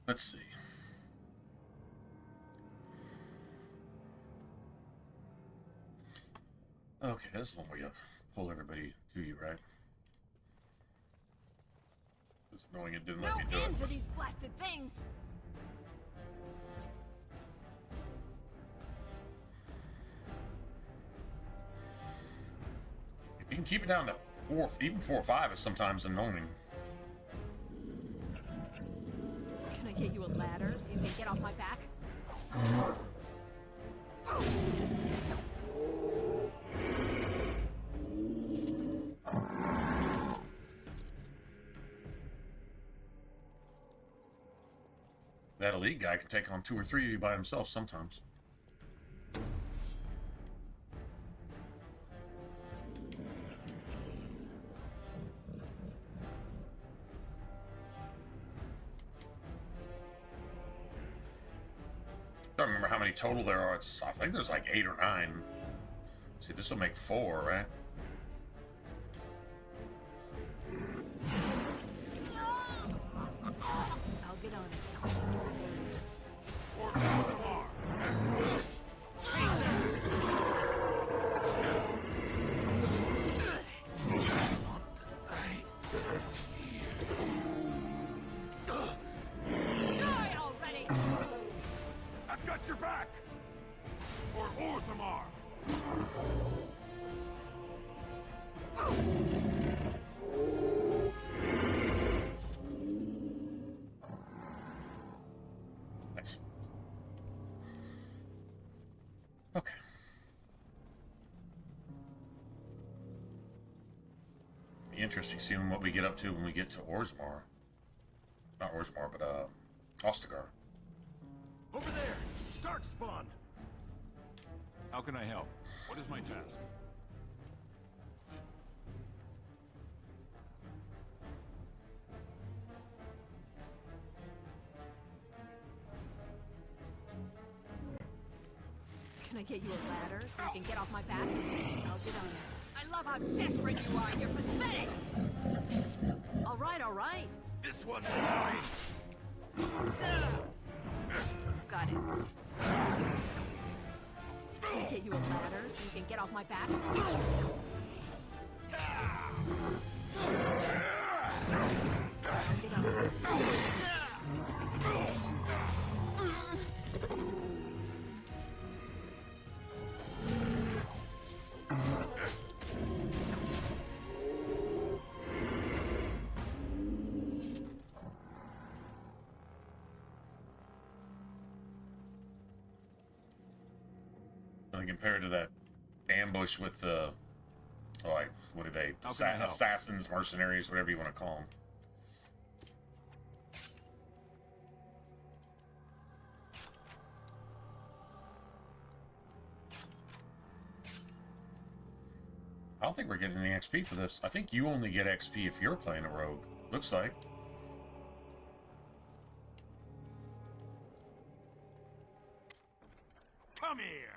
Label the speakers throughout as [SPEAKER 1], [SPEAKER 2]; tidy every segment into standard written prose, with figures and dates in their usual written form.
[SPEAKER 1] Let's see. Okay, this is one where you pull everybody to you, right? Just knowing it didn't let me do it.
[SPEAKER 2] No end to these blasted things!
[SPEAKER 1] If you can keep it down to 4, even 4 or 5 is sometimes annoying.
[SPEAKER 2] Can I get you a ladder so you can get off my back?
[SPEAKER 1] That elite guy can take on 2 or 3 of you by himself sometimes. I don't remember how many total there are. I think there's like 8 or 9. See, this will make 4, right?
[SPEAKER 2] I'll get on it. Die already!
[SPEAKER 3] I've got your back! Or Ortamar!
[SPEAKER 1] Nice. Okay. Be interesting seeing what we get up to when we get to Orzammar. Not Orzammar, but Ostagar.
[SPEAKER 3] Over there! Stark spawn!
[SPEAKER 4] How can I help? What is my task?
[SPEAKER 2] Can I get you a ladder so you can get off my back? I'll get on it. I love how desperate you are. You're pathetic! All right.
[SPEAKER 3] This one's mine!
[SPEAKER 2] Got it. Can I get you a ladder so you can get off my back? I'll get on it.
[SPEAKER 1] And compared to that ambush with the, what are they?
[SPEAKER 4] How can I help?
[SPEAKER 1] Assassins, mercenaries, whatever you want to call them. I don't think we're getting any XP for this. I think you only get XP if you're playing a rogue. Looks like.
[SPEAKER 3] Come here!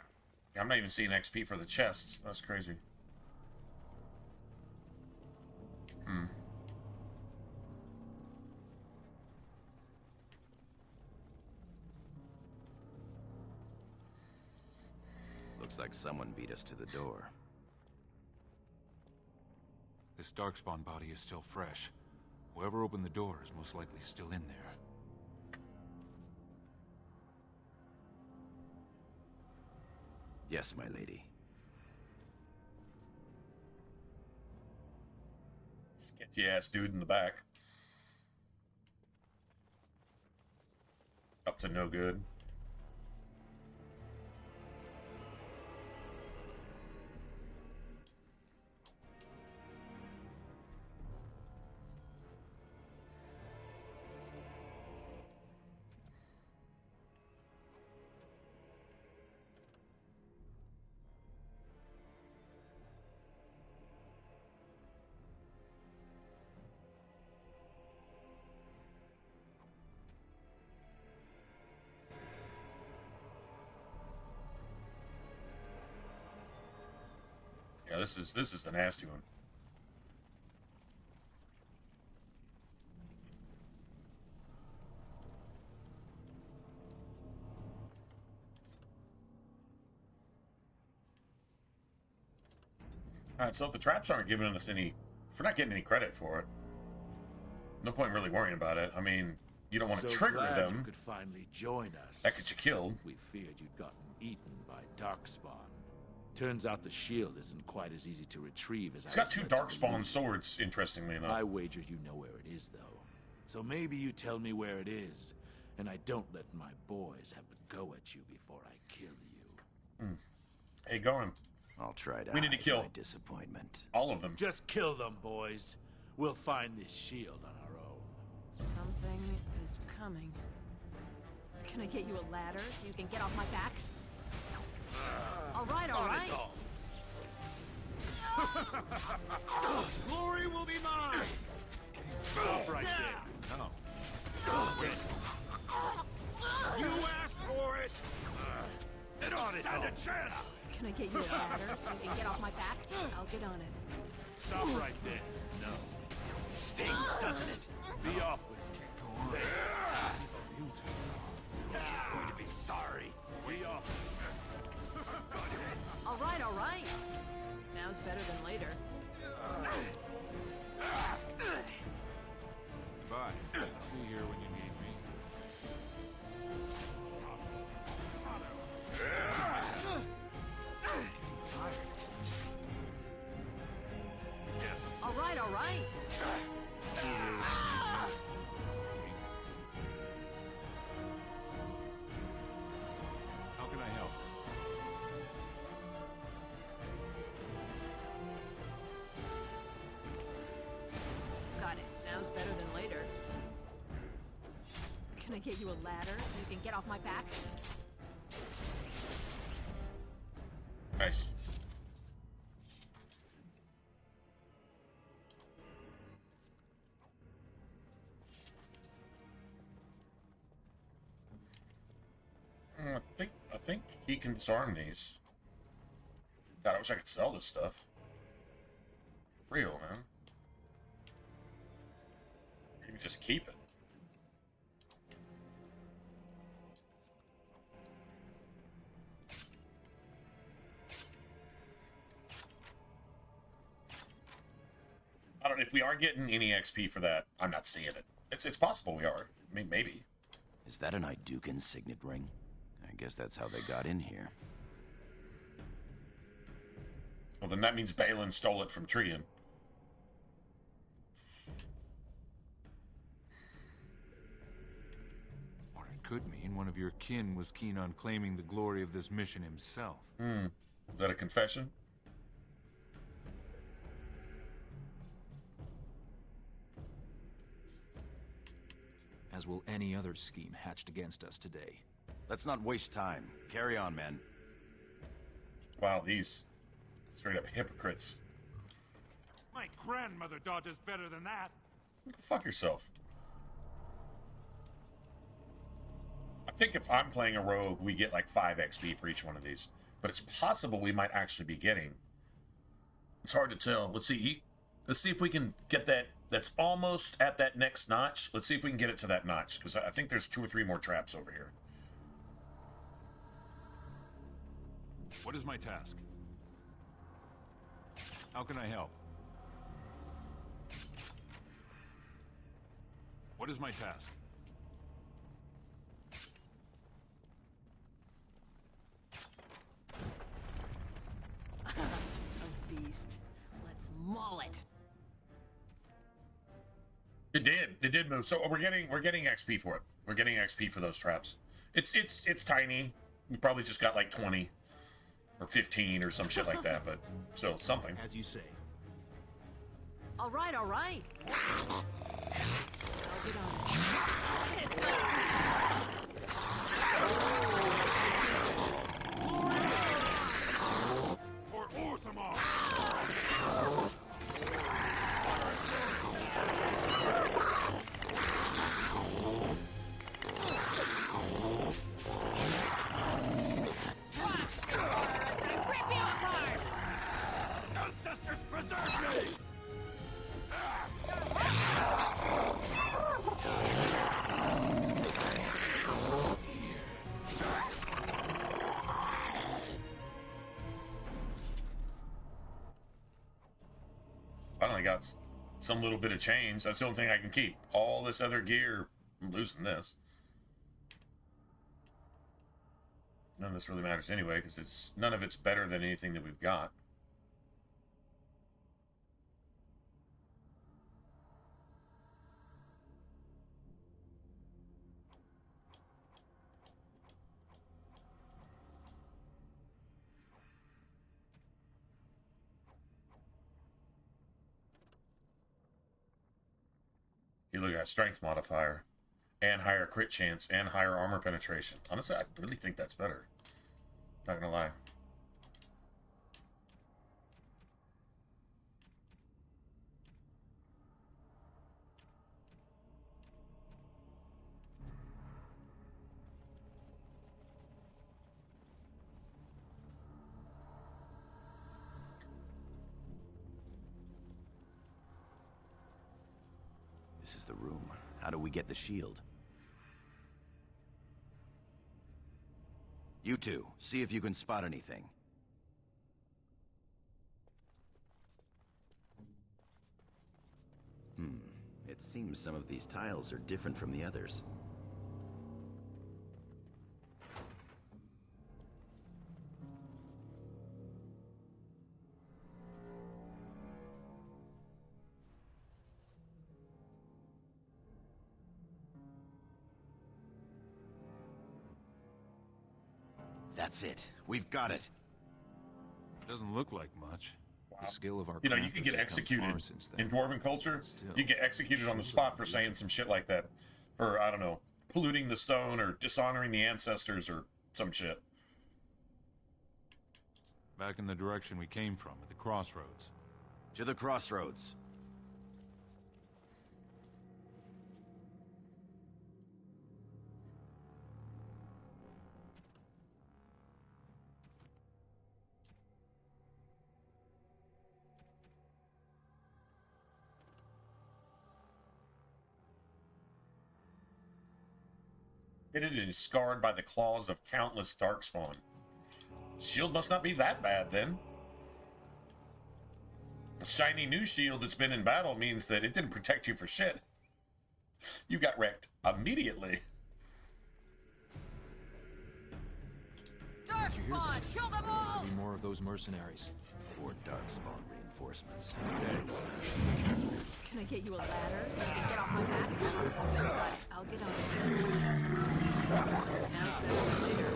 [SPEAKER 1] I'm not even seeing XP for the chests. That's crazy.
[SPEAKER 5] Looks like someone beat us to the door.
[SPEAKER 4] This darkspawn body is still fresh. Whoever opened the door is most likely still in there.
[SPEAKER 5] Yes, my lady.
[SPEAKER 1] Sketchy ass dude in the back. Up to no good. Yeah, this is the nasty one. Alright, so if the traps aren't giving us any... If we're not getting any credit for it, no point really worrying about it. I mean, you don't want to trigger
[SPEAKER 6] glad
[SPEAKER 1] them.
[SPEAKER 6] You could finally join us.
[SPEAKER 1] That gets you killed.
[SPEAKER 6] We feared you'd gotten eaten by Darkspawn. Turns out the shield isn't quite as easy to retrieve as
[SPEAKER 1] It's
[SPEAKER 6] I
[SPEAKER 1] got
[SPEAKER 6] was
[SPEAKER 1] two
[SPEAKER 6] led to
[SPEAKER 1] Darkspawn
[SPEAKER 6] believe.
[SPEAKER 1] swords, interestingly enough.
[SPEAKER 6] I wager you know where it is, though. So maybe you tell me where it is, and I don't let my boys have a go at you before I kill you.
[SPEAKER 1] Hey, going.
[SPEAKER 5] I'll try to
[SPEAKER 1] We need to
[SPEAKER 5] hide
[SPEAKER 1] kill
[SPEAKER 5] my disappointment.
[SPEAKER 1] all of them.
[SPEAKER 6] Just kill them, boys. We'll find this shield on our own.
[SPEAKER 2] Something is coming. Can I get you a ladder so you can get off my back? All right, all right.
[SPEAKER 3] Glory will be mine!
[SPEAKER 6] Stop right there. No.
[SPEAKER 3] You asked for it! They don't stand a chance!
[SPEAKER 2] Can I get you a ladder so you can get off my back? I'll get on it.
[SPEAKER 6] Stop right there. No.
[SPEAKER 3] Stings, doesn't it?
[SPEAKER 6] Be off with it.
[SPEAKER 3] You're going to be sorry.
[SPEAKER 6] Be off.
[SPEAKER 2] All right, all right. Now's better than later.
[SPEAKER 4] Goodbye. See you here when you need me.
[SPEAKER 2] All right, all right.
[SPEAKER 4] See you here when you need me. How can I help?
[SPEAKER 2] Got it. Now's better than later. Can I get you a ladder so you can get off my back?
[SPEAKER 1] Nice. I think he can disarm these. God, I wish I could sell this stuff. Real, man. You can just keep it. I don't know if we are getting any XP for that. I'm not seeing it. It's possible we are. I mean, maybe.
[SPEAKER 5] Is that an Idukan signet ring? I guess that's how they got in here.
[SPEAKER 1] Well, then that means Balin stole it from Trian.
[SPEAKER 4] Or it could mean one of your kin was keen on claiming the glory of this mission himself.
[SPEAKER 1] Is that a confession?
[SPEAKER 7] As will any other scheme hatched against us today.
[SPEAKER 5] Let's not waste time. Carry on, men.
[SPEAKER 1] Wow, these straight up hypocrites.
[SPEAKER 3] My grandmother dodges better than that.
[SPEAKER 1] Fuck yourself. I think if I'm playing a rogue, we get like 5 XP for each one of these. But it's possible we might actually be getting. It's hard to tell. Let's see. Let's see if we can get that. That's almost at that next notch. Let's see if we can get it to that notch. Because I think there's 2 or 3 more traps over here.
[SPEAKER 4] What is my task? How can I help? What is my task?
[SPEAKER 2] A beast. Let's maul it.
[SPEAKER 1] It did. It did move. So we're getting XP for it. We're getting XP for those traps. It's tiny. We probably just got like 20 or 15 or some shit like that, but still something.
[SPEAKER 6] As you say.
[SPEAKER 2] All right, all right. I'll get on it.
[SPEAKER 3] For Orthamar!
[SPEAKER 2] Rip you apart!
[SPEAKER 3] Ancestors preserve me!
[SPEAKER 1] finally got some little bit of change. That's the only thing I can keep. All this other gear, I'm losing this. None of this really matters anyway, because none of it's better than anything that we've got. You look at strength modifier, and higher crit chance, and higher armor penetration. Honestly, I really think that's better. Not gonna lie.
[SPEAKER 5] This is the room. How do we get the shield? You two, see if you can spot anything. It seems some of these tiles are different from the others. That's it. We've got it.
[SPEAKER 4] Doesn't look like much.
[SPEAKER 7] The skill of our
[SPEAKER 1] You know, you
[SPEAKER 7] crafters
[SPEAKER 1] could get
[SPEAKER 7] has come
[SPEAKER 1] executed
[SPEAKER 7] far since then.
[SPEAKER 1] in Dwarven culture.
[SPEAKER 7] Still.
[SPEAKER 1] You get executed on the spot for saying some shit like that. For, I don't know, polluting the stone or dishonoring the ancestors or some shit.
[SPEAKER 4] Back in the direction we came from, at the crossroads.
[SPEAKER 5] To the crossroads.
[SPEAKER 1] It is scarred by the claws of countless darkspawn. Shield must not be that bad, then. A shiny new shield that's been in battle means that it didn't protect you for shit. You got wrecked immediately.
[SPEAKER 2] Darkspawn, kill them all!
[SPEAKER 7] Need more of those mercenaries.
[SPEAKER 5] Or darkspawn reinforcements.
[SPEAKER 2] Can I get you a ladder so you can get off my back? I'll get on it. Now's better later.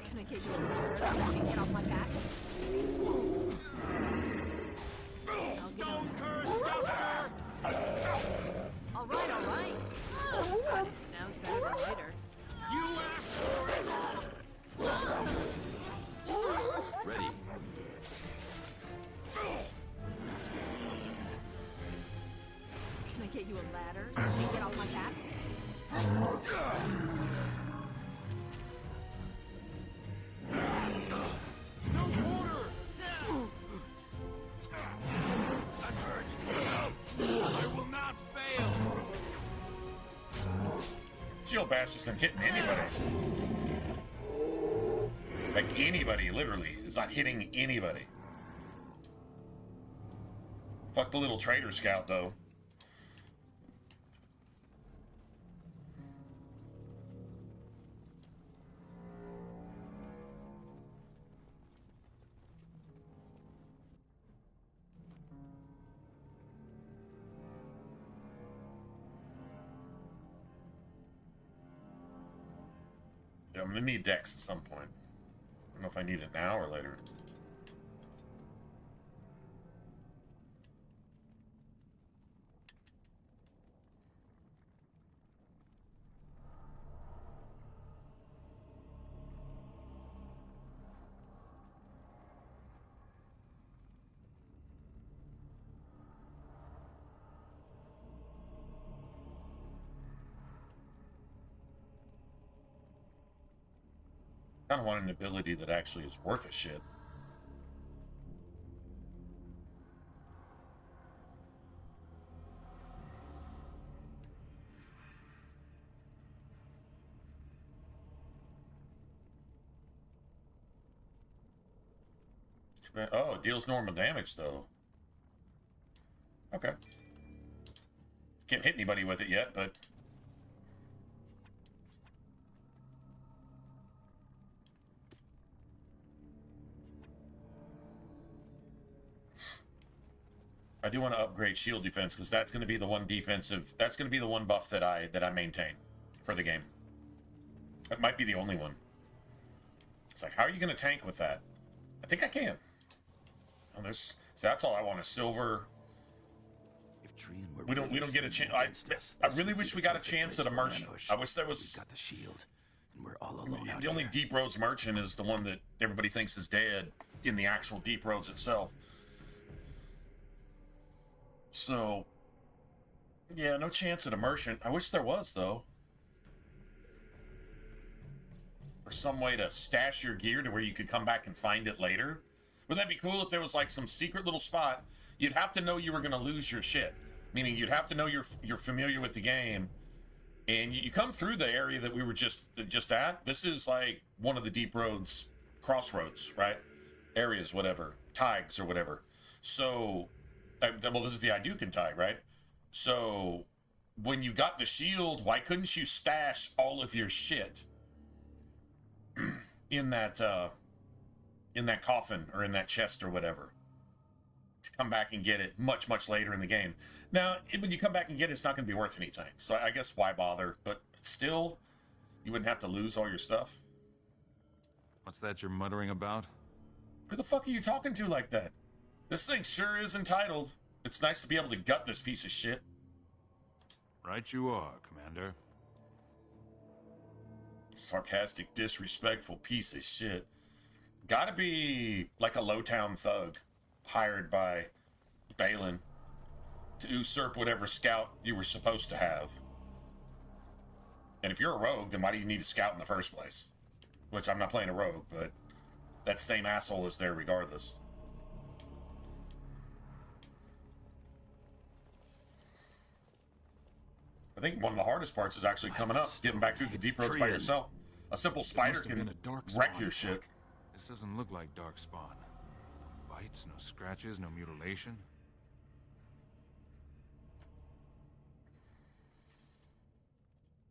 [SPEAKER 2] Can I get you a ladder so you can get off my back? I'll get on it. All right. Got it. Now's better than later.
[SPEAKER 3] You asked for it!
[SPEAKER 5] Ready.
[SPEAKER 2] Can I get you a ladder so you can get off my back?
[SPEAKER 3] No quarter! That hurt! No! I will not fail!
[SPEAKER 1] Shield bash isn't hitting anybody. Like anybody, literally. It's not hitting anybody. Fuck the little traitor scout, though. See, I'm gonna need Dex at some point. I don't know if I need it now or later. I kind of want an ability that actually is worth a shit. Oh, it deals normal damage, though. Okay. Can't hit anybody with it yet, but... I do want to upgrade shield defense, because that's going to be the one defensive... That's going to be the one buff that I maintain for the game. It might be the only one. It's like, how are you going to tank with that? I think I can. Oh, there's... So that's all I want, is silver... We don't get a chance. I really wish we got a chance at a merchant. I wish there was.
[SPEAKER 5] Got the shield, and we're all alone out
[SPEAKER 1] The only
[SPEAKER 5] here.
[SPEAKER 1] Deep Roads merchant is the one that everybody thinks is dead in the actual Deep Roads itself. So, yeah, no chance at a merchant. I wish there was, though. Or some way to stash your gear to where you could come back and find it later. Wouldn't that be cool if there was like some secret little spot? You'd have to know you were going to lose your shit. Meaning you'd have to know you're familiar with the game, and you come through the area that we were just at. This is like one of the Deep Roads crossroads, right? Areas, whatever, tags or whatever. So, well, this is the Idukan tag, right? So, when you got the shield, why couldn't you stash all of your shit in that coffin or in that chest or whatever? To come back and get it much later in the game. Now, when you come back and get it, it's not going to be worth anything. So I guess why bother? But still, you wouldn't have to lose all your stuff.
[SPEAKER 4] What's that you're muttering about?
[SPEAKER 1] Who the fuck are you talking to like that? This thing sure is entitled. It's nice to be able to gut this piece of shit.
[SPEAKER 4] Right you are, Commander.
[SPEAKER 1] Sarcastic, disrespectful piece of shit. Gotta be like a low-town thug hired by Balin to usurp whatever scout you were supposed to have. And if you're a rogue, then why do you need a scout in the first place? Which, I'm not playing a rogue, but that same asshole is there regardless. I think one of the hardest parts is actually coming up, getting back through the Deep Roads by yourself. A simple spider can wreck your shit.
[SPEAKER 4] This doesn't look like Darkspawn. No bites, no scratches, no mutilation.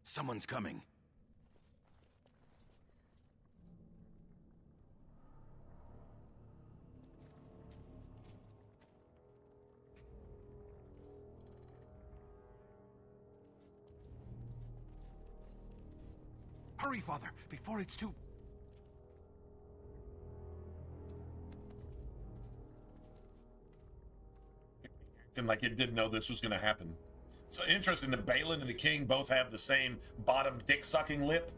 [SPEAKER 5] Someone's coming.
[SPEAKER 7] Hurry, Father, before it's too...
[SPEAKER 1] Acting like it didn't know this was going to happen. It's interesting that Balin and the King both have the same bottom dick-sucking lip.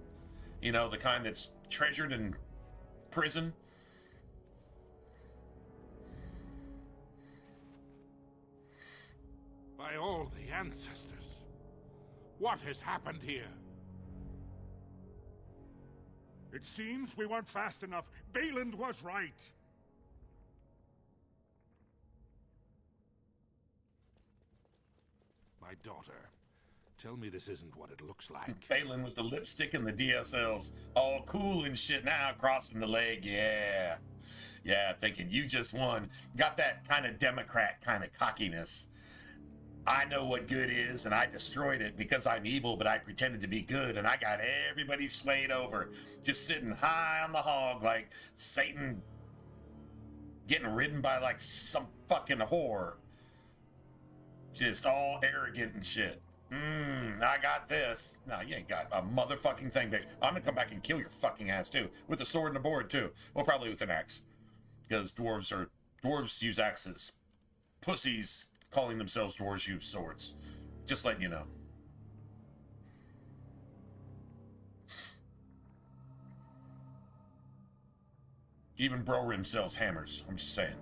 [SPEAKER 1] You know, the kind that's treasured in prison.
[SPEAKER 3] By all the ancestors, what has happened here? It seems we weren't fast enough. Balin was right. My daughter, tell me this isn't what it looks like.
[SPEAKER 1] Balin with the lipstick and the DSLs. All cool and shit now, crossing the leg, yeah. Yeah, thinking you just won. Got that kind of Democrat kind of cockiness. I know what good is, and I destroyed it because I'm evil, but I pretended to be good, and I got everybody swayed over. Just sitting high on the hog like Satan getting ridden by like some fucking whore. Just all arrogant and shit. I got this. No, you ain't got a motherfucking thing, bitch. I'm gonna come back and kill your fucking ass, too. With a sword and a board, too. Well, probably with an axe. Because dwarves use axes. Pussies calling themselves dwarves use swords. Just letting you know. Even Brorim sells hammers. I'm just saying.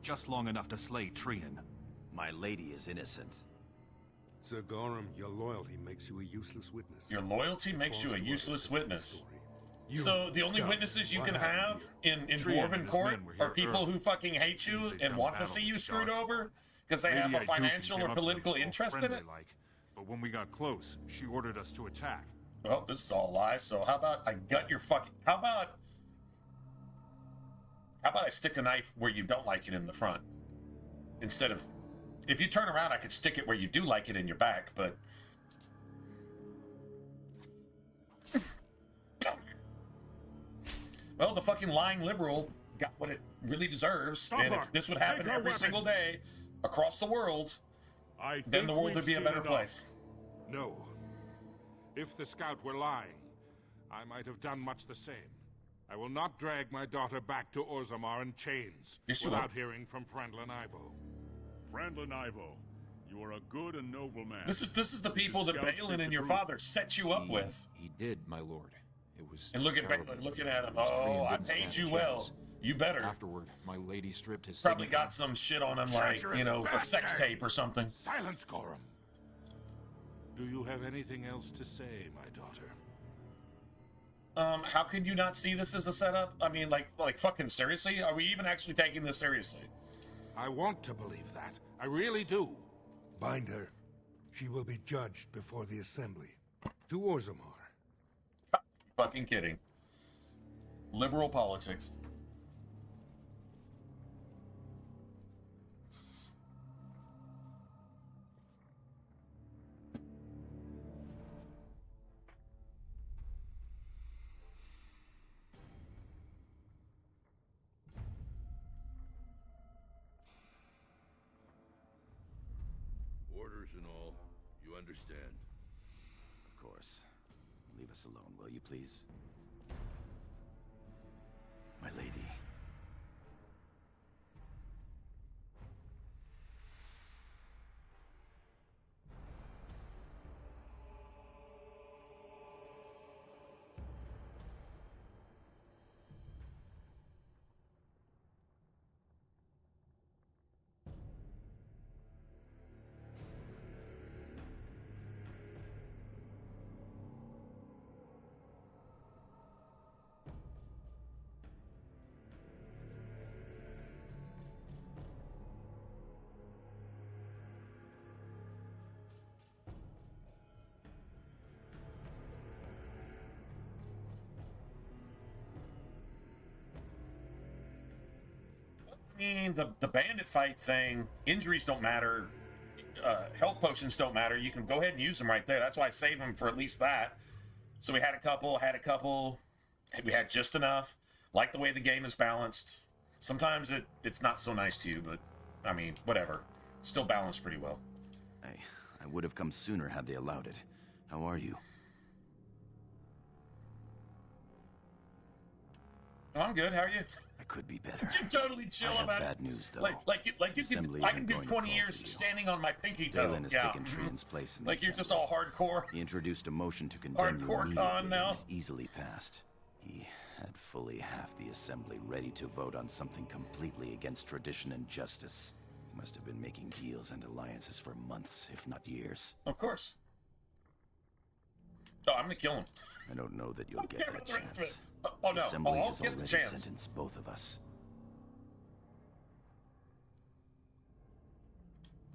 [SPEAKER 7] Just long enough to slay Trian.
[SPEAKER 5] My lady is innocent.
[SPEAKER 8] Sir Gorham, your loyalty makes you a useless witness.
[SPEAKER 1] Your loyalty makes you a useless witness. So the only witnesses you can have in Dwarven Court are people who fucking hate you and want to see you screwed over because they have a financial or political interest in it?
[SPEAKER 4] But when we got close, she ordered us to attack.
[SPEAKER 1] Well, this is all lies. So how about I gut your fucking? How about I stick a knife where you don't like it in the front, instead of, if you turn around, I could stick it where you do like it in your back, but. Well, the fucking lying liberal got what it really deserves, and if this would happen every single day across the world, then the world would be a better place.
[SPEAKER 3] No. If the scout were lying, I might have done much the same. I will not drag my daughter back to Orzammar in chains without hearing from Franklin Ivo.
[SPEAKER 9] Franklin Ivo, you are a good and noble man.
[SPEAKER 1] This is the people that Balin and your father set you up with.
[SPEAKER 7] He did, my lord. It was
[SPEAKER 1] And look at
[SPEAKER 7] terrible.
[SPEAKER 1] Balin looking at him.
[SPEAKER 7] His tree
[SPEAKER 1] Oh, I
[SPEAKER 7] didn't
[SPEAKER 1] paid
[SPEAKER 7] stand
[SPEAKER 1] you
[SPEAKER 7] a
[SPEAKER 1] well.
[SPEAKER 7] chance.
[SPEAKER 1] You better.
[SPEAKER 7] Afterward, my lady stripped his
[SPEAKER 1] Probably
[SPEAKER 7] signet
[SPEAKER 1] got some shit on him, like, you know, a sex tape or something.
[SPEAKER 3] Silence, Gorham. Do you have anything else to say, my daughter?
[SPEAKER 1] How can you not see this as a setup? I mean, like fucking seriously? Are we even actually taking this seriously?
[SPEAKER 3] I want to believe that. I really do.
[SPEAKER 8] Bind her. She will be judged before the assembly. To Orzammar.
[SPEAKER 1] Fucking kidding. Liberal politics.
[SPEAKER 10] Orders and all, you understand.
[SPEAKER 5] Of course. Leave us alone, will you please? My lady.
[SPEAKER 1] I mean, the bandit fight thing, injuries don't matter, health potions don't matter. You can go ahead and use them right there. That's why I saved them for at least that. So we had a couple, we had just enough. Like the way the game is balanced. Sometimes it's not so nice to you, but, I mean, whatever. Still balanced pretty well.
[SPEAKER 5] I would have come sooner had they allowed it. How are you?
[SPEAKER 1] Oh, I'm good. How are you?
[SPEAKER 5] I could be better.
[SPEAKER 1] You're totally chill
[SPEAKER 5] I have
[SPEAKER 1] about
[SPEAKER 5] bad
[SPEAKER 1] it.
[SPEAKER 5] news, though.
[SPEAKER 1] Like you can,
[SPEAKER 5] Assembly
[SPEAKER 1] I can
[SPEAKER 5] isn't
[SPEAKER 1] do
[SPEAKER 5] going to
[SPEAKER 1] 20
[SPEAKER 5] call
[SPEAKER 1] years
[SPEAKER 5] for you.
[SPEAKER 1] standing on my pinky toe.
[SPEAKER 5] Balin has
[SPEAKER 1] Yeah.
[SPEAKER 5] taken Trian's place in the
[SPEAKER 1] Like you're just
[SPEAKER 5] assembly.
[SPEAKER 1] all hardcore.
[SPEAKER 5] He introduced a motion to condemn you
[SPEAKER 1] Hardcore
[SPEAKER 5] immediately,
[SPEAKER 1] con now.
[SPEAKER 5] and it easily passed. He had fully half the assembly ready to vote on something completely against tradition and justice. He must have been making deals and alliances for months, if not years.
[SPEAKER 1] Of course. Oh, I'm gonna kill him.
[SPEAKER 5] I don't know that you'll get
[SPEAKER 1] care
[SPEAKER 5] that
[SPEAKER 1] about the rest of
[SPEAKER 5] chance.
[SPEAKER 1] it. Oh, no.
[SPEAKER 5] The assembly
[SPEAKER 1] I'll
[SPEAKER 5] has
[SPEAKER 1] get the
[SPEAKER 5] already
[SPEAKER 1] chance.
[SPEAKER 5] sentenced both of us.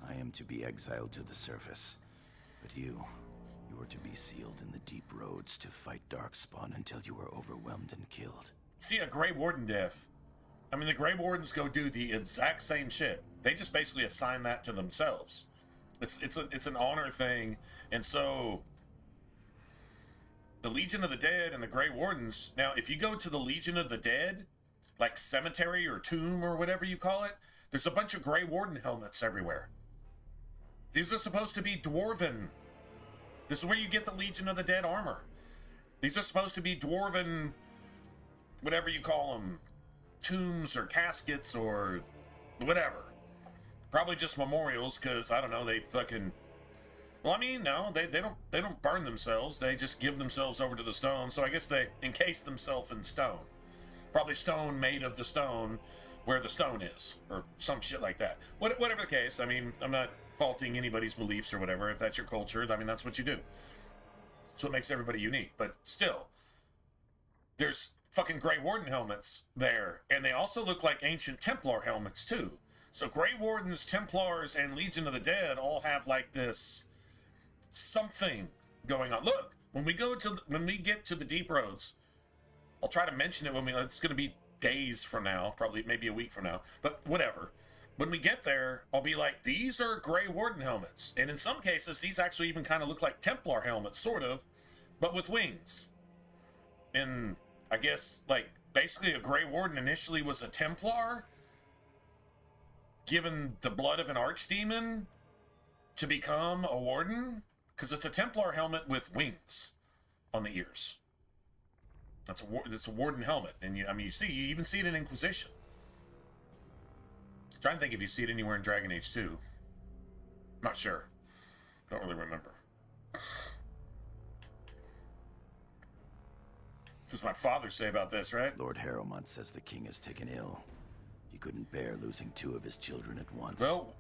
[SPEAKER 5] I am to be exiled to the surface, but you are to be sealed in the deep roads to fight Darkspawn until you are overwhelmed and killed.
[SPEAKER 1] See, a Grey Warden death. I mean, the Grey Wardens go do the exact same shit. They just basically assign that to themselves. It's an honor thing, and so the Legion of the Dead and the Grey Wardens. Now, if you go to the Legion of the Dead, like cemetery or tomb or whatever you call it, there's a bunch of Grey Warden helmets everywhere. These are supposed to be dwarven. This is where you get the Legion of the Dead armor. These are supposed to be dwarven, whatever you call them, tombs or caskets or whatever. Probably just memorials, because, I don't know, they fucking... Well, I mean, no, they don't burn themselves. They just give themselves over to the stone. So I guess they encase themselves in stone. Probably stone made of the stone where the stone is, or some shit like that. Whatever the case, I mean, I'm not faulting anybody's beliefs or whatever. If that's your culture, I mean, that's what you do. That's what makes everybody unique. But still, there's fucking Grey Warden helmets there, and they also look like ancient Templar helmets too. So Grey Wardens, Templars, and Legion of the Dead all have like this something going on. Look, When we get to the deep roads, I'll try to mention it when it's going to be days from now, probably maybe a week from now, but whatever. When we get there, I'll be like, these are Grey Warden helmets. And in some cases, these actually even kind of look like Templar helmets, sort of, but with wings. And I guess, like, basically a Grey Warden initially was a Templar, given the blood of an archdemon to become a Warden, because it's a Templar helmet with wings on the ears. It's a Warden helmet, and you even see it in Inquisition. I'm trying to think if you see it anywhere in Dragon Age 2. Not sure. Don't really remember. What does my father say about this, right?
[SPEAKER 5] Lord Harrowmont says the king is taken ill. He couldn't bear losing 2 of his children at once.
[SPEAKER 1] Well,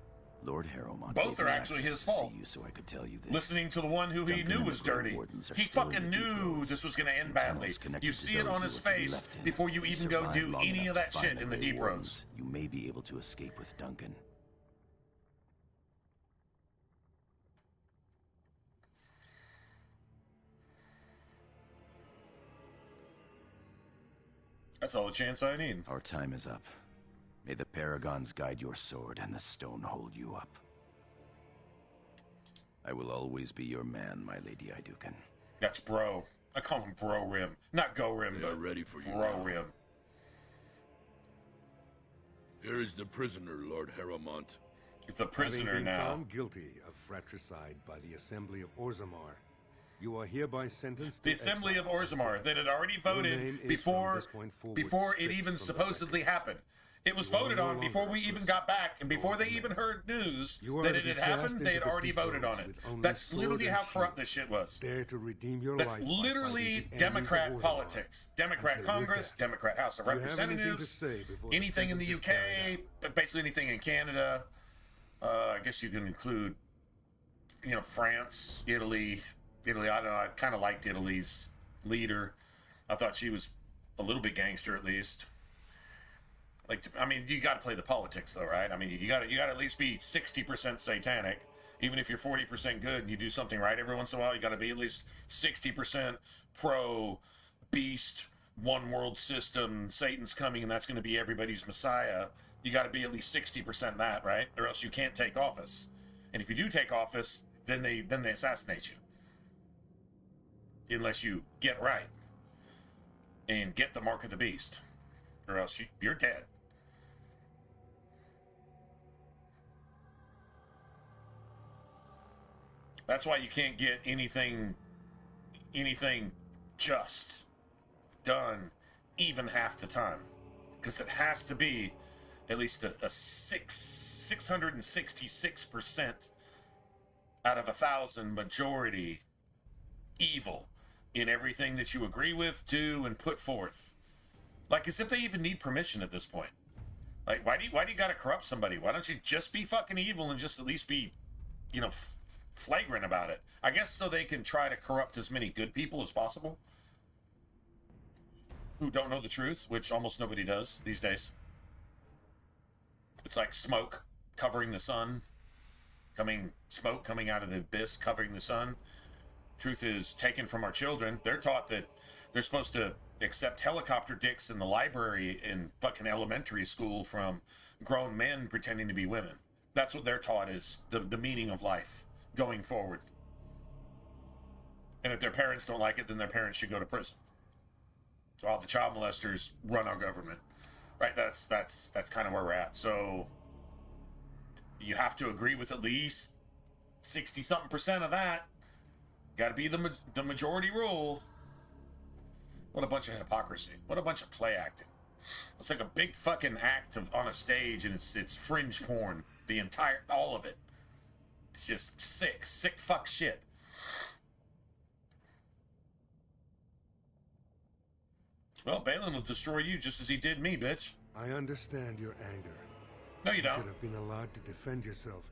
[SPEAKER 5] Lord Harrowmont
[SPEAKER 1] both are actually his fault.
[SPEAKER 5] So I could tell you this.
[SPEAKER 1] Listening to the one who he knew was dirty. He fucking knew this was going to end badly. You see it on his face before you even go do any of that shit in the deep roads.
[SPEAKER 5] You may be able to escape with Duncan.
[SPEAKER 1] That's all the chance I need.
[SPEAKER 5] Our time is up. May the paragons guide your sword and the stone hold you up. I will always be your man, my Lady Iduken.
[SPEAKER 1] That's bro. I call him Bro Rim. Not Go Rim,
[SPEAKER 10] They are
[SPEAKER 1] but
[SPEAKER 10] ready for you
[SPEAKER 1] Bro
[SPEAKER 10] now.
[SPEAKER 1] Rim.
[SPEAKER 10] Here is the prisoner, Lord Harrowmont.
[SPEAKER 1] It's the prisoner
[SPEAKER 8] Having been
[SPEAKER 1] now.
[SPEAKER 8] found guilty of fratricide by the Assembly of Orzammar, you are hereby sentenced
[SPEAKER 1] The
[SPEAKER 8] to
[SPEAKER 1] Assembly of
[SPEAKER 8] exile.
[SPEAKER 1] Orzammar that had already
[SPEAKER 8] Your name
[SPEAKER 1] voted
[SPEAKER 8] is from
[SPEAKER 1] before
[SPEAKER 8] this point forward
[SPEAKER 1] it
[SPEAKER 8] stripped
[SPEAKER 1] even
[SPEAKER 8] from the
[SPEAKER 1] supposedly
[SPEAKER 8] records.
[SPEAKER 1] happened. It was
[SPEAKER 8] You are
[SPEAKER 1] voted
[SPEAKER 8] no
[SPEAKER 1] on before we
[SPEAKER 8] longer
[SPEAKER 1] even got back, and before they
[SPEAKER 8] Lord
[SPEAKER 1] even heard news
[SPEAKER 8] You are
[SPEAKER 1] that
[SPEAKER 8] to
[SPEAKER 1] it
[SPEAKER 8] be
[SPEAKER 1] had
[SPEAKER 8] cast
[SPEAKER 1] happened,
[SPEAKER 8] into
[SPEAKER 1] they had
[SPEAKER 8] the
[SPEAKER 1] already
[SPEAKER 8] deep
[SPEAKER 1] voted on
[SPEAKER 8] roads
[SPEAKER 1] it.
[SPEAKER 8] with only
[SPEAKER 1] That's
[SPEAKER 8] sword
[SPEAKER 1] literally
[SPEAKER 8] and
[SPEAKER 1] how corrupt
[SPEAKER 8] shield.
[SPEAKER 1] this shit was.
[SPEAKER 8] Dare to redeem your
[SPEAKER 1] That's
[SPEAKER 8] life by
[SPEAKER 1] literally
[SPEAKER 8] fighting the
[SPEAKER 1] Democrat
[SPEAKER 8] enemies of Orzammar
[SPEAKER 1] politics. Democrat
[SPEAKER 8] until your
[SPEAKER 1] Congress,
[SPEAKER 8] death.
[SPEAKER 1] Democrat House of
[SPEAKER 8] Do you have anything to
[SPEAKER 1] Representatives,
[SPEAKER 8] say before the
[SPEAKER 1] anything in the
[SPEAKER 8] sentence is
[SPEAKER 1] UK,
[SPEAKER 8] carried out?
[SPEAKER 1] but basically anything in Canada. I guess you can include, France, Italy. I don't know. I kind of liked Italy's leader. I thought she was a little bit gangster, at least. You got to play the politics, though, right? You got to at least be 60% satanic. Even if you're 40% good and you do something right every once in a while, you got to be at least 60% pro beast, one world system, Satan's coming, and that's going to be everybody's messiah. You got to be at least 60% that, right? Or else you can't take office. And if you do take office, then they assassinate you. Unless you get right and get the mark of the beast, or else you're dead. That's why you can't get anything just done even half the time, because it has to be at least a 666% out of 1,000 majority evil in everything that you agree with, do, and put forth. Like, as if they even need permission at this point. Like, why do you gotta corrupt somebody? Why don't you just be fucking evil and just at least be, flagrant about it? I guess so they can try to corrupt as many good people as possible who don't know the truth, which almost nobody does these days. It's like smoke covering the sun, smoke coming out of the abyss covering the sun. Truth is taken from our children. They're taught that they're supposed to accept helicopter dicks in the library in fucking elementary school from grown men pretending to be women. That's what they're taught is the meaning of life going forward. And if their parents don't like it, then their parents should go to prison. So all the child molesters run our government. Right, that's kind of where we're at. So you have to agree with at least 60-something% of that. Got to be the majority rule. What a bunch of hypocrisy. What a bunch of play acting. It's like a big fucking act on a stage, and it's fringe porn. All of it. It's just sick fuck shit. Well, Balin will destroy you just as he did me, bitch.
[SPEAKER 8] I understand your anger.
[SPEAKER 1] No, you don't.
[SPEAKER 8] should have been allowed to defend yourself.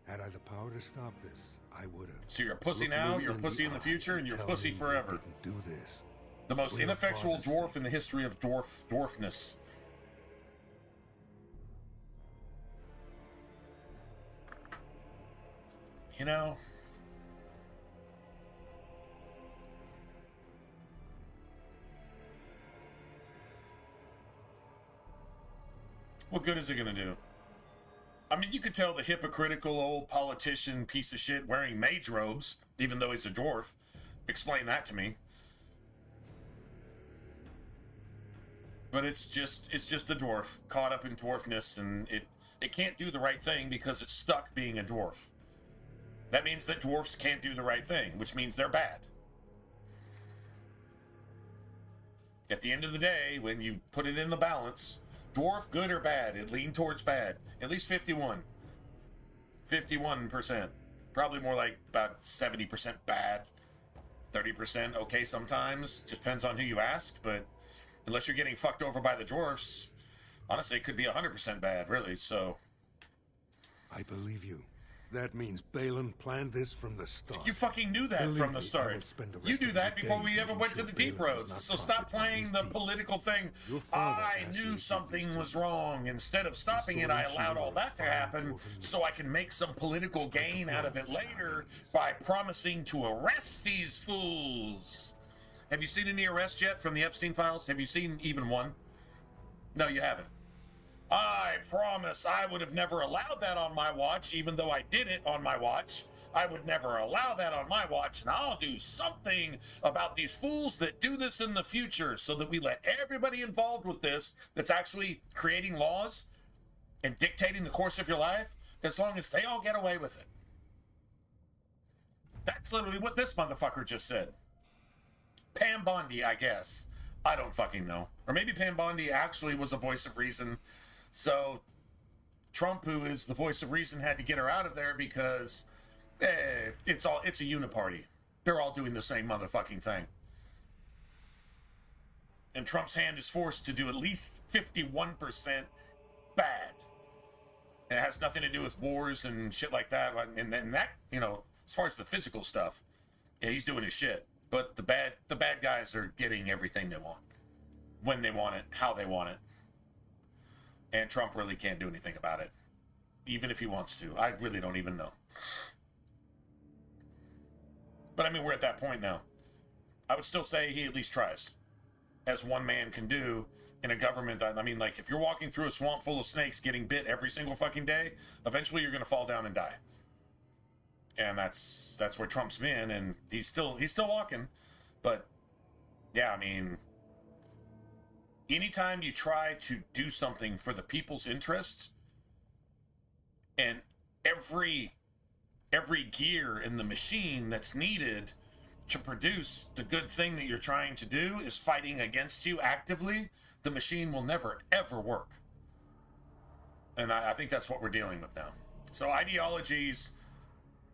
[SPEAKER 8] Had I the power to stop this, I would have.
[SPEAKER 1] So you're a pussy
[SPEAKER 8] Look
[SPEAKER 1] now,
[SPEAKER 8] me
[SPEAKER 1] you're a pussy in the
[SPEAKER 8] eye
[SPEAKER 1] future, and you're a
[SPEAKER 8] tell
[SPEAKER 1] pussy
[SPEAKER 8] me you
[SPEAKER 1] forever.
[SPEAKER 8] didn't do this.
[SPEAKER 1] The most
[SPEAKER 8] For your
[SPEAKER 1] ineffectual
[SPEAKER 8] father's
[SPEAKER 1] dwarf
[SPEAKER 8] sake.
[SPEAKER 1] in the history of dwarfness. What good is it gonna do? I mean, you could tell the hypocritical old politician piece of shit wearing mage robes, even though he's a dwarf. Explain that to me. But it's just a dwarf caught up in dwarfness, and it can't do the right thing because it's stuck being a dwarf. That means that dwarfs can't do the right thing, which means they're bad. At the end of the day, when you put it in the balance, dwarf, good or bad, it leaned towards bad. At least 51%. Probably more like about 70% bad. 30% okay sometimes. Just depends on who you ask, but unless you're getting fucked over by the dwarfs, honestly, it could be 100% bad, really, so...
[SPEAKER 8] I believe you. That means Balin planned this from the start.
[SPEAKER 1] You fucking knew that from the start. You knew that before we ever went to the deep roads. So stop playing the political thing. I knew something was wrong. Instead of stopping it, I allowed all that to happen so I can make some political gain out of it later by promising to arrest these fools. Have you seen any arrests yet from the Epstein files? Have you seen even one? No, you haven't. I promise I would have never allowed that on my watch, even though I did it on my watch. I would never allow that on my watch, and I'll do something about these fools that do this in the future so that we let everybody involved with this that's actually creating laws and dictating the course of your life, as long as they all get away with it. That's literally what this motherfucker just said. Pam Bondi, I guess. I don't fucking know. Or maybe Pam Bondi actually was a voice of reason. So Trump, who is the voice of reason, had to get her out of there because it's a uniparty. They're all doing the same motherfucking thing. And Trump's hand is forced to do at least 51% bad. And it has nothing to do with wars and shit like that. And then that, you know, as far as the physical stuff, yeah, he's doing his shit. But the bad guys are getting everything they want. When they want it, how they want it. And Trump really can't do anything about it. Even if he wants to. I really don't even know. But I mean, we're at that point now. I would still say he at least tries. As one man can do in a government that, I mean, like, if you're walking through a swamp full of snakes getting bit every single fucking day, eventually you're going to fall down and die. And that's where Trump's been, and he's still walking. But, yeah, I mean... anytime you try to do something for the people's interests, and every gear in the machine that's needed to produce the good thing that you're trying to do is fighting against you actively, the machine will never, ever work. And I think that's what we're dealing with now. So ideologies...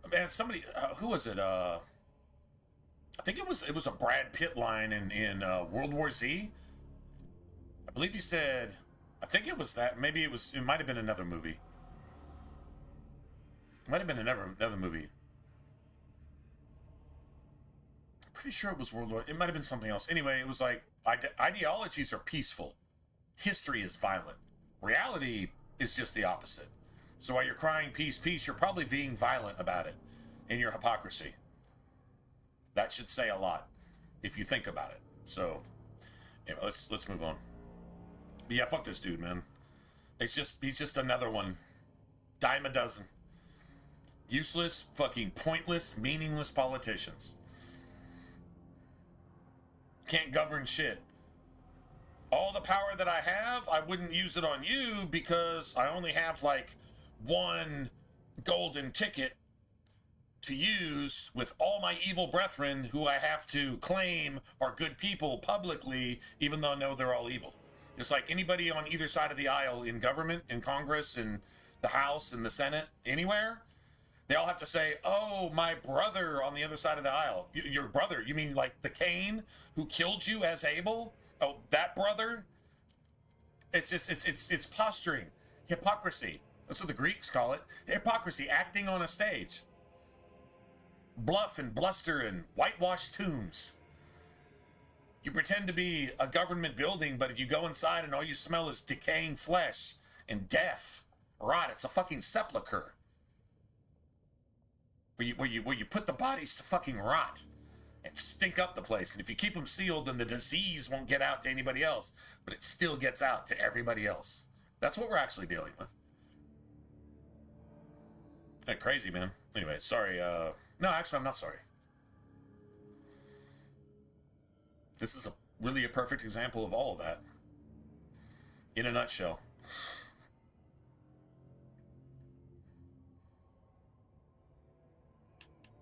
[SPEAKER 1] man, somebody... who was it? I think it was a Brad Pitt line in World War Z. I believe he said, I think it was that. Maybe it might have been another movie. It might have been another movie. I'm pretty sure it was World War. It might have been something else. Anyway, it was like, ideologies are peaceful. History is violent. Reality is just the opposite. So while you're crying peace, peace, you're probably being violent about it in your hypocrisy. That should say a lot if you think about it. So, anyway, let's move on. But yeah, fuck this dude, man. He's just another one. Dime a dozen. Useless, fucking pointless, meaningless politicians. Can't govern shit. All the power that I have, I wouldn't use it on you because I only have like one golden ticket to use with all my evil brethren who I have to claim are good people publicly, even though I know they're all evil. Just like anybody on either side of the aisle in government, in Congress, in the House, in the Senate, anywhere, they all have to say, oh, my brother on the other side of the aisle. Your brother, you mean like the Cain who killed you as Abel? Oh, that brother? It's posturing, hypocrisy. That's what the Greeks call it. Hypocrisy, acting on a stage. Bluff and bluster and whitewashed tombs. You pretend to be a government building, but if you go inside and all you smell is decaying flesh and death, rot, it's a fucking sepulcher. Where you put the bodies to fucking rot and stink up the place. And if you keep them sealed, then the disease won't get out to anybody else, but it still gets out to everybody else. That's what we're actually dealing with. Hey, crazy, man. Anyway, sorry. No, actually, I'm not sorry. This is really a perfect example of all of that. In a nutshell.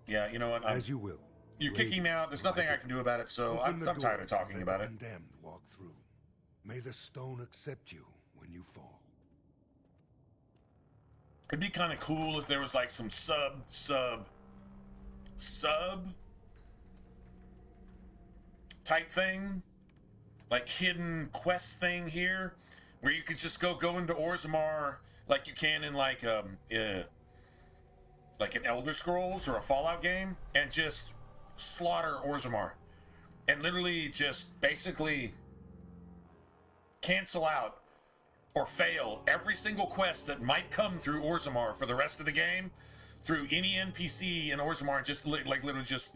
[SPEAKER 1] Yeah, you know what?
[SPEAKER 8] As you will.
[SPEAKER 1] You're kicking me out. There's nothing I can do about it, so I'm tired of talking about it.
[SPEAKER 8] Condemned walk through. May the stone accept you when you fall.
[SPEAKER 1] It'd be kind of cool if there was like some sub type thing, like hidden quest thing here, where you could just go into Orzammar like you can in like an Elder Scrolls or a Fallout game, and just slaughter Orzammar, and literally just basically cancel out or fail every single quest that might come through Orzammar for the rest of the game, through any NPC in Orzammar, and just like literally just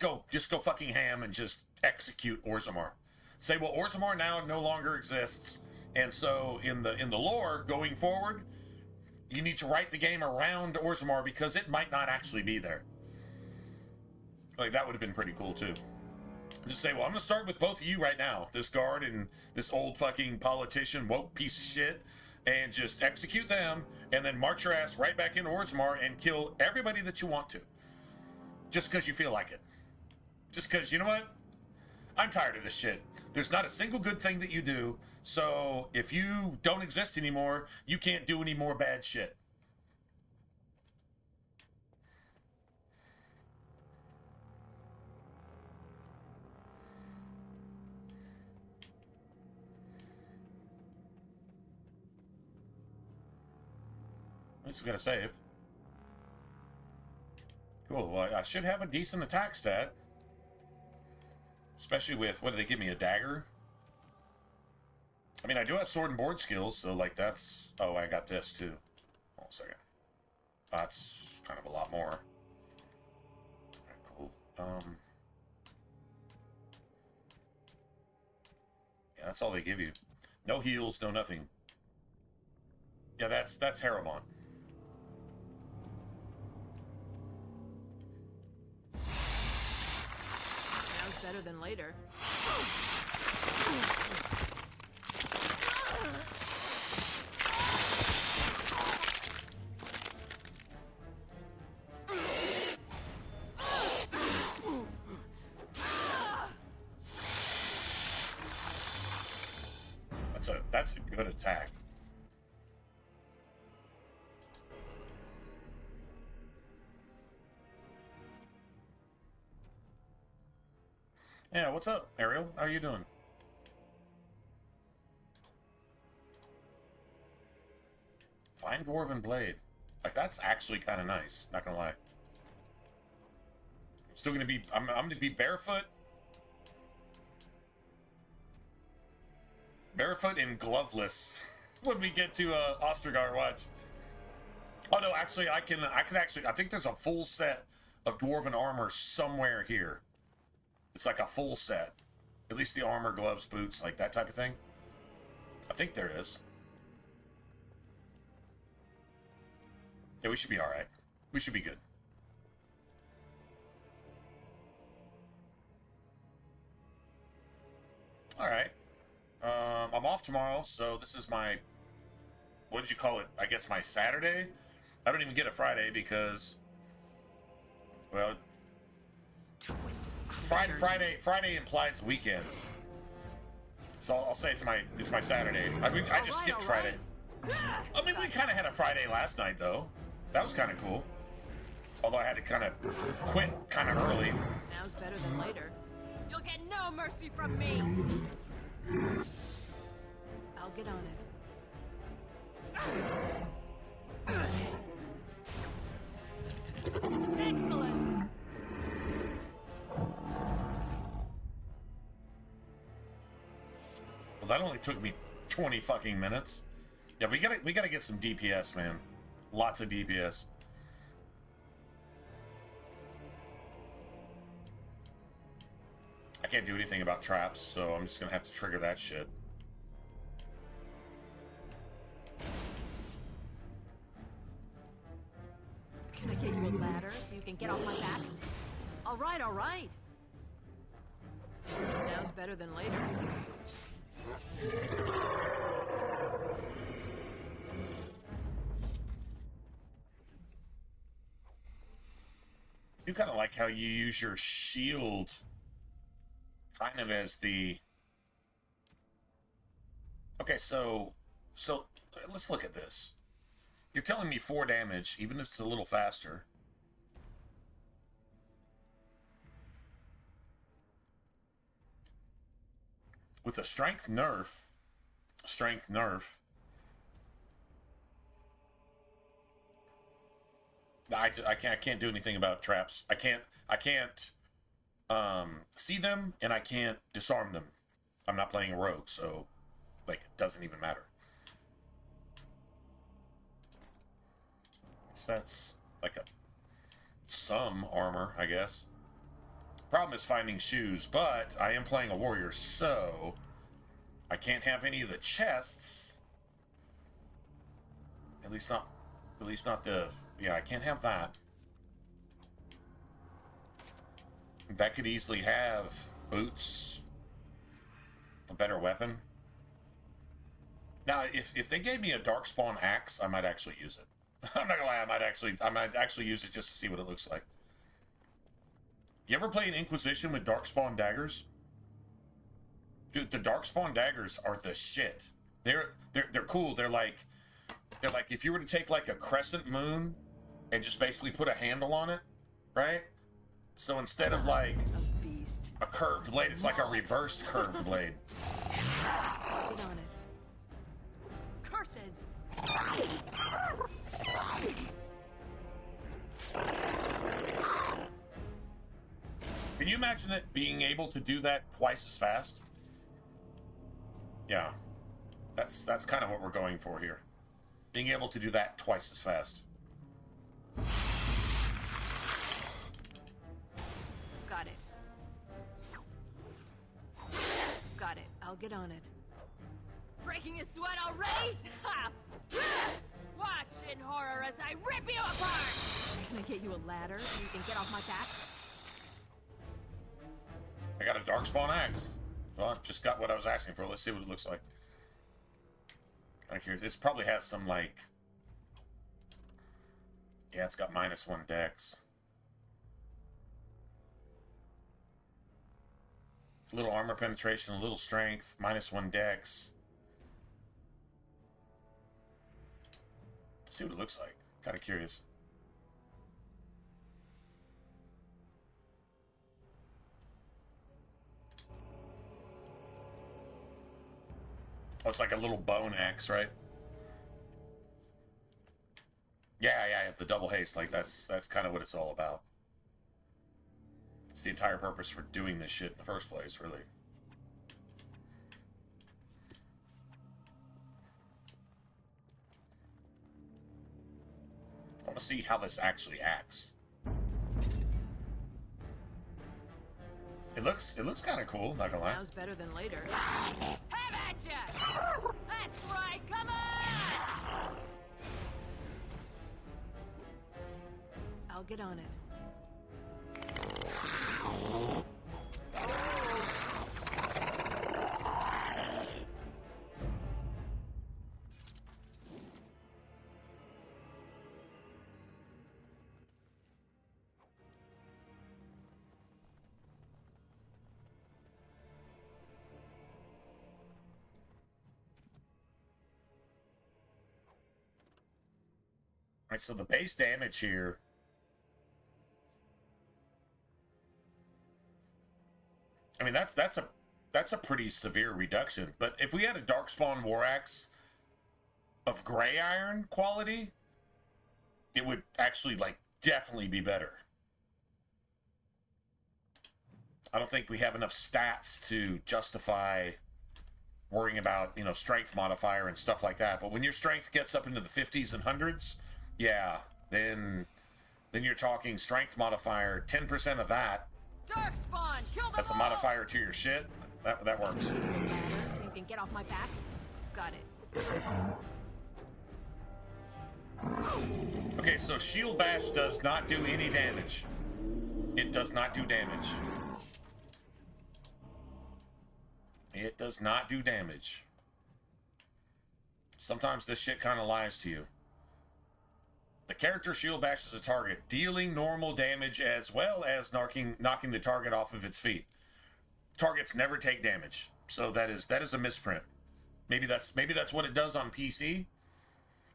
[SPEAKER 1] go fucking ham and just execute Orzammar. Say, well, Orzammar now no longer exists, and so in the lore going forward, you need to write the game around Orzammar because it might not actually be there. Like, that would have been pretty cool too. Just say, well, I'm gonna start with both of you right now, this guard and this old fucking politician, woke piece of shit, and just execute them, and then march your ass right back into Orzammar and kill everybody that you want to. Just because you feel like it. Just because, you know what? I'm tired of this shit. There's not a single good thing that you do, so if you don't exist anymore, you can't do any more bad shit. At least we got a save. Cool. Well, I should have a decent attack stat. Especially with, what do they give me, a dagger? I mean, I do have sword and board skills, so, like, that's... Oh, I got this, too. Hold on a second. That's kind of a lot more. Alright, cool. Yeah, that's all they give you. No heals, no nothing. Yeah, that's Haramont.
[SPEAKER 2] Better than later.
[SPEAKER 1] That's a good attack. Yeah, what's up, Ariel? How are you doing? Fine Dwarven Blade. Like, that's actually kind of nice, not gonna lie. I'm still gonna be... I'm gonna be barefoot. Barefoot and gloveless when we get to Ostergar Watch. Oh, no, actually, I can actually... I think there's a full set of Dwarven armor somewhere here. It's like a full set. At least the armor, gloves, boots, like that type of thing. I think there is. Yeah, we should be alright. We should be good. Alright. I'm off tomorrow, so this is my... What did you call it? I guess my Saturday? I don't even get a Friday because... Well... Friday implies weekend, so I'll say it's my Saturday. I just skipped Friday. I mean, we kind of had a Friday last night though. That was kind of cool. Although I had to kind of quit kind of early.
[SPEAKER 2] Now's better than later. You'll get no mercy from me. I'll get on it. Excellent.
[SPEAKER 1] Well, that only took me 20 fucking minutes. Yeah, we gotta get some DPS, man. Lots of DPS. I can't do anything about traps, so I'm just gonna have to trigger that shit.
[SPEAKER 2] Can I get you a ladder so you can get off my back? All right, all right. Now's better than later.
[SPEAKER 1] You kind of like how you use your shield kind of as the... Okay, so let's look at this. You're telling me 4 damage, even if it's a little faster. With a strength nerf, I can't do anything about traps. I can't see them, and I can't disarm them. I'm not playing a rogue, so like it doesn't even matter. So that's like some armor, I guess. Problem is finding shoes, but I am playing a warrior, so I can't have any of the chests. At least not the... Yeah, I can't have that. That could easily have boots, a better weapon. Now, if they gave me a Darkspawn axe, I might actually use it. I'm not gonna lie, I might actually use it just to see what it looks like. You ever play an Inquisition with Darkspawn daggers? Dude, the Darkspawn daggers are the shit. They're cool. They're like if you were to take like a crescent moon and just basically put a handle on it, right? So instead of like a curved blade, it's like a reversed curved blade.
[SPEAKER 2] Get on it. Curses!
[SPEAKER 1] Can you imagine it being able to do that twice as fast? Yeah. That's kind of what we're going for here. Being able to do that twice as fast.
[SPEAKER 2] Got it. Got it. I'll get on it. Breaking a sweat already? Ha! Watch in horror as I rip you apart! Can I get you a ladder so you can get off my back?
[SPEAKER 1] I got a Darkspawn axe. Well, I've just got what I was asking for. Let's see what it looks like. Like here, this probably has some like... Yeah, it's got -1 dex. A little armor penetration, a little strength, -1 dex. Let's see what it looks like. Kind of curious. Oh, it's like a little bone axe, right? Yeah, the double haste. Like that's kind of what it's all about. It's the entire purpose for doing this shit in the first place, really. I want to see how this actually acts. It looks kind of cool, not gonna lie.
[SPEAKER 2] Now's better than later. Have at ya! That's right, come on! I'll get on it.
[SPEAKER 1] All right, so the base damage here. I mean, that's a pretty severe reduction. But if we had a Darkspawn War Axe of gray iron quality, it would actually like definitely be better. I don't think we have enough stats to justify worrying about, you know, strength modifier and stuff like that. But when your strength gets up into the 50s and 100s, yeah, then you're talking strength modifier, 10% of that.
[SPEAKER 2] Darkspawn, kill them
[SPEAKER 1] That's a modifier to your shit. That works.
[SPEAKER 2] So you can get off my back. Got it.
[SPEAKER 1] Okay, Okay, so Shield Bash does not do any damage. It does not do damage. It does not do damage. Sometimes this shit kind of lies to you. The character Shield Bashes a target, dealing normal damage as well as knocking the target off of its feet. Targets never take damage, so that is a misprint. Maybe that's what it does on PC.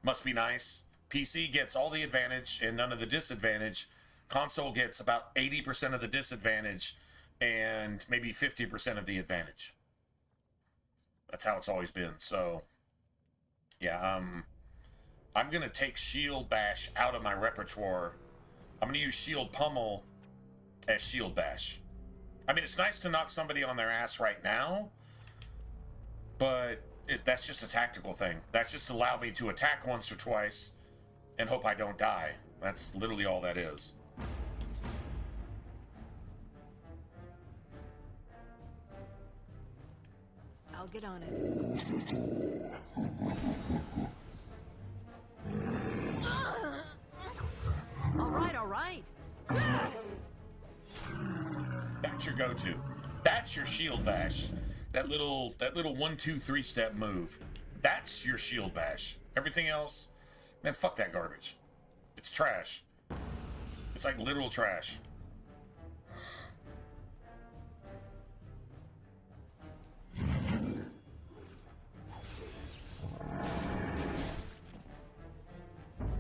[SPEAKER 1] Must be nice. PC gets all the advantage and none of the disadvantage. Console gets about 80% of the disadvantage and maybe 50% of the advantage. That's how it's always been. So, yeah, I'm going to take Shield Bash out of my repertoire. I'm going to use Shield Pummel as Shield Bash. I mean, it's nice to knock somebody on their ass right now, but that's just a tactical thing. That's just allow me to attack once or twice and hope I don't die. That's literally all that is.
[SPEAKER 2] I'll get on it. All right.
[SPEAKER 1] That's your go-to. That's your Shield Bash. That little 1-2-3 step move. That's your Shield Bash. Everything else, man, fuck that garbage. It's trash. It's like literal trash.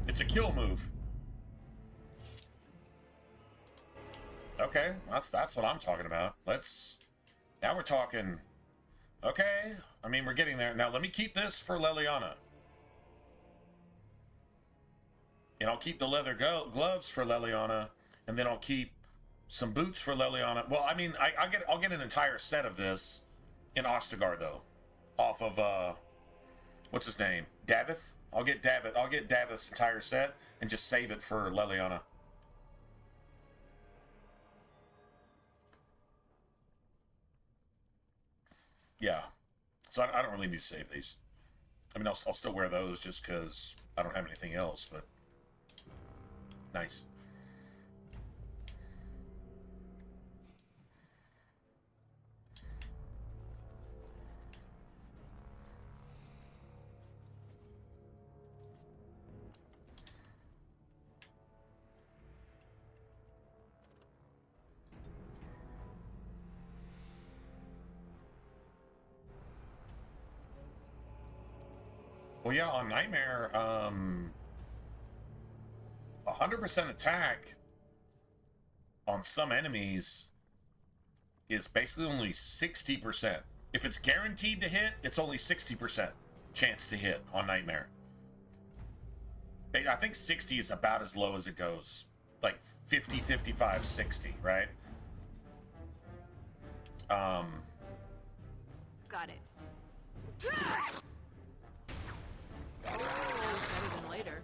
[SPEAKER 1] It's a kill move. Okay, that's what I'm talking about. Now we're talking. Okay, I mean, we're getting there. Now let me keep this for Leliana. And I'll keep the leather gloves for Leliana, and then I'll keep some boots for Leliana. Well, I mean, I'll get an entire set of this in Ostagar though, off of what's his name, Davith. I'll get Davith's entire set and just save it for Leliana. Yeah, so I don't really need to save these. I mean, I'll still wear those just because I don't have anything else, but nice. Well, yeah, on Nightmare, 100% attack on some enemies is basically only 60%. If it's guaranteed to hit, it's only 60% chance to hit on Nightmare. I think 60 is about as low as it goes. Like 50, 55, 60, right?
[SPEAKER 2] Got it. Oh, better than later.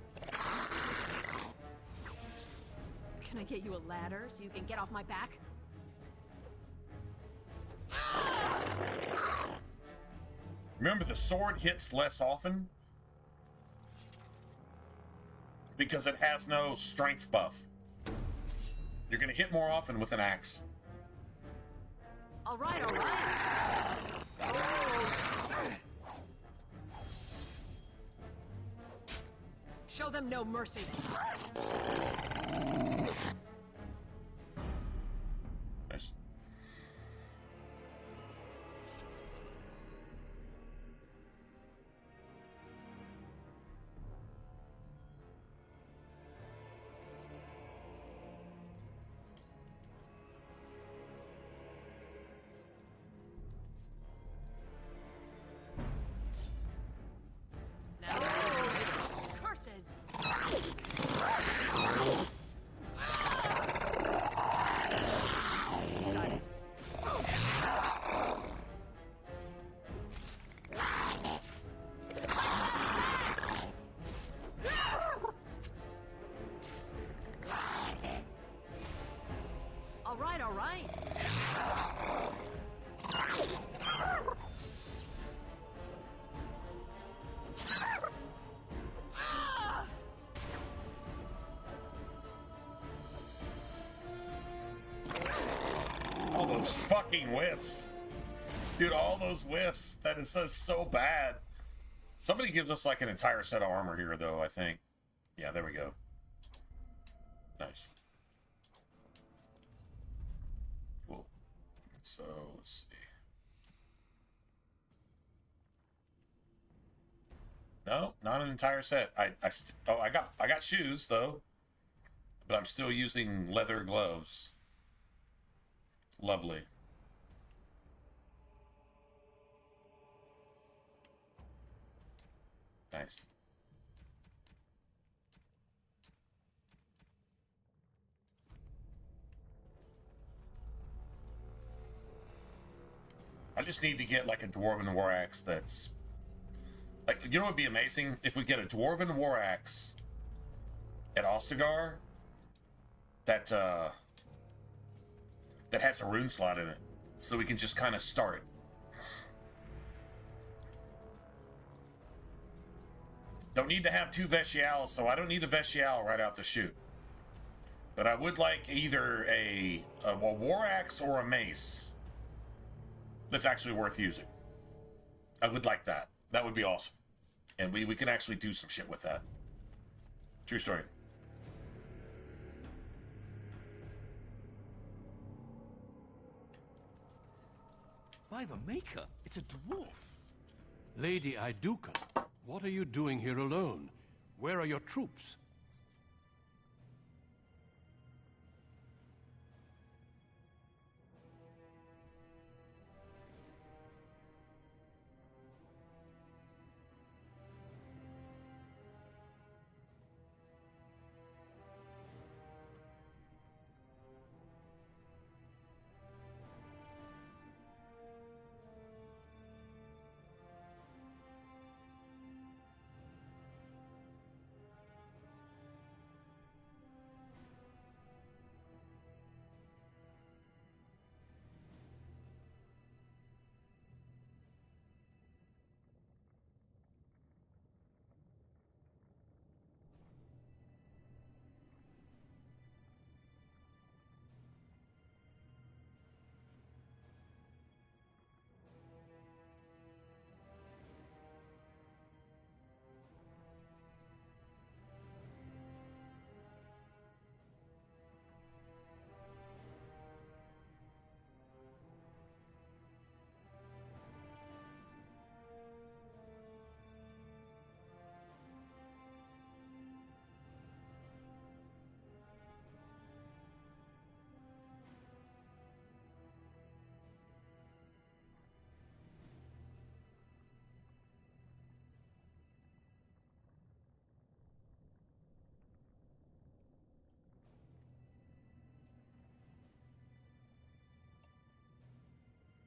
[SPEAKER 2] Can I get you a ladder so you can get off my back?
[SPEAKER 1] Remember, the sword hits less often because it has no strength buff. You're going to hit more often with an axe.
[SPEAKER 2] All right. Oh. Show them no mercy.
[SPEAKER 1] Nice. those fucking whiffs. Dude, all those whiffs. That is so bad. Somebody gives us like an entire set of armor here, though, I think. Yeah, there we go. Nice. Cool. So, let's see. No, not an entire set. I got shoes, though. But I'm still using leather gloves. Lovely. Nice. I just need to get like a Dwarven War Axe that's... Like, you know what would be amazing? If we get a Dwarven War Axe at Ostagar that that has a rune slot in it. So we can just kind of start. Don't need to have 2 Vestials, so I don't need a Vestial right out the chute. But I would like either a War Axe or a Mace that's actually worth using. I would like that. That would be awesome. And we can actually do some shit with that. True story.
[SPEAKER 6] By the Maker, it's a dwarf.
[SPEAKER 11] Lady Iduka, what are you doing here alone? Where are your troops?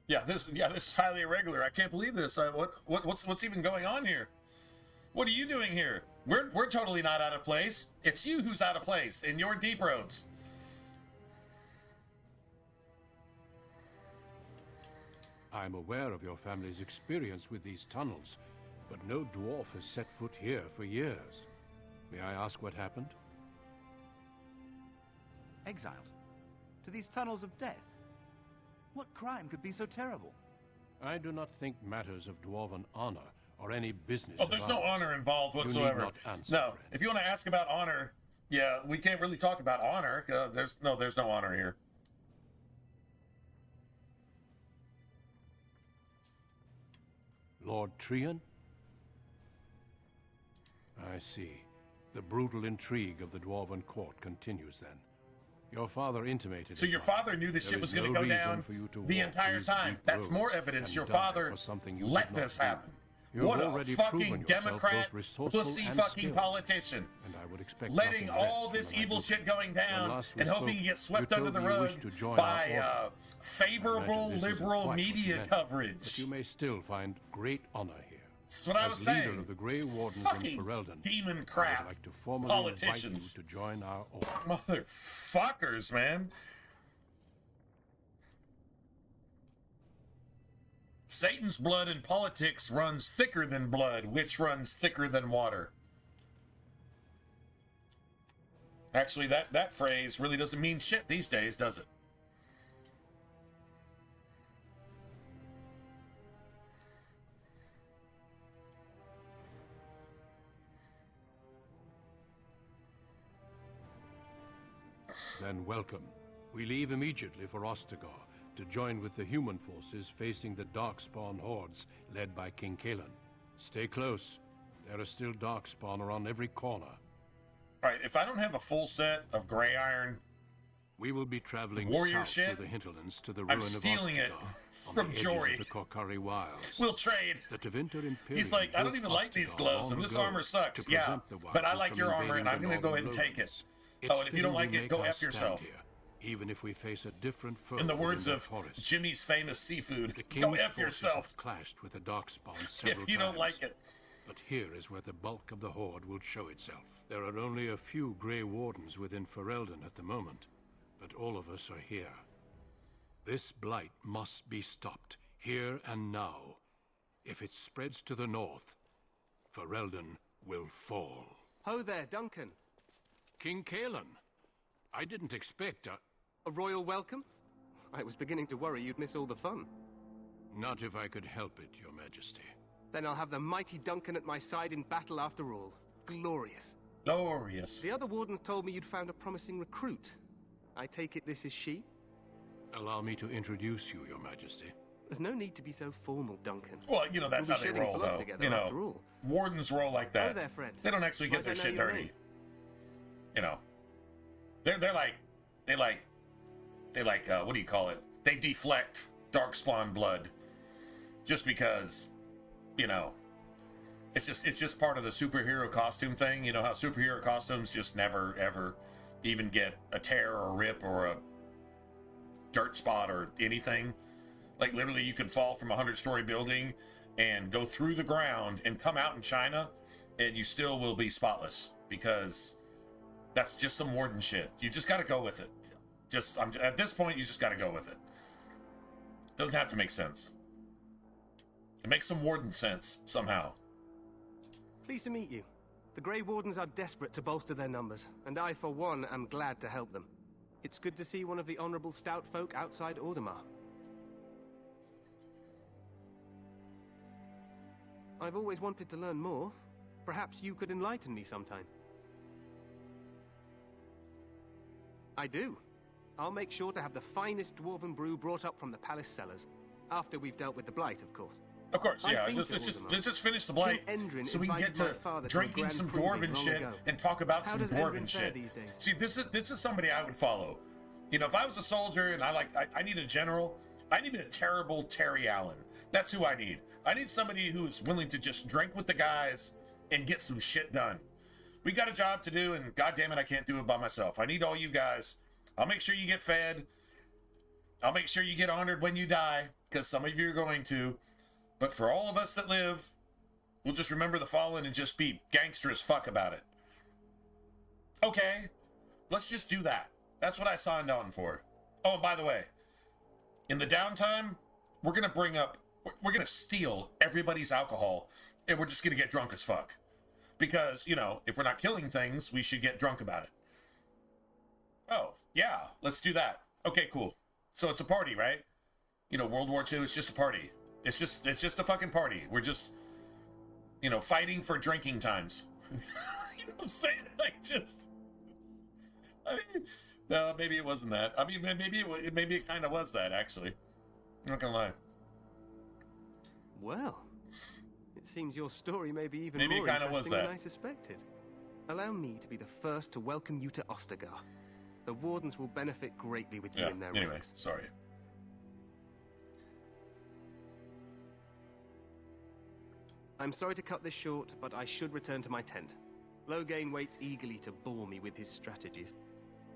[SPEAKER 1] Yeah, this is highly irregular. I can't believe this. What's even going on here? What are you doing here? We're totally not out of place. It's you who's out of place in your deep roads.
[SPEAKER 11] I'm aware of your family's experience with these tunnels, but no dwarf has set foot here for years. May I ask what happened?
[SPEAKER 12] Exiled to these tunnels of death. What crime could be so terrible?
[SPEAKER 11] I do not think matters of dwarven honor or any business.
[SPEAKER 1] Oh, there's no honor involved whatsoever. No, if you want to ask about honor, yeah, we can't really talk about honor. There's no honor here.
[SPEAKER 11] Lord Trian? I see. The brutal intrigue of the Dwarven court continues then. Your father intimated...
[SPEAKER 1] So your father knew this shit was going to go down the entire time. That's more evidence your father let this happen. What a fucking Democrat, pussy fucking politician. Letting all this evil shit going down and hoping he gets swept under the rug by favorable liberal media coverage.
[SPEAKER 11] But you may still find great honor here.
[SPEAKER 1] That's what I was saying.
[SPEAKER 11] Leader of the Grey Wardens
[SPEAKER 1] fucking
[SPEAKER 11] in Ferelden,
[SPEAKER 1] demon crap.
[SPEAKER 11] I would like to formally
[SPEAKER 1] Politicians.
[SPEAKER 11] invite you to join our order.
[SPEAKER 1] Motherfuckers, man. Satan's blood in politics runs thicker than blood, which runs thicker than water. Actually, that phrase really doesn't mean shit these days, does it?
[SPEAKER 11] Then welcome. We leave immediately for Ostagar to join with the human forces facing the Darkspawn hordes led by King Kaelan. Stay close. There are still Darkspawn around every corner.
[SPEAKER 1] Alright, if I don't have a full set of gray iron
[SPEAKER 11] we will be traveling
[SPEAKER 1] warrior
[SPEAKER 11] south
[SPEAKER 1] shit,
[SPEAKER 11] through the hinterlands to the ruin
[SPEAKER 1] I'm stealing
[SPEAKER 11] of
[SPEAKER 1] it
[SPEAKER 11] Ostagar,
[SPEAKER 1] from
[SPEAKER 11] on the
[SPEAKER 1] Jory.
[SPEAKER 11] edges of the Korkari Wilds.
[SPEAKER 1] We'll trade.
[SPEAKER 11] The Tevinter Imperium
[SPEAKER 1] He's like, I don't even like these gloves, and this armor sucks. Yeah, but I like your armor, and I'm going to go ahead and take it. Oh, and if you don't like it, go F yourself.
[SPEAKER 11] Here, even if we face a different foe.
[SPEAKER 1] In the words of Jimmy's famous seafood, go F yourself.
[SPEAKER 11] Clashed with the Darkspawn
[SPEAKER 1] if you don't like it.
[SPEAKER 11] But here is where the bulk of the horde will show itself. There are only a few Grey Wardens within Ferelden at the moment, but all of us are here. This blight must be stopped, here and now. If it spreads to the north, Ferelden will fall.
[SPEAKER 13] Ho there, Duncan.
[SPEAKER 11] King Kaelan. I didn't expect
[SPEAKER 13] a royal welcome? I was beginning to worry you'd miss all the fun.
[SPEAKER 11] Not if I could help it, Your Majesty.
[SPEAKER 13] Then I'll have the mighty Duncan at my side in battle after all. Glorious.
[SPEAKER 1] Glorious.
[SPEAKER 13] The other wardens told me you'd found a promising recruit. I take it this is she?
[SPEAKER 11] Allow me to introduce you, Your Majesty.
[SPEAKER 13] There's no need to be so formal, Duncan.
[SPEAKER 1] Well, you know, that's how they roll, though. You know, wardens roll like that.
[SPEAKER 13] Oh, there, friend.
[SPEAKER 1] They don't actually get their shit dirty. You know. They like, what do you call it? They deflect Darkspawn blood. Just because, you know, it's just part of the superhero costume thing. You know how superhero costumes just never, ever even get a tear or a rip or a dirt spot or anything. Like, literally, you can fall from a 100-story building and go through the ground and come out in China, and you still will be spotless, because that's just some warden shit. You just got to go with it. At this point, you just got to go with it. It doesn't have to make sense. It makes some warden sense, somehow.
[SPEAKER 13] Pleased to meet you. The Grey Wardens are desperate to bolster their numbers, and I, for one, am glad to help them. It's good to see one of the honorable stout folk outside Orzammar. I've always wanted to learn more. Perhaps you could enlighten me sometime. I do. I'll make sure to have the finest dwarven brew brought up from the palace cellars. After we've dealt with the blight, of course.
[SPEAKER 1] Of course, yeah. Let's just finish the blight so we can get to drinking some dwarven shit and talk about some dwarven shit. See, this is somebody I would follow. You know, if I was a soldier and I need a general, I need a terrible Terry Allen. That's who I need. I need somebody who's willing to just drink with the guys and get some shit done. We got a job to do, and goddammit, I can't do it by myself. I need all you guys. I'll make sure you get fed. I'll make sure you get honored when you die, because some of you are going to. But for all of us that live, we'll just remember the fallen and just be gangster as fuck about it. Okay, let's just do that. That's what I signed on for. Oh, and by the way, in the downtime, we're going to steal everybody's alcohol, and we're just going to get drunk as fuck. Because, you know, if we're not killing things, we should get drunk about it. Oh, yeah, let's do that. Okay, cool. So it's a party, right? You know, World War II, it's just a party. It's just a fucking party. We're just, you know, fighting for drinking times. You know what I'm saying? I mean, no, maybe it wasn't that. I mean, maybe it kind of was that, actually. I'm not gonna lie.
[SPEAKER 13] Well, it seems your story may be even
[SPEAKER 1] maybe
[SPEAKER 13] more
[SPEAKER 1] it kind of was
[SPEAKER 13] interesting
[SPEAKER 1] that.
[SPEAKER 13] than I suspected. Allow me to be the first to welcome you to Ostagar. The Wardens will benefit greatly with you in their ranks.
[SPEAKER 1] Sorry.
[SPEAKER 13] I'm sorry to cut this short, but I should return to my tent. Loghain waits eagerly to bore me with his strategies.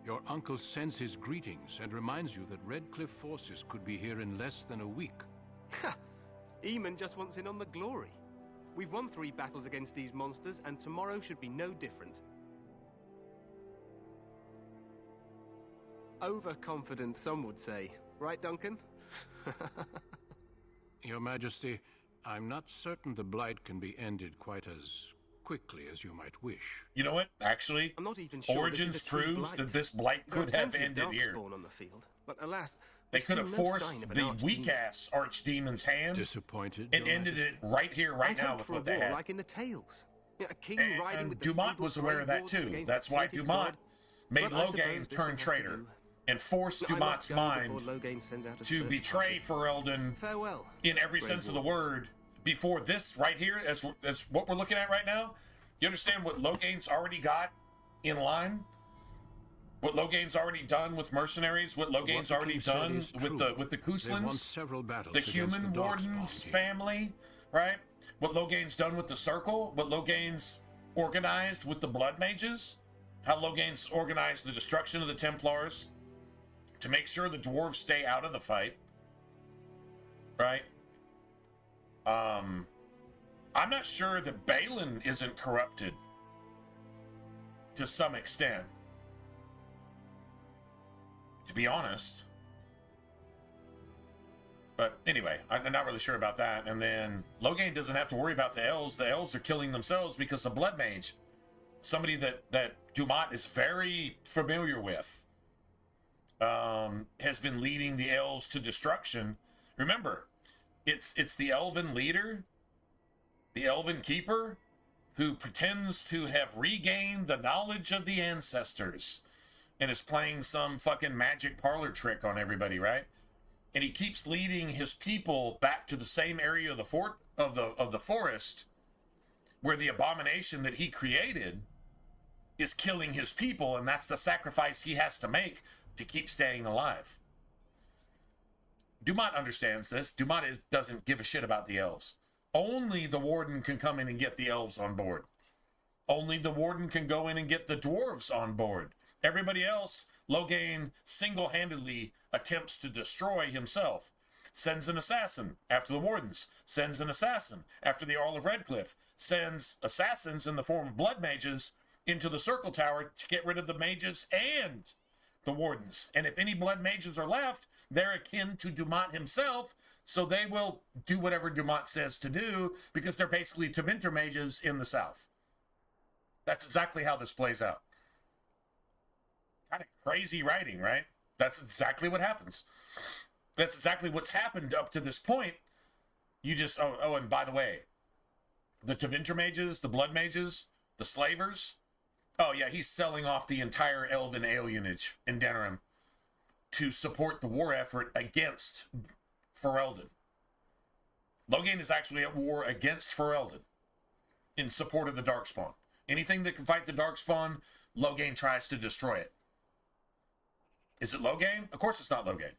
[SPEAKER 11] Your uncle sends his greetings and reminds you that Redcliffe forces could be here in less than a week.
[SPEAKER 13] Ha! Eamon just wants in on the glory. We've won 3 battles against these monsters, and tomorrow should be no different. Overconfident, some would say. Right, Duncan?
[SPEAKER 11] Your Majesty, I'm not certain the blight can be ended quite as quickly as you might wish.
[SPEAKER 1] You know what? Actually,
[SPEAKER 13] I'm not even sure
[SPEAKER 1] Origins proves that this blight could have ended here.
[SPEAKER 13] On the field, but alas,
[SPEAKER 1] they could have forced the weak-ass archdemon's hand and ended it right here, right now with what they had.
[SPEAKER 13] Like in the tales. Yeah, a king riding with the
[SPEAKER 1] Dumont was aware of that too. That's why Dumont made Loghain turn traitor and forced Dumat's mind to betray Ferelden in every sense of the word before this right here, as what we're looking at right now. You understand what Loghain's already got in line? What Loghain's already done with mercenaries, what Loghain's already done with the Kuslins, the human warden's family, right? What Loghain's done with the Circle, what Loghain's organized with the Blood Mages, how Loghain's organized the destruction of the Templars to make sure the dwarves stay out of the fight, right? I'm not sure that Balin isn't corrupted to some extent, to be honest. But anyway, I'm not really sure about that. And then Loghain doesn't have to worry about the elves. The elves are killing themselves because the Blood Mage, somebody that Dumat is very familiar with, has been leading the elves to destruction. Remember, it's the elven leader, the elven keeper, who pretends to have regained the knowledge of the ancestors and is playing some fucking magic parlor trick on everybody, right? And he keeps leading his people back to the same area of the forest where the abomination that he created is killing his people, and that's the sacrifice he has to make to keep staying alive. Dumat understands this. Dumat doesn't give a shit about the elves. Only the warden can come in and get the elves on board. Only the warden can go in and get the dwarves on board. Everybody else, Loghain single-handedly attempts to destroy himself. Sends an assassin after the wardens. Sends an assassin after the Earl of Redcliffe. Sends assassins in the form of blood mages into the Circle Tower to get rid of the mages and the wardens. And if any blood mages are left, they're akin to Dumat himself, so they will do whatever Dumat says to do because they're basically Tevinter mages in the south. That's exactly how this plays out. Kind of crazy writing, right? That's exactly what happens. That's exactly what's happened up to this point. You just, oh, and by the way, the Tevinter mages, the blood mages, the slavers, oh yeah, he's selling off the entire elven alienage in Denerim to support the war effort against Ferelden. Loghain is actually at war against Ferelden in support of the Darkspawn. Anything that can fight the Darkspawn, Loghain tries to destroy it. Is it Loghain? Of course it's not Loghain.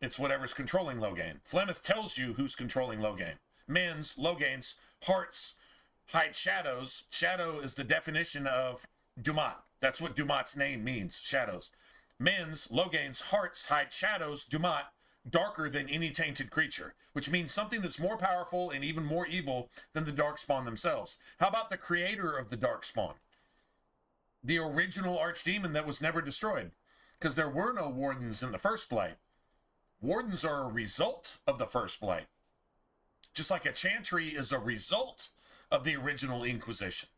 [SPEAKER 1] It's whatever's controlling Loghain. Flemeth tells you who's controlling Loghain. Men's, Loghain's, hearts hide shadows. Shadow is the definition of Dumat. That's what Dumat's name means, shadows. Men's, Loghain's, hearts hide shadows, Dumat, darker than any tainted creature, which means something that's more powerful and even more evil than the Darkspawn themselves. How about the creator of the Darkspawn? The original archdemon that was never destroyed, because there were no wardens in the first blight. Wardens are a result of the first blight. Just like a chantry is a result of the original Inquisition.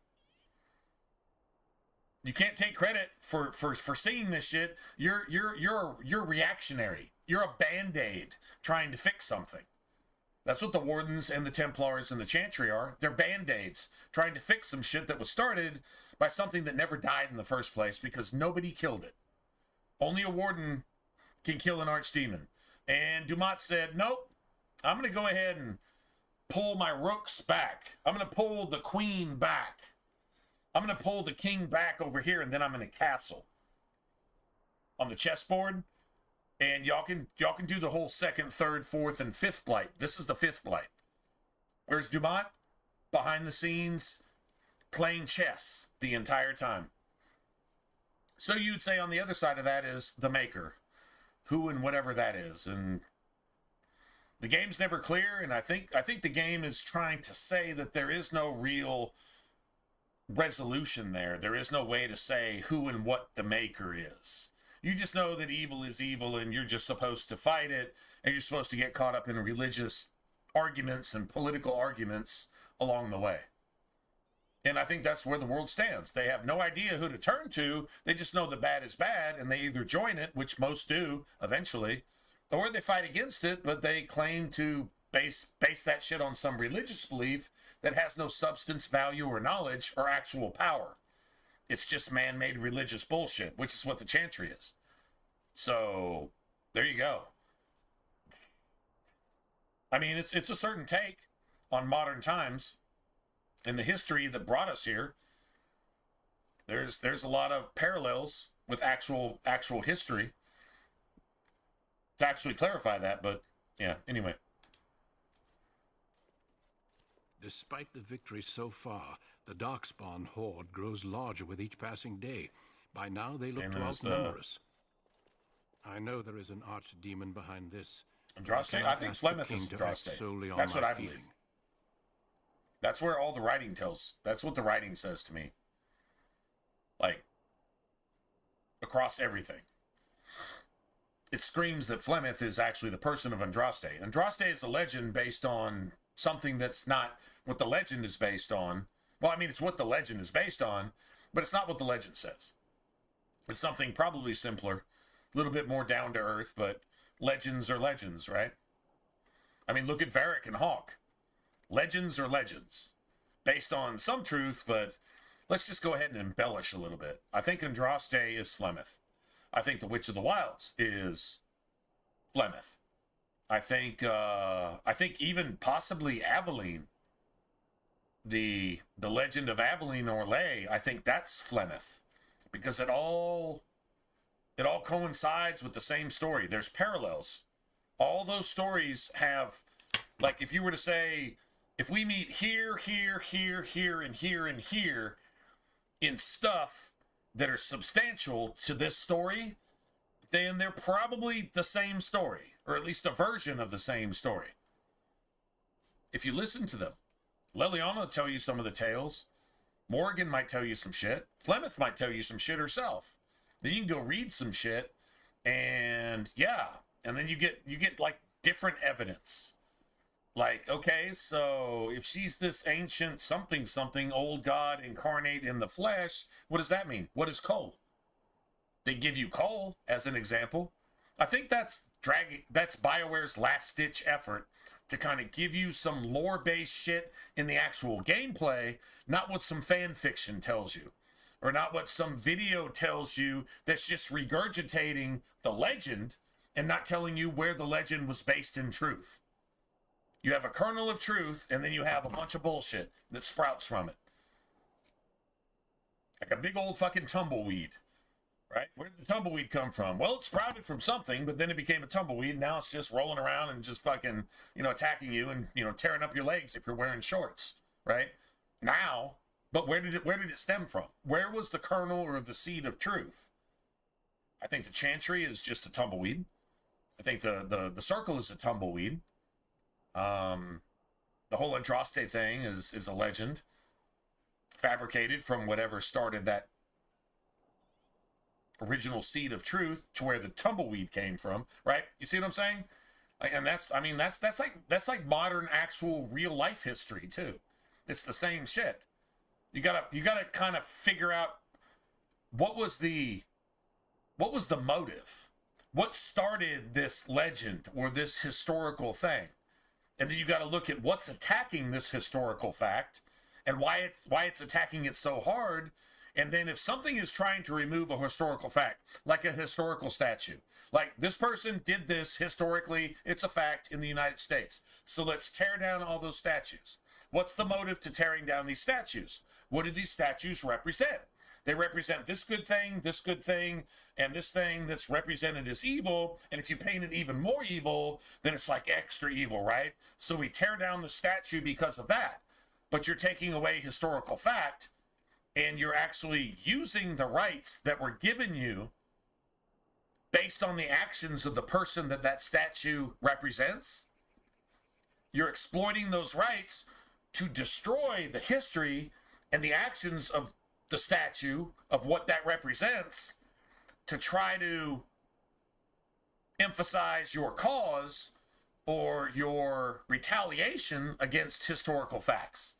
[SPEAKER 1] You can't take credit for seeing this shit. You're reactionary. You're a band-aid trying to fix something. That's what the Wardens and the Templars and the Chantry are. They're band-aids trying to fix some shit that was started by something that never died in the first place because nobody killed it. Only a Warden can kill an archdemon. And Dumat said, nope, I'm going to go ahead and pull my rooks back. I'm going to pull the queen back. I'm going to pull the king back over here, and then I'm in a castle on the chessboard. And y'all can do the whole second, third, fourth, and fifth blight. This is the fifth blight. Where's Dumat? Behind the scenes, playing chess the entire time. So you'd say on the other side of that is the Maker, who and whatever that is. And the game's never clear, and I think the game is trying to say that there is no real resolution there. There is no way to say who and what the Maker is. You just know that evil is evil, and you're just supposed to fight it, and you're supposed to get caught up in religious arguments and political arguments along the way. And I think that's where the world stands. They have no idea who to turn to. They just know the bad is bad, and they either join it, which most do eventually, or they fight against it, but they claim to base that shit on some religious belief that has no substance, value, or knowledge, or actual power. It's just man-made religious bullshit, which is what the Chantry is. So there you go. I mean, it's a certain take on modern times and the history that brought us here. There's a lot of parallels with actual history to actually clarify that, but yeah, anyway.
[SPEAKER 11] Despite the victory so far, the Darkspawn horde grows larger with each passing day. By now, they look to outnumber us. I know there is an archdemon behind this.
[SPEAKER 1] Andraste? I think Flemeth is Andraste. That's what I believe. That's where all the writing tells. That's what the writing says to me. Like, across everything. It screams that Flemeth is actually the person of Andraste. Andraste is a legend based on something that's not what the legend is based on. Well, I mean, it's what the legend is based on, but it's not what the legend says. It's something probably simpler, a little bit more down to earth, but legends are legends, right? I mean, look at Varric and Hawk. Legends are legends, based on some truth, but let's just go ahead and embellish a little bit. I think Andraste is Flemeth. I think the Witch of the Wilds is Flemeth. I think even possibly Aveline, the legend of Aveline Orlais, I think that's Flemeth, because it all coincides with the same story. There's parallels. All those stories have, like, if you were to say, if we meet here, here, here, here, and here, and here in stuff that are substantial to this story, then they're probably the same story, or at least a version of the same story. If you listen to them, Leliana will tell you some of the tales. Morgan might tell you some shit. Flemeth might tell you some shit herself. Then you can go read some shit, and yeah, and then you get like different evidence. Like, okay, so if she's this ancient something old god incarnate in the flesh, what does that mean? What is Cole? They give you Cole as an example. I think that's BioWare's last-ditch effort to kind of give you some lore-based shit in the actual gameplay, not what some fan fiction tells you, or not what some video tells you that's just regurgitating the legend and not telling you where the legend was based in truth. You have a kernel of truth, and then you have a bunch of bullshit that sprouts from it. Like a big old fucking tumbleweed, right? Where did the tumbleweed come from? Well, it sprouted from something, but then it became a tumbleweed, and now it's just rolling around and just fucking, attacking you and, tearing up your legs if you're wearing shorts, right? Now, but where did it stem from? Where was the kernel or the seed of truth? I think the Chantry is just a tumbleweed. I think the circle is a tumbleweed. The whole Andraste thing is a legend fabricated from whatever started that original seed of truth to where the tumbleweed came from, right? You see what I'm saying? And that's like modern actual real life history too. It's the same shit. You gotta kind of figure out what was the motive? What started this legend or this historical thing? And then you got to look at what's attacking this historical fact and why it's attacking it so hard. And then if something is trying to remove a historical fact, like a historical statue, like this person did this historically, it's a fact in the United States. So let's tear down all those statues. What's the motive to tearing down these statues? What do these statues represent? They represent this good thing, and this thing that's represented as evil. And if you paint it even more evil, then it's like extra evil, right? So we tear down the statue because of that. But you're taking away historical fact, and you're actually using the rights that were given you based on the actions of the person that statue represents. You're exploiting those rights to destroy the history and the actions of the statue, of what that represents, to try to emphasize your cause or your retaliation against historical facts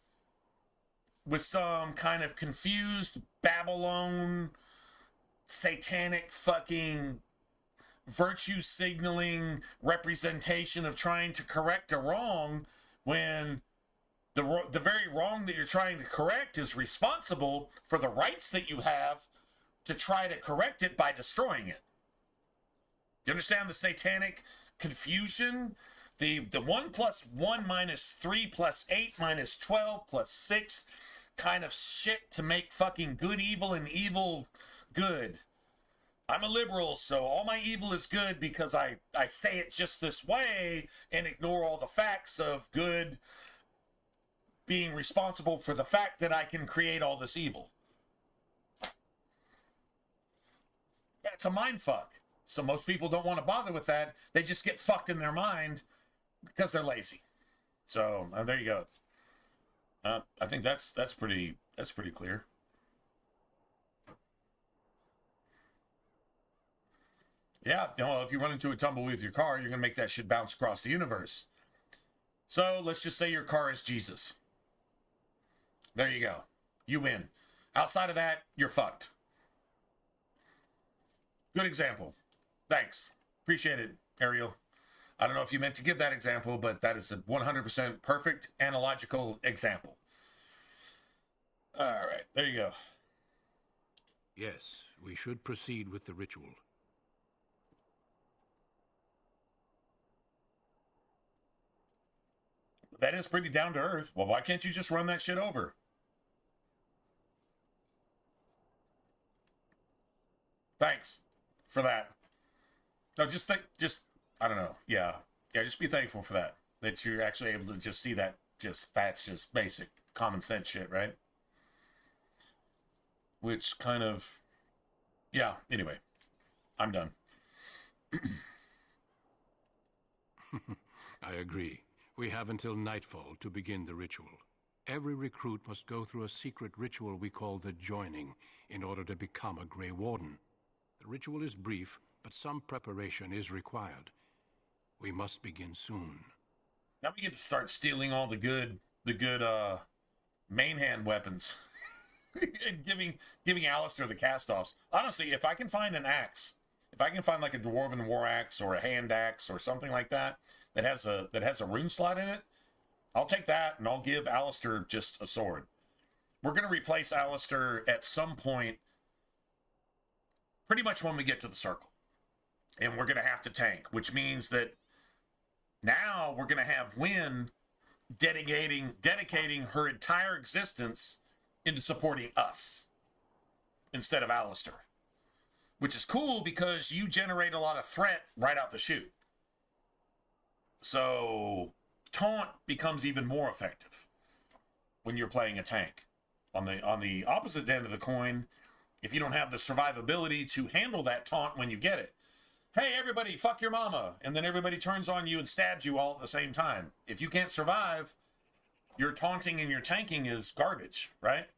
[SPEAKER 1] with some kind of confused Babylon satanic fucking virtue signaling representation of trying to correct a wrong, when The very wrong that you're trying to correct is responsible for the rights that you have to try to correct it by destroying it. You understand the satanic confusion? The 1 + 1 - 3 + 8 - 12 + 6 kind of shit to make fucking good evil and evil good. I'm a liberal, so all my evil is good because I say it just this way and ignore all the facts of good being responsible for the fact that I can create all this evil. Yeah, it's a mind fuck. So most people don't want to bother with that. They just get fucked in their mind because they're lazy. So there you go. I think that's pretty clear. Yeah, if you run into a tumbleweed with your car, you're gonna make that shit bounce across the universe. So let's just say your car is Jesus. There you go. You win. Outside of that, you're fucked. Good example. Thanks. Appreciate it, Ariel. I don't know if you meant to give that example, but that is a 100% perfect analogical example. All right, there you go.
[SPEAKER 11] Yes, we should proceed with the ritual.
[SPEAKER 1] That is pretty down to earth. Well, why can't you just run that shit over? Thanks for that. No, I don't know. Yeah, just be thankful for that. That you're actually able to just see that. That's just basic common sense shit, right? Which kind of, yeah. Anyway, I'm done.
[SPEAKER 11] I agree. We have until nightfall to begin the ritual. Every recruit must go through a secret ritual we call the joining in order to become a Grey Warden. The ritual is brief, but some preparation is required. We must begin soon.
[SPEAKER 1] Now we get to start stealing all the good main hand weapons. And giving Alistair the cast-offs. Honestly, if I can find an axe, if I can find like a dwarven war axe or a hand axe or something like that has a rune slot in it, I'll take that and I'll give Alistair just a sword. We're gonna replace Alistair at some point, pretty much when we get to the circle. And we're gonna have to tank, which means that now we're gonna have Wynn dedicating her entire existence into supporting us instead of Alistair. Which is cool because you generate a lot of threat right out the chute. So taunt becomes even more effective when you're playing a tank. On the opposite end of the coin, if you don't have the survivability to handle that taunt when you get it, hey everybody, fuck your mama, and then everybody turns on you and stabs you all at the same time. If you can't survive, your taunting and your tanking is garbage, right?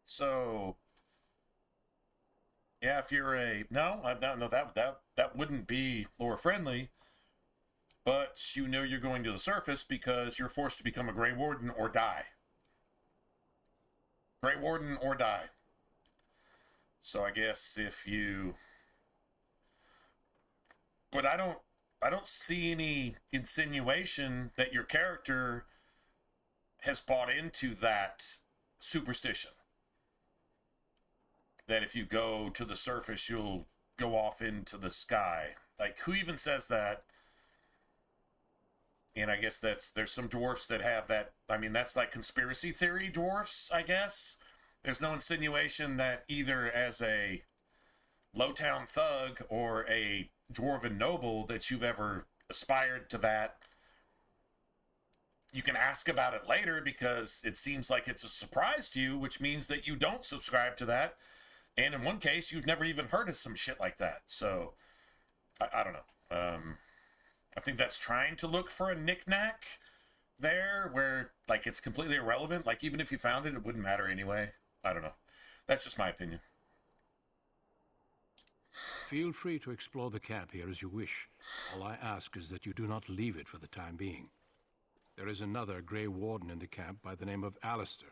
[SPEAKER 1] So, yeah, if you're a that wouldn't be lore friendly. But you know you're going to the surface because you're forced to become a Grey Warden or die. Grey Warden or die. So I guess if you... But I don't see any insinuation that your character has bought into that superstition. That if you go to the surface, you'll go off into the sky. Like, who even says that? And I guess there's some dwarfs that have that. I mean, that's like conspiracy theory dwarfs, I guess. There's no insinuation that either as a Lowtown thug or a dwarven noble that you've ever aspired to that. You can ask about it later because it seems like it's a surprise to you, which means that you don't subscribe to that. And in one case, you've never even heard of some shit like that. So, I don't know. I think that's trying to look for a knick-knack there where, like, it's completely irrelevant. Like, even if you found it, it wouldn't matter anyway. I don't know. That's just my opinion.
[SPEAKER 11] Feel free to explore the camp here as you wish. All I ask is that you do not leave it for the time being. There is another Grey Warden in the camp by the name of Alistair.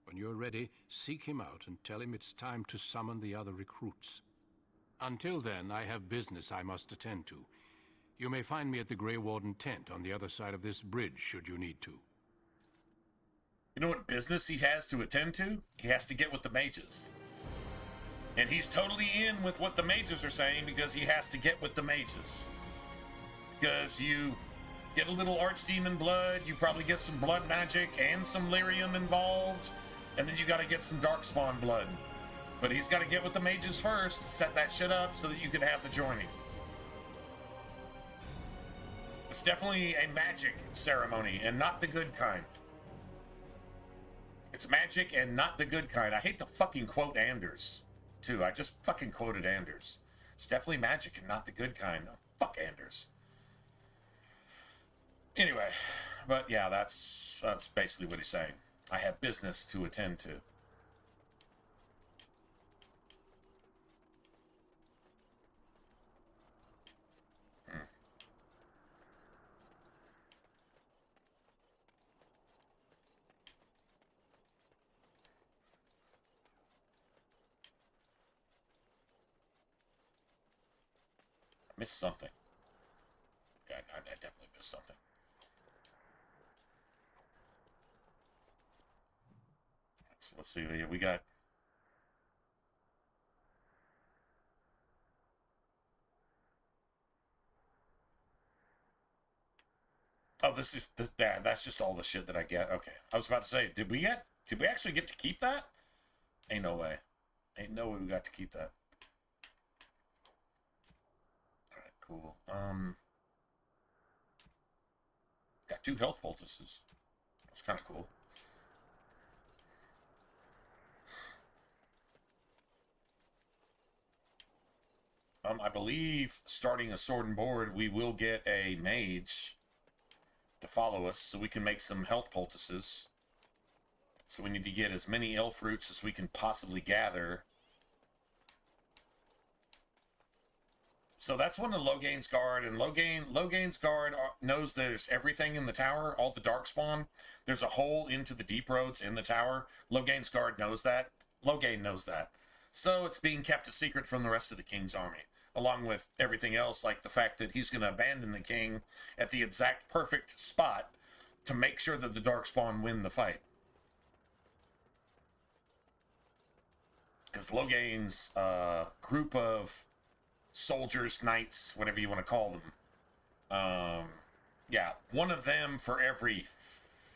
[SPEAKER 11] When you're ready, seek him out and tell him it's time to summon the other recruits. Until then, I have business I must attend to. You may find me at the Grey Warden tent on the other side of this bridge, should you need to.
[SPEAKER 1] You know what business he has to attend to? He has to get with the mages. And he's totally in with what the mages are saying because he has to get with the mages. Because you get a little archdemon blood, you probably get some blood magic and some lyrium involved, and then you gotta get some darkspawn blood. But he's gotta get with the mages first, set that shit up so that you can have the joining. It's definitely a magic ceremony, and not the good kind. It's magic and not the good kind. I hate to fucking quote Anders, too. I just fucking quoted Anders. It's definitely magic and not the good kind. Oh, fuck Anders. Anyway, but yeah, that's basically what he's saying. I have business to attend to. Missed something. Yeah, I definitely missed something. Let's see. We got. Oh, that's just all the shit that I get. Okay, I was about to say, did we actually get to keep that? Ain't no way. Ain't no way we got to keep that. Cool. Got 2 health poultices. That's kind of cool. I believe starting a sword and board, we will get a mage to follow us so we can make some health poultices. So we need to get as many elf roots as we can possibly gather. So that's one of Logain's Guard, and Logain's Guard knows there's everything in the tower, all the darkspawn. There's a hole into the deep roads in the tower. Logain's Guard knows that. Logain knows that. So it's being kept a secret from the rest of the king's army, along with everything else, like the fact that he's going to abandon the king at the exact perfect spot to make sure that the darkspawn win the fight. Because Logain's group of soldiers, knights, whatever you want to call them. Yeah, one of them for every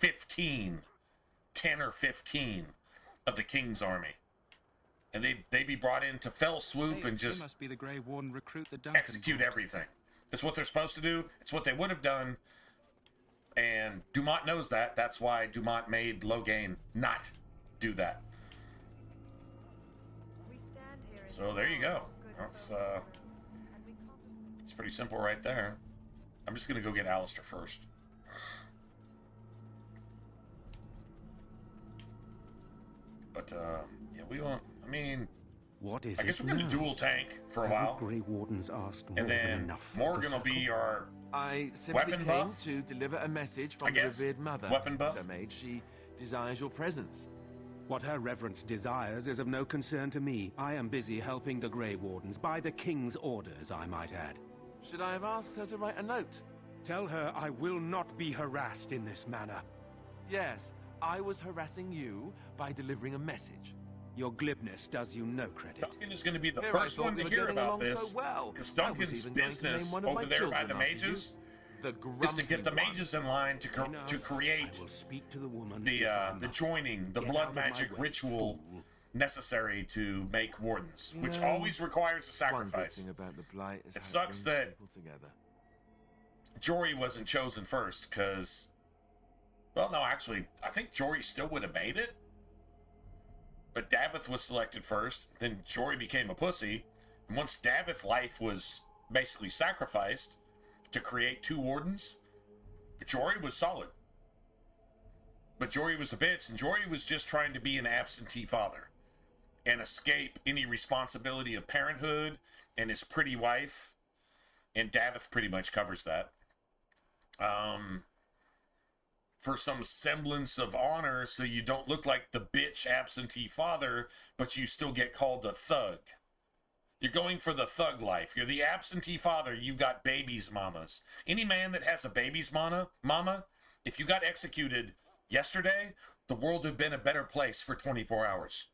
[SPEAKER 1] 10 or 15 of the king's army. And they be brought in to fell swoop and just
[SPEAKER 14] must be the Grey Warden recruit the
[SPEAKER 1] execute everything. It's what they're supposed to do. It's what they would have done. And Dumont knows that. That's why Dumont made Logain not do that. So there you go. That's it's pretty simple right there. I'm just gonna go get Alistair first. But We won't. I mean,
[SPEAKER 14] what is
[SPEAKER 1] I guess
[SPEAKER 14] it
[SPEAKER 1] we're gonna
[SPEAKER 14] now?
[SPEAKER 1] dual tank for a
[SPEAKER 14] Have
[SPEAKER 1] while.
[SPEAKER 14] the Grey Wardens asked more
[SPEAKER 1] And
[SPEAKER 14] than
[SPEAKER 1] then
[SPEAKER 14] enough?
[SPEAKER 1] Morgan will be our
[SPEAKER 6] I simply
[SPEAKER 1] weapon
[SPEAKER 6] came
[SPEAKER 1] buff
[SPEAKER 6] to deliver a message
[SPEAKER 1] I
[SPEAKER 6] from the
[SPEAKER 1] guess.
[SPEAKER 6] revered mother.
[SPEAKER 1] Weapon buff?
[SPEAKER 6] Sir Mage, she desires your presence.
[SPEAKER 14] What her reverence desires is of no concern to me. I am busy helping the Grey Wardens, by the King's orders, I might add.
[SPEAKER 6] Should I have asked her to write a note?
[SPEAKER 14] Tell her I will not be harassed in this manner.
[SPEAKER 6] Yes, I was harassing you by delivering a message.
[SPEAKER 14] Your glibness does you no credit.
[SPEAKER 1] Duncan is going to be the
[SPEAKER 6] Here,
[SPEAKER 1] first
[SPEAKER 6] I thought
[SPEAKER 1] one
[SPEAKER 6] we
[SPEAKER 1] to
[SPEAKER 6] were
[SPEAKER 1] hear
[SPEAKER 6] getting
[SPEAKER 1] about
[SPEAKER 6] along
[SPEAKER 1] this.
[SPEAKER 6] so well.
[SPEAKER 1] Because
[SPEAKER 6] I was
[SPEAKER 1] Duncan's
[SPEAKER 6] even going to name
[SPEAKER 1] business
[SPEAKER 6] one of my
[SPEAKER 1] over there by the
[SPEAKER 6] children after
[SPEAKER 1] mages
[SPEAKER 6] The
[SPEAKER 1] is to get the
[SPEAKER 6] grumpy
[SPEAKER 1] mages in line to create
[SPEAKER 14] I will speak to the woman
[SPEAKER 1] the joining, the
[SPEAKER 14] Get out
[SPEAKER 1] blood
[SPEAKER 14] of my
[SPEAKER 1] magic
[SPEAKER 14] way,
[SPEAKER 1] ritual necessary to make wardens, which
[SPEAKER 6] No.
[SPEAKER 1] always requires a
[SPEAKER 6] One good
[SPEAKER 1] sacrifice.
[SPEAKER 6] thing about the Blight is
[SPEAKER 1] It
[SPEAKER 6] how
[SPEAKER 1] sucks
[SPEAKER 6] brings
[SPEAKER 1] that
[SPEAKER 6] people together.
[SPEAKER 1] Jory wasn't chosen first, because... Well, no, actually, I think Jory still would have made it. But Davith was selected first, then Jory became a pussy, and once Davith's life was basically sacrificed to create 2 wardens, Jory was solid. But Jory was a bitch, and Jory was just trying to be an absentee father and escape any responsibility of parenthood and his pretty wife, and Davith pretty much covers that. For some semblance of honor, so you don't look like the bitch absentee father, but you still get called a thug. You're going for the thug life. You're the absentee father. You got babies mamas. Any man that has a baby's mama, if you got executed yesterday, the world would have been a better place for 24 hours.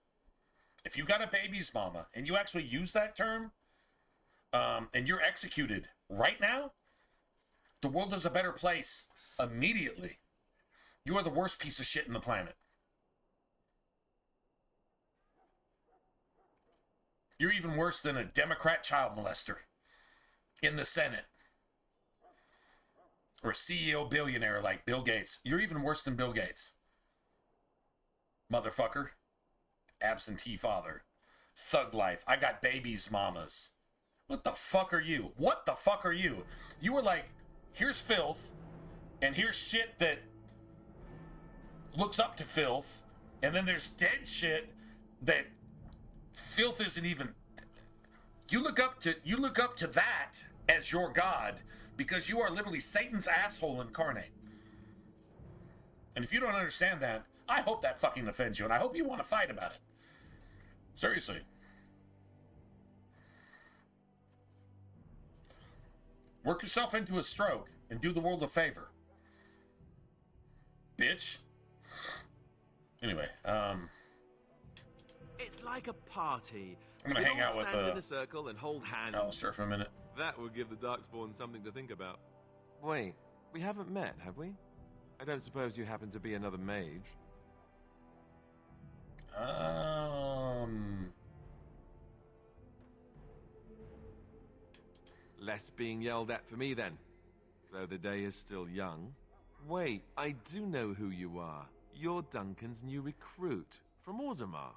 [SPEAKER 1] If you got a baby's mama, and you actually use that term, and you're executed right now, the world is a better place immediately. You are the worst piece of shit in the planet. You're even worse than a Democrat child molester in the Senate. Or a CEO billionaire like Bill Gates. You're even worse than Bill Gates. Motherfucker. Absentee father. Thug life. I got babies mamas. What the fuck are you? What the fuck are you? You were like, here's filth, and here's shit that looks up to filth, and then there's dead shit that filth isn't even. You look up to that as your god, because you are literally Satan's asshole incarnate. And if you don't understand that, I hope that fucking offends you, and I hope you want to fight about it. Seriously. Work yourself into a stroke and do the world a favor. Bitch. Anyway,
[SPEAKER 6] It's like a party.
[SPEAKER 1] I'm gonna
[SPEAKER 6] We
[SPEAKER 1] hang
[SPEAKER 6] all
[SPEAKER 1] out with,
[SPEAKER 6] stand in a circle and hold hands.
[SPEAKER 1] Alistair for a minute.
[SPEAKER 6] That will give the Darkspawn something to think about. Wait, we haven't met, have we? I don't suppose you happen to be another mage. Less being yelled at for me then. Though the day is still young. Wait, I do know who you are. You're Duncan's new recruit from Orzammar.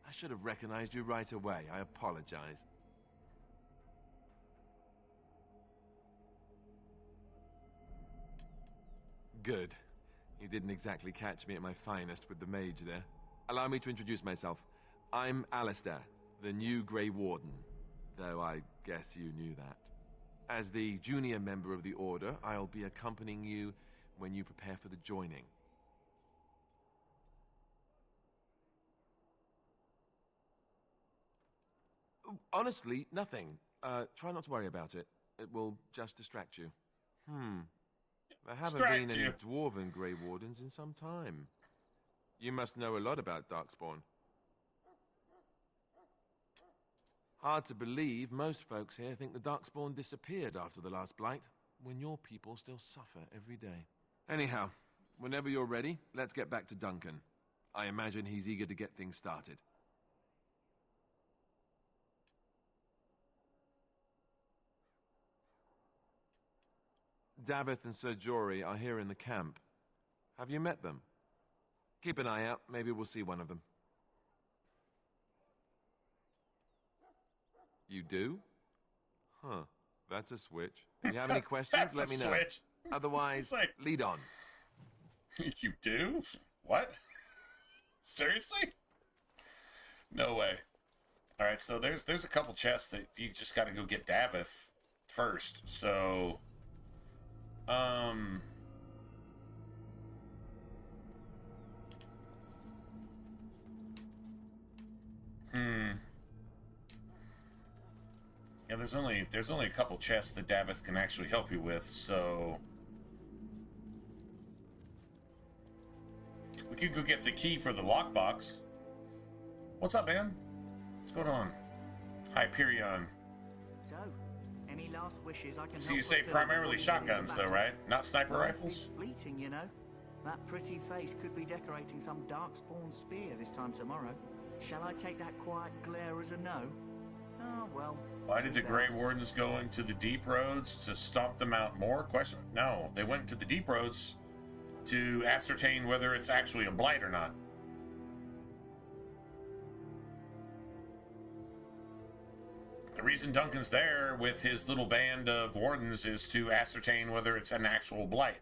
[SPEAKER 6] I should have recognized you right away. I apologize. Good. You didn't exactly catch me at my finest with the mage there. Allow me to introduce myself. I'm Alistair, the new Grey Warden. Though I guess you knew that. As the junior member of the Order, I'll be accompanying you when you prepare for the joining. Honestly, nothing. Try not to worry about it. It will just distract you. There haven't been any dwarven Grey Wardens in some time. You must know a lot about Darkspawn. Hard to believe most folks here think the Darkspawn disappeared after the last Blight, when your people still suffer every day. Anyhow, whenever you're ready, let's get back to Duncan. I imagine he's eager to get things started. Davith and Sir Jory are here in the camp. Have you met them? Keep an eye out. Maybe we'll see one of them. You do? Huh. That's a switch. If you have any questions, let me know.
[SPEAKER 1] Switch.
[SPEAKER 6] Otherwise, lead on.
[SPEAKER 1] You do? What? Seriously? No way. All right, so there's a couple chests that you just got to go get Davith first. So, yeah, there's only a couple chests that Davith can actually help you with. So, we could go get the key for the lockbox. What's up, man? What's going on? Hyperion.
[SPEAKER 15] So, any last wishes I can
[SPEAKER 1] So you say primarily shotguns, though, right? Not sniper rifles?
[SPEAKER 15] Fleeting, you know. That pretty face could be decorating some darkspawn spear this time tomorrow. Shall I take that quiet glare as a no? Oh, well.
[SPEAKER 1] Why did the Grey Wardens go into the deep roads to stomp them out more? Question. No, they went to the deep roads to ascertain whether it's actually a blight or not. The reason Duncan's there with his little band of wardens is to ascertain whether it's an actual blight.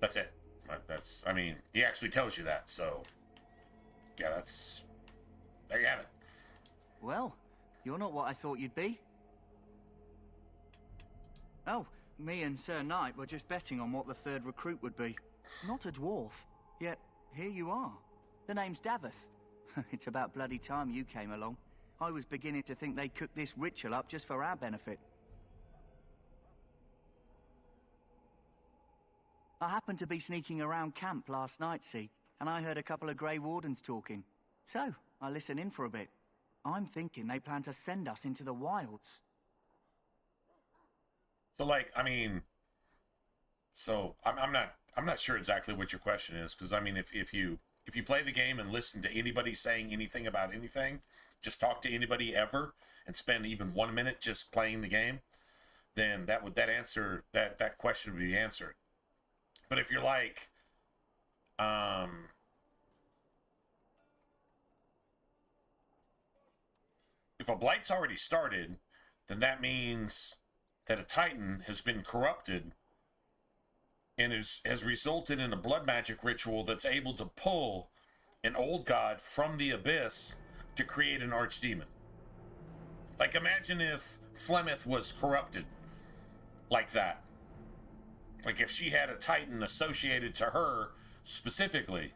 [SPEAKER 1] That's it. I mean, he actually tells you that, so yeah, there you have it.
[SPEAKER 15] Well, you're not what I thought you'd be. Oh, me and Sir Knight were just betting on what the third recruit would be. Not a dwarf, yet here you are. The name's Davith. It's about bloody time you came along. I was beginning to think they'd cook this ritual up just for our benefit. I happened to be sneaking around camp last night, see, and I heard a couple of Grey Wardens talking. So, I listened in for a bit. I'm thinking they plan to send us into the wilds.
[SPEAKER 1] So, like, I mean, so I'm not sure exactly what your question is, because I mean, if you play the game and listen to anybody saying anything about anything, just talk to anybody ever, and spend even 1 minute just playing the game, then that question would be answered. But if you're like, if a blight's already started, then that means that a Titan has been corrupted and has resulted in a blood magic ritual that's able to pull an old god from the abyss to create an archdemon. Like, imagine if Flemeth was corrupted like that. Like, if she had a Titan associated to her specifically,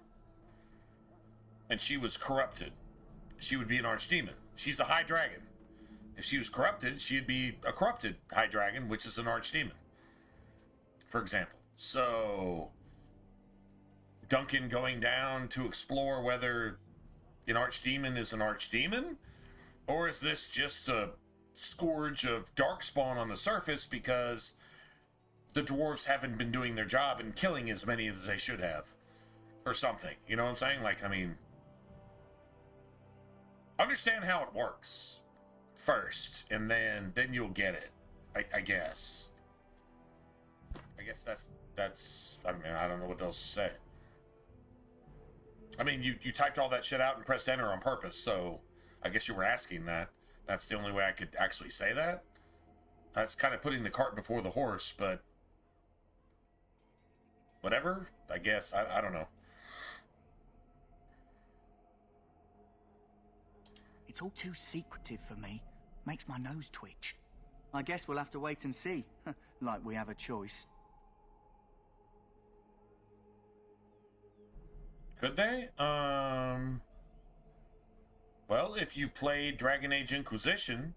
[SPEAKER 1] and she was corrupted, she would be an archdemon. She's a high dragon. If she was corrupted, she'd be a corrupted high dragon, which is an archdemon, for example. So, Duncan going down to explore whether an archdemon is an archdemon, or is this just a scourge of darkspawn on the surface because the dwarves haven't been doing their job and killing as many as they should have, or something. You know what I'm saying? Like, I mean, understand how it works first, and then you'll get it. I guess. I guess that's. I mean, I don't know what else to say. I mean, you typed all that shit out and pressed enter on purpose, so I guess you were asking that. That's the only way I could actually say that. That's kind of putting the cart before the horse, but whatever, I guess. I don't know.
[SPEAKER 15] It's all too secretive for me. Makes my nose twitch. I guess we'll have to wait and see. Like we have a choice.
[SPEAKER 1] Could they? Well, if you play Dragon Age Inquisition,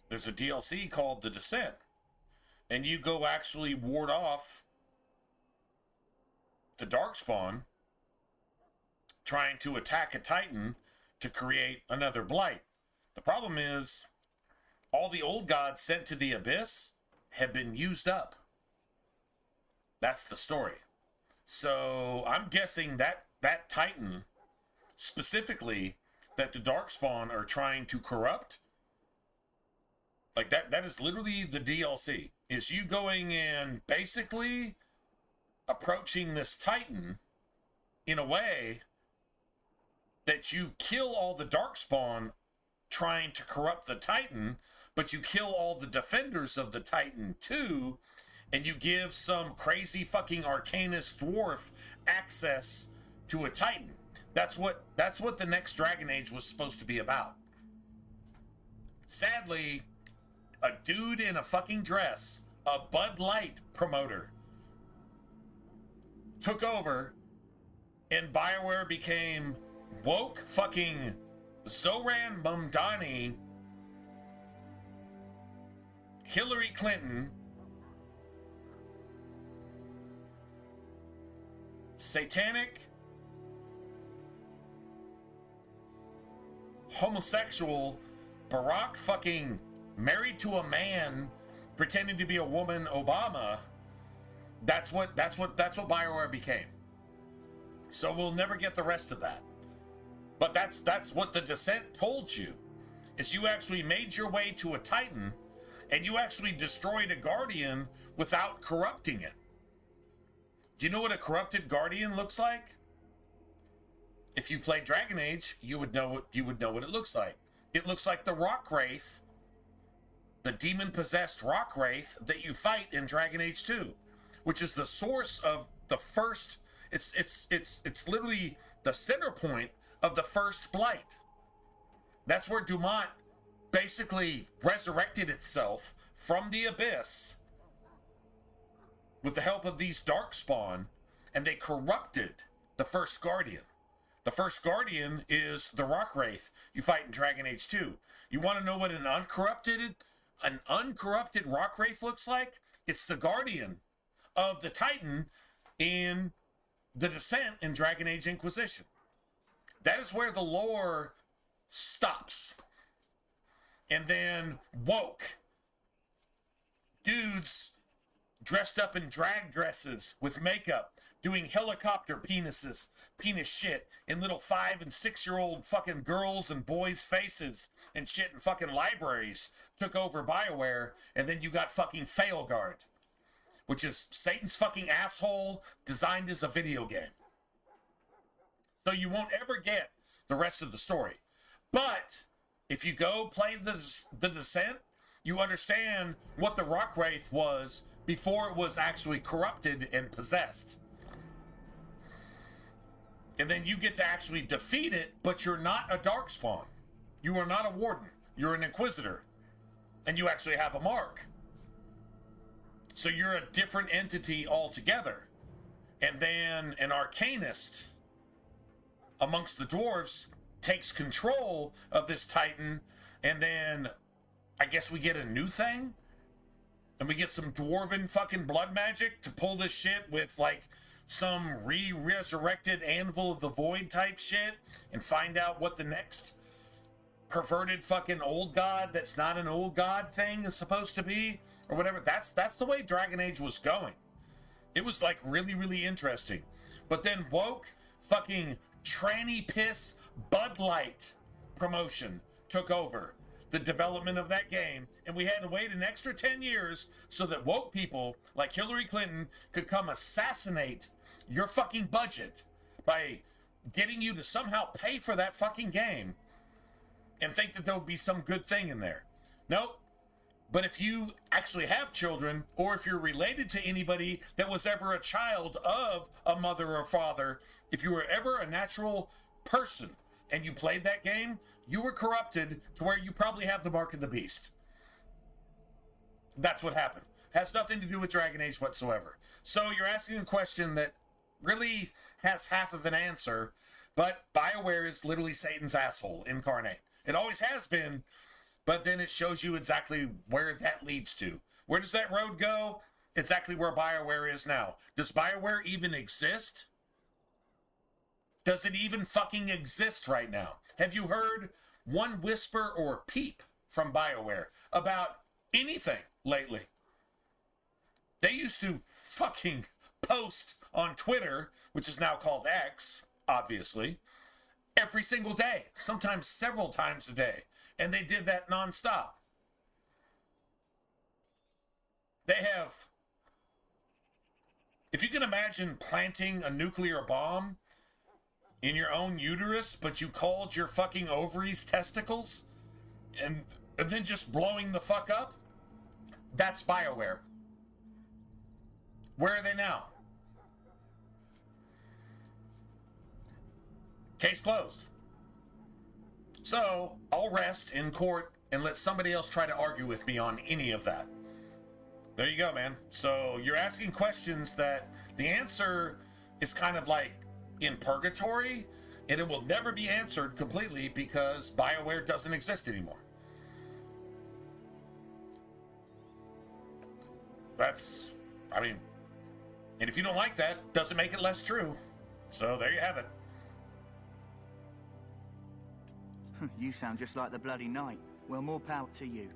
[SPEAKER 1] there's a DLC called The Descent. And you go actually ward off the Darkspawn trying to attack a Titan to create another blight. The problem is, all the old gods sent to the Abyss have been used up. That's the story. So I'm guessing that Titan, specifically, that the Darkspawn are trying to corrupt, like that is literally the DLC. Is you going and basically approaching this Titan in a way that you kill all the Darkspawn trying to corrupt the Titan, but you kill all the defenders of the Titan too, and you give some crazy fucking Arcanist dwarf access to a Titan. That's what the next Dragon Age was supposed to be about. Sadly, a dude in a fucking dress, a Bud Light promoter, took over, and BioWare became woke fucking Zoran Mumdani, Hillary Clinton, satanic, homosexual, Barack fucking married to a man pretending to be a woman Obama. That's what BioWare became. So we'll never get the rest of that. But that's what the Descent told you, is you actually made your way to a Titan and you actually destroyed a Guardian without corrupting it. Do you know what a corrupted Guardian looks like? If you played Dragon Age, you would know what it looks like. It looks like the Rock Wraith, the demon-possessed Rock Wraith that you fight in Dragon Age 2, which is the source of the first. It's literally the center point of the first Blight. That's where Dumont basically resurrected itself from the abyss with the help of these Darkspawn, and they corrupted the first Guardian. The first Guardian is the Rock Wraith you fight in Dragon Age 2. You want to know what an uncorrupted Rock Wraith looks like? It's the Guardian of the Titan in the Descent in Dragon Age Inquisition. That is where the lore stops. And then woke dudes dressed up in drag dresses with makeup, doing helicopter penis shit in little 5- and 6-year-old fucking girls' and boys' faces and shit in fucking libraries, took over BioWare, and then you got fucking Failguard, which is Satan's fucking asshole designed as a video game. So you won't ever get the rest of the story. But if you go play the Descent, you understand what the Rock Wraith was before it was actually corrupted and possessed. And then you get to actually defeat it, but you're not a Darkspawn. You are not a Warden. You're an Inquisitor. And you actually have a mark. So you're a different entity altogether. And then an Arcanist amongst the dwarves takes control of this Titan, and then I guess we get a new thing? And we get some dwarven fucking blood magic to pull this shit with like some re-resurrected Anvil of the Void type shit and find out what the next perverted fucking old god that's not an old god thing is supposed to be, or whatever. That's the way Dragon Age was going. It was like really, really interesting. But then woke fucking tranny piss Bud Light promotion took over the development of that game, and we had to wait an extra 10 years so that woke people like Hillary Clinton could come assassinate your fucking budget by getting you to somehow pay for that fucking game and think that there would be some good thing in there. Nope. But if you actually have children, or if you're related to anybody that was ever a child of a mother or father, if you were ever a natural person and you played that game, you were corrupted to where you probably have the mark of the beast. That's what happened. Has nothing to do with Dragon Age whatsoever. So you're asking a question that really has half of an answer, but BioWare is literally Satan's asshole incarnate. It always has been, but then it shows you exactly where that leads to. Where does that road go? Exactly where BioWare is now. Does BioWare even exist? Does it even fucking exist right now? Have you heard one whisper or peep from BioWare about anything lately? They used to fucking post on Twitter, which is now called X, obviously, every single day, sometimes several times a day. And they did that nonstop. They have, if you can imagine planting a nuclear bomb in your own uterus, but you called your fucking ovaries testicles, and then just blowing the fuck up, that's BioWare. Where are they now? Case closed. So I'll rest in court and let somebody else try to argue with me on any of that. There you go, man. So you're asking questions that the answer is kind of like in purgatory, and it will never be answered completely because BioWare doesn't exist anymore. That's, I mean, and if you don't like that, doesn't make it less true. So there you have it.
[SPEAKER 15] You sound just like the bloody knight. Well, more power to you.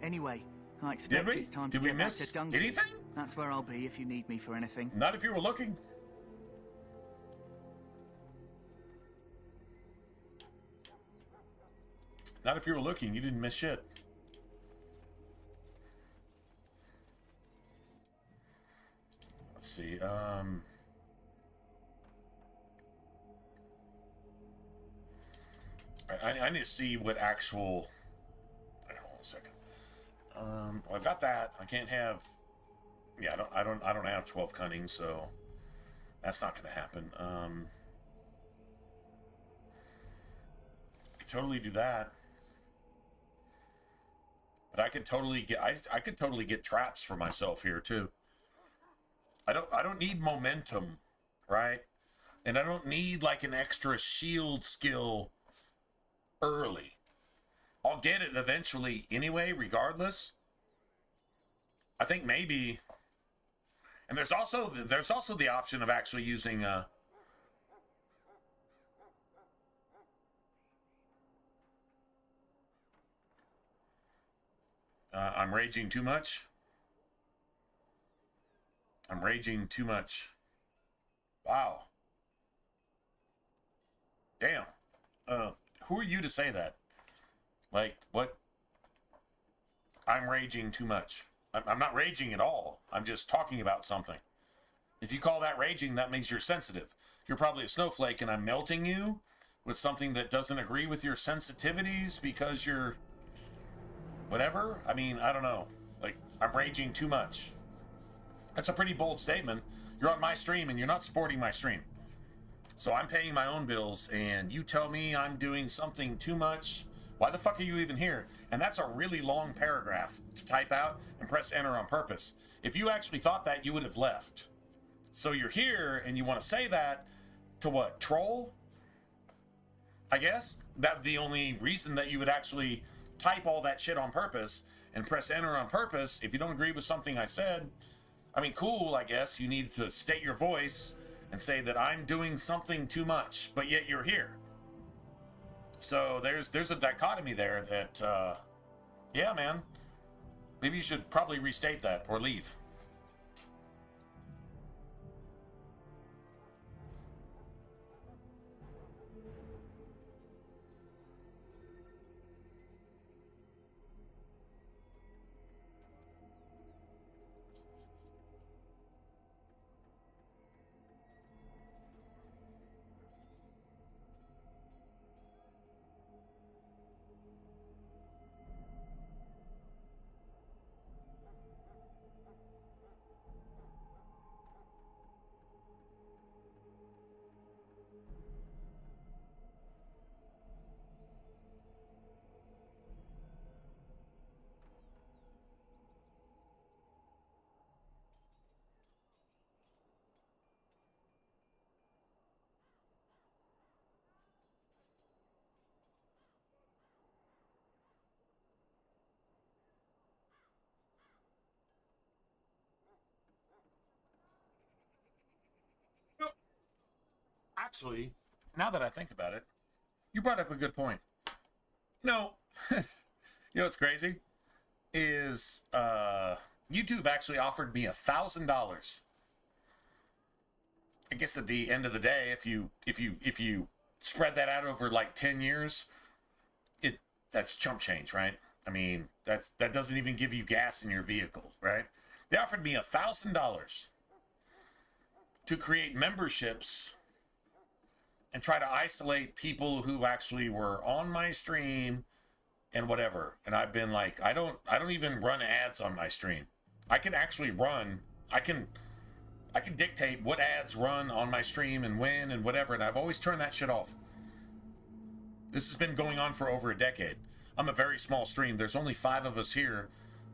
[SPEAKER 15] Anyway, I expect it's time to get back to Duncan.
[SPEAKER 1] Anything?
[SPEAKER 15] That's where I'll be if you need me for anything.
[SPEAKER 1] Not if you were looking. Not if you were looking. You didn't miss shit. Let's see. I need to see what actual. Hold on a second. Well, I've got that. I can't have. Yeah, I don't have 12 cunning, so that's not going to happen. I could totally do that, but I could totally get. I could totally get traps for myself here too. I don't need momentum, right? And I don't need like an extra shield skill early. I'll get it eventually anyway, regardless. I think maybe, and there's also the option of actually using I'm raging too much. I'm raging too much. Wow. Damn. Who are you to say that? Like, what? I'm raging too much. I'm not raging at all. I'm just talking about something. If you call that raging, that means you're sensitive. You're probably a snowflake, and I'm melting you with something that doesn't agree with your sensitivities because you're whatever. I mean, I don't know. Like, I'm raging too much. That's a pretty bold statement. You're on my stream, and you're not supporting my stream. So I'm paying my own bills, and you tell me I'm doing something too much. Why the fuck are you even here? And that's a really long paragraph to type out and press enter on purpose. If you actually thought that, you would have left. So you're here, and you want to say that to what? Troll? I guess? That'd be the only reason that you would actually type all that shit on purpose and press enter on purpose. If you don't agree with something I said, I mean, cool, I guess. You need to state your voice and say that I'm doing something too much, but yet you're here. So there's a dichotomy there that, yeah, man. Maybe you should probably restate that or leave. Actually, now that I think about it, you brought up a good point. You know what's crazy? Is YouTube actually offered me $1,000. I guess at the end of the day, if you spread that out over like 10 years, that's chump change, right? I mean, that doesn't even give you gas in your vehicle, right? They offered me $1,000 to create memberships and try to isolate people who actually were on my stream and whatever. And I've been like, I don't even run ads on my stream. I can actually run, I can dictate what ads run on my stream and when and whatever, and I've always turned that shit off. This has been going on for over a decade. I'm a very small stream. There's only 5 of us here,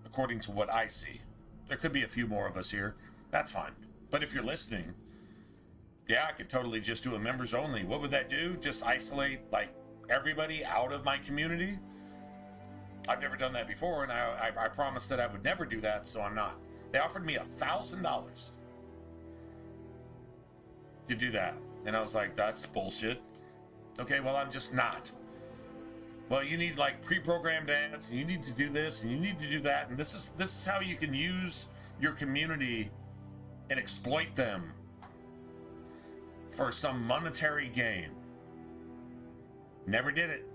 [SPEAKER 1] according to what I see. There could be a few more of us here. That's fine. But if you're listening, yeah, I could totally just do a members only. What would that do? Just isolate, like, everybody out of my community? I've never done that before, and I promised that I would never do that, so I'm not. They offered me $1,000 to do that. And I was like, that's bullshit. Okay, well, I'm just not. Well, you need like pre-programmed ads, and you need to do this, and you need to do that, and this is how you can use your community and exploit them for some monetary gain. Never did it.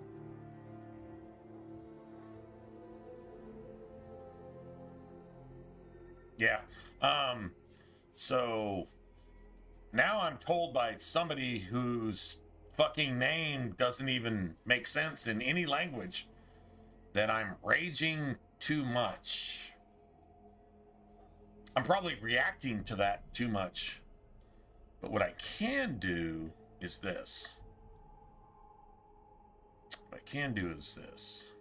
[SPEAKER 1] Yeah. So now I'm told by somebody whose fucking name doesn't even make sense in any language that I'm raging too much. I'm probably reacting to that too much. But what I can do is this. What I can do is this.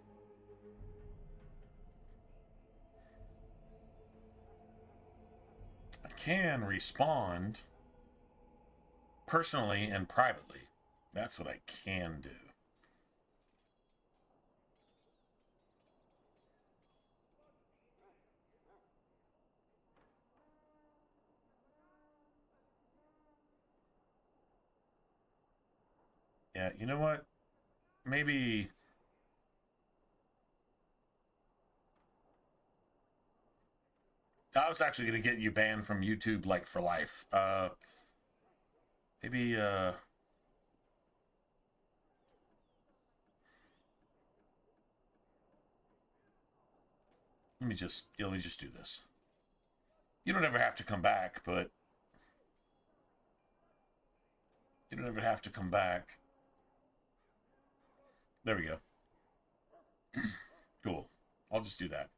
[SPEAKER 1] I can respond personally and privately. That's what I can do. Yeah, you know what? Maybe I was actually going to get you banned from YouTube, like, for life. Maybe, let me just do this. You don't ever have to come back, but you don't ever have to come back. There we go. Cool. I'll just do that.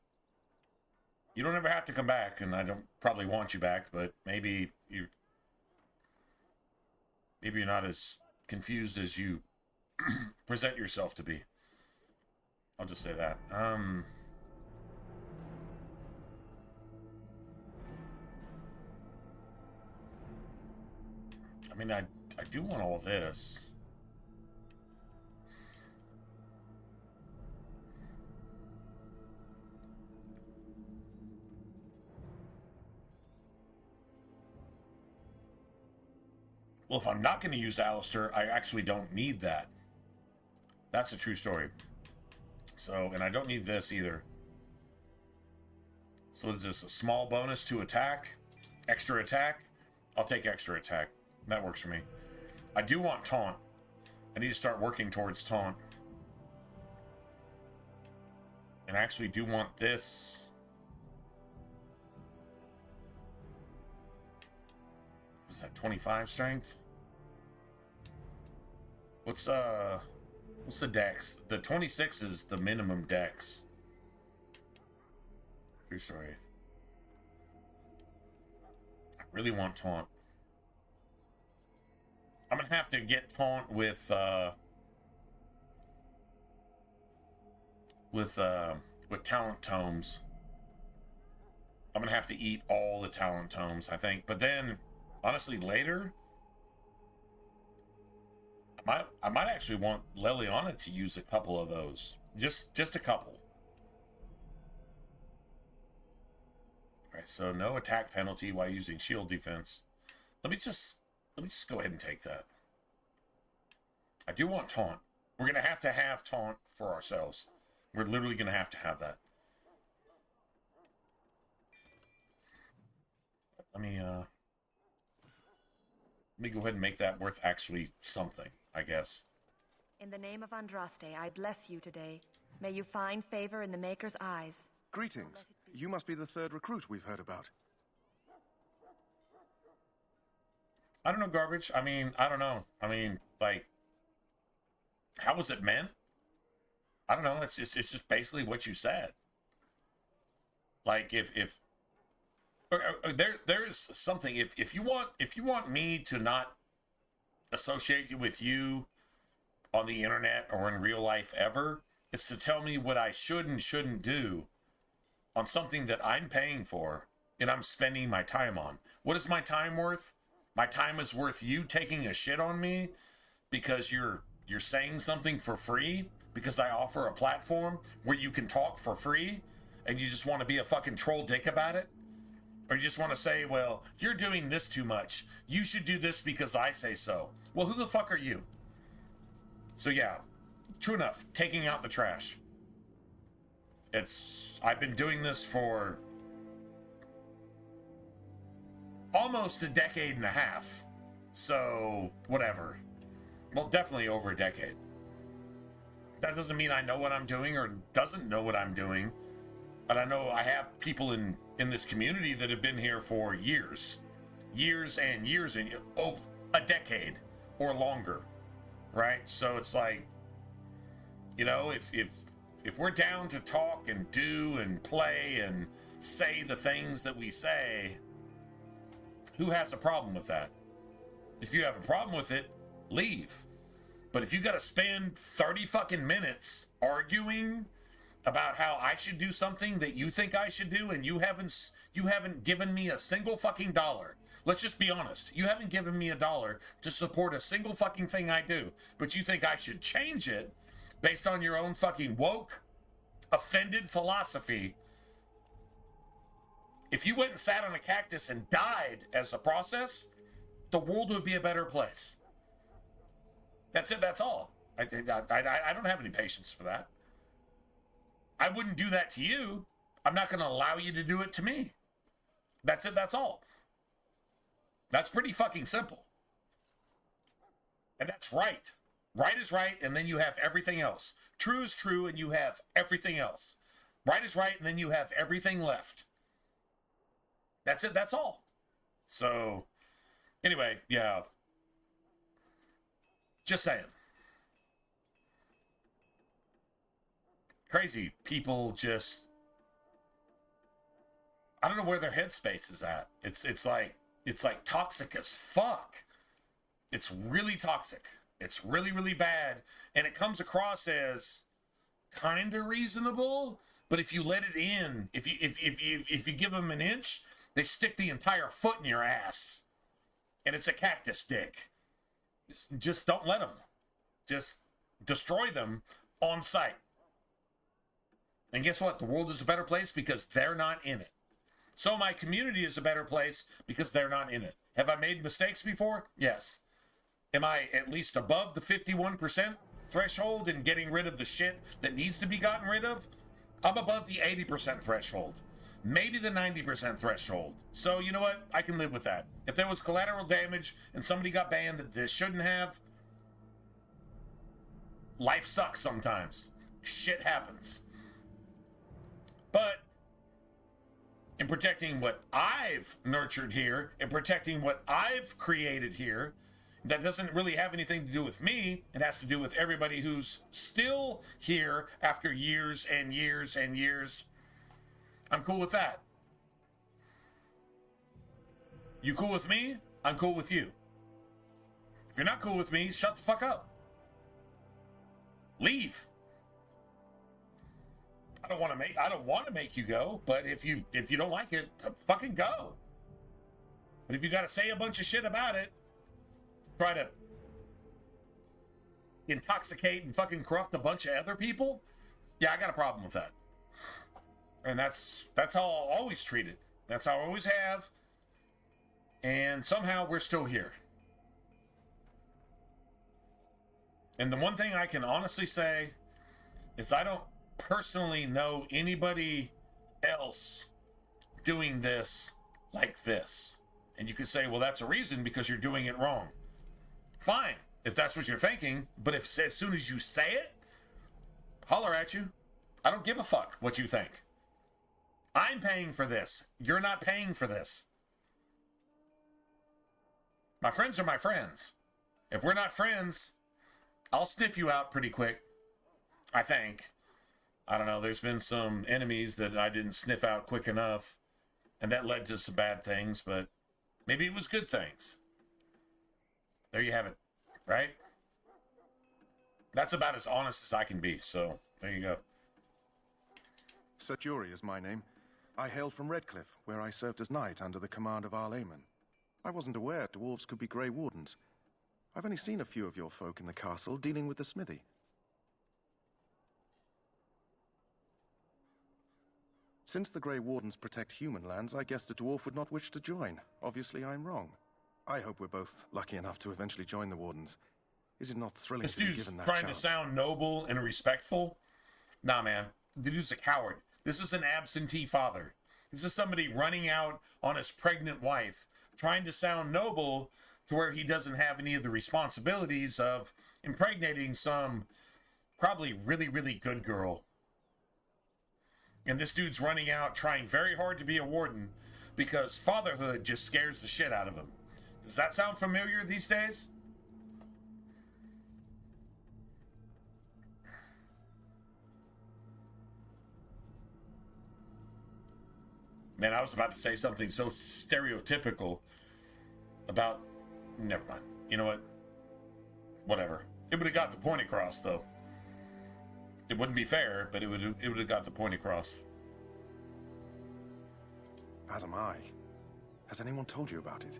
[SPEAKER 1] You don't ever have to come back, and I don't probably want you back, but maybe you're not as confused as you present yourself to be. I'll just say that. I mean, I do want all this. Well, if I'm not going to use Alistair, I actually don't need that. That's a true story. So, and I don't need this either. So is this a small bonus to attack? Extra attack? I'll take extra attack. That works for me. I do want taunt. I need to start working towards taunt. And I actually do want this. What's that, 25 strength? What's the dex? The 26 is the minimum dex. True story. I really want taunt. I'm gonna have to get taunt with talent tomes. I'm gonna have to eat all the talent tomes, I think. But then, honestly, later, I might actually want Leliana to use a couple of those. Just a couple. Alright, so no attack penalty while using shield defense. Let me just go ahead and take that. I do want taunt. We're gonna have to have taunt for ourselves. We're literally gonna have to have that. Let me go ahead and make that worth actually something, I guess.
[SPEAKER 16] In the name of Andraste, I bless you today. May you find favor in the Maker's eyes.
[SPEAKER 17] Greetings. You must be the third recruit we've heard about.
[SPEAKER 1] I don't know, Garbage. I mean, I don't know. I mean, like, how was it meant? I don't know. It's just basically what you said. Like, if there's something, if you want me to not associate with you on the internet or in real life ever. It's to tell me what I should and shouldn't do on something that I'm paying for and I'm spending my time on. What is my time worth? My time is worth you taking a shit on me because you're saying something for free, because I offer a platform where you can talk for free and you just want to be a fucking troll dick about it? Or you just want to say, well, you're doing this too much. You should do this because I say so. Well, who the fuck are you? So yeah, true enough, taking out the trash. I've been doing this for almost a decade and a half. So, whatever. Well, definitely over a decade. That doesn't mean I know what I'm doing or doesn't know what I'm doing. But I know I have people in this community that have been here for years. Years and years and a decade or longer. Right? So it's like, you know, if we're down to talk and do and play and say the things that we say, who has a problem with that? If you have a problem with it, leave. But if you got to spend 30 fucking minutes arguing about how I should do something that you think I should do and you haven't given me a single fucking dollar. Let's just be honest. You haven't given me $1 to support a single fucking thing I do, but you think I should change it based on your own fucking woke, offended philosophy. If you went and sat on a cactus and died as a process, the world would be a better place. That's it. That's all. I don't have any patience for that. I wouldn't do that to you. I'm not going to allow you to do it to me. That's it. That's all. That's pretty fucking simple. And that's right. Right is right, and then you have everything else. True is true, and you have everything else. Right is right, and then you have everything left. That's it. That's all. So, anyway, yeah. Just saying. Crazy people just... I don't know where their headspace is at. It's like toxic as fuck. It's really toxic. It's really, really bad. And it comes across as kind of reasonable, but if you let it in, if you give them an inch, they stick the entire foot in your ass. And it's a cactus dick. Just don't let them. Just destroy them on sight. And guess what? The world is a better place because they're not in it. So my community is a better place because they're not in it. Have I made mistakes before? Yes. Am I at least above the 51% threshold in getting rid of the shit that needs to be gotten rid of? I'm above the 80% threshold. Maybe the 90% threshold. So you know what? I can live with that. If there was collateral damage and somebody got banned that they shouldn't have, life sucks sometimes. Shit happens. But in protecting what I've nurtured here, in protecting what I've created here, that doesn't really have anything to do with me. It has to do with everybody who's still here after years and years and years. I'm cool with that. You cool with me? I'm cool with you. If you're not cool with me, shut the fuck up. Leave. I don't want to make you go, but if you don't like it, fucking go. But if you got to say a bunch of shit about it, try to intoxicate and fucking corrupt a bunch of other people, yeah, I got a problem with that. And that's how I'll always treat it. That's how I always have. And somehow we're still here. And the one thing I can honestly say is I don't personally know anybody else doing this like this. And you could say, well, that's a reason because you're doing it wrong. Fine, if that's what you're thinking. But if as soon as you say it, holler at you. I don't give a fuck what you think. I'm paying for this. You're not paying for this. My friends are my friends. If we're not friends, I'll sniff you out pretty quick. I think. I don't know. There's been some enemies that I didn't sniff out quick enough. And that led to some bad things, but maybe it was good things. There you have it, right? That's about as honest as I can be, so there you go.
[SPEAKER 17] Sir Jury is my name. I hail from Redcliffe, where I served as knight under the command of Arl Aemon. I wasn't aware dwarves could be Grey Wardens. I've only seen a few of your folk in the castle dealing with the smithy. Since the Grey Wardens protect human lands, I guessed a dwarf would not wish to join. Obviously, I'm wrong. I hope we're both lucky enough to eventually join the Wardens. Is it not thrilling
[SPEAKER 1] This
[SPEAKER 17] to be
[SPEAKER 1] dude's
[SPEAKER 17] given that
[SPEAKER 1] trying
[SPEAKER 17] chance?
[SPEAKER 1] to sound noble and respectful. Nah, man. The dude's a coward. This is an absentee father. This is somebody running out on his pregnant wife, trying to sound noble to where he doesn't have any of the responsibilities of impregnating some probably really, really good girl. And this dude's running out trying very hard to be a warden because fatherhood just scares the shit out of him. Does that sound familiar these days? Man, I was about to say something so stereotypical about... Never mind. You know what? Whatever. It would have got the point across, though. It wouldn't be fair, but it would have got the point across.
[SPEAKER 17] As am I. Has anyone told you about it?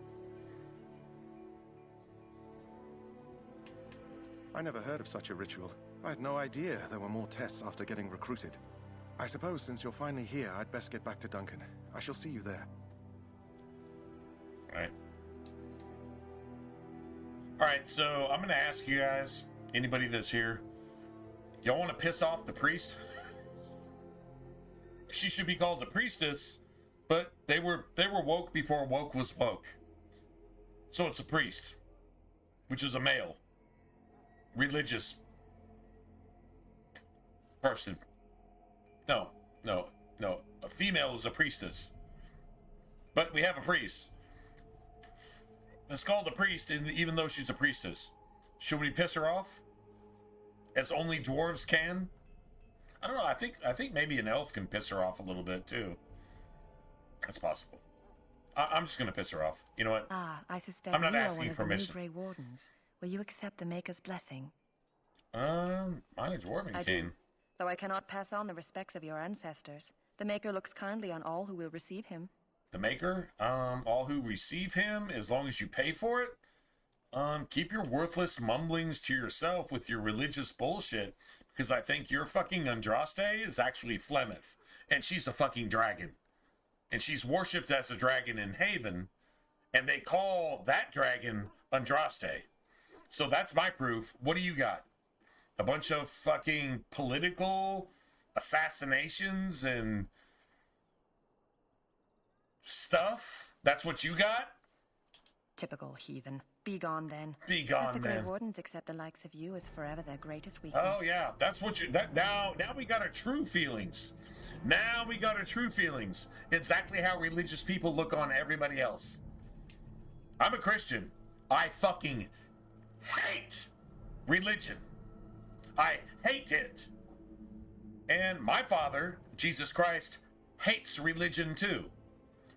[SPEAKER 17] I never heard of such a ritual. I had no idea there were more tests after getting recruited. I suppose since you're finally here, I'd best get back to Duncan. I shall see you there.
[SPEAKER 1] Alright, so I'm going to ask you guys, anybody that's here, y'all want to piss off the priest? She should be called the priestess, but they were woke before woke was woke. So it's a priest, which is a male, religious person. No. A female is a priestess. But we have a priest. It's called a priest, even though she's a priestess. Should we piss her off? As only dwarves can? I don't know. I think maybe an elf can piss her off a little bit too. That's possible. I'm just gonna piss her off. You know what?
[SPEAKER 16] I suspect
[SPEAKER 1] I'm not
[SPEAKER 16] you are
[SPEAKER 1] asking
[SPEAKER 16] one of the new
[SPEAKER 1] permission.
[SPEAKER 16] Grey Wardens. Will you accept the Maker's blessing?
[SPEAKER 1] Mine a dwarven
[SPEAKER 16] I
[SPEAKER 1] cane.
[SPEAKER 16] do. Though I cannot pass on the respects of your ancestors, the Maker looks kindly on all who will receive him.
[SPEAKER 1] The Maker, all who receive him, as long as you pay for it, keep your worthless mumblings to yourself with your religious bullshit, because I think your fucking Andraste is actually Flemeth, and she's a fucking dragon. And she's worshipped as a dragon in Haven, and they call that dragon Andraste. So that's my proof. What do you got? A bunch of fucking political assassinations and stuff? That's what you got?
[SPEAKER 16] Typical heathen. Be gone then.
[SPEAKER 1] Be gone
[SPEAKER 16] Let the
[SPEAKER 1] then.
[SPEAKER 16] Grey Wardens accept the likes of you as forever their greatest weakness.
[SPEAKER 1] Oh yeah, that's what you. Now we got our true feelings. Now we got our true feelings. Exactly how religious people look on everybody else. I'm a Christian. I fucking hate religion. I hate it. And my father, Jesus Christ, hates religion too.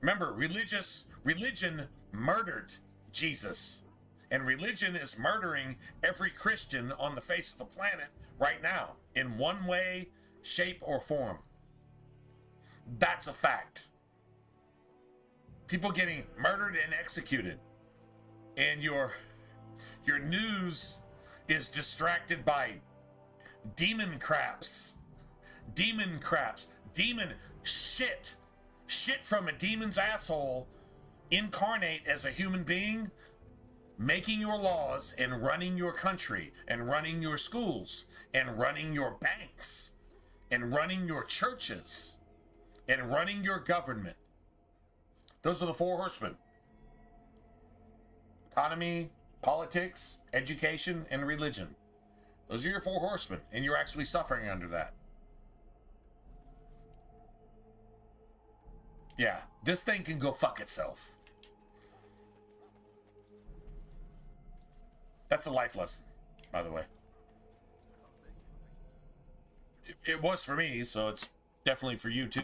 [SPEAKER 1] Remember, religion murdered Jesus. And religion is murdering every Christian on the face of the planet right now, in one way, shape, or form. That's a fact. People getting murdered and executed. And your news is distracted by demon craps. Demon craps. Demon shit. Shit from a demon's asshole incarnate as a human being, making your laws and running your country and running your schools and running your banks and running your churches and running your government. Those are the four horsemen. Economy, politics, education, and religion. Those are your four horsemen, and you're actually suffering under that. Yeah, this thing can go fuck itself. That's a life lesson, by the way. It was for me, so it's definitely for you too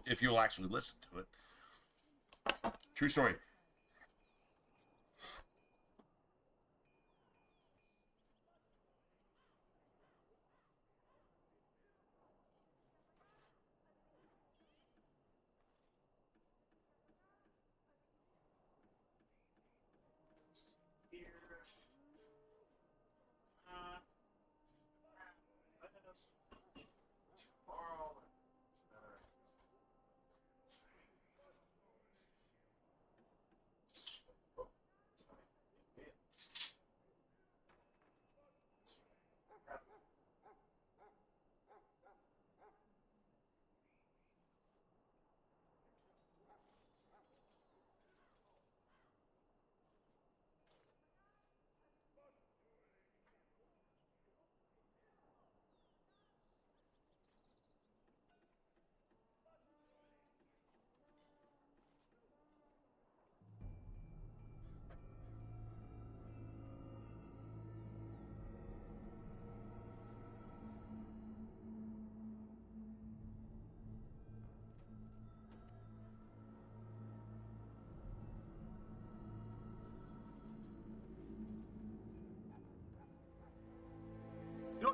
[SPEAKER 1] if you'll actually listen to it. True story.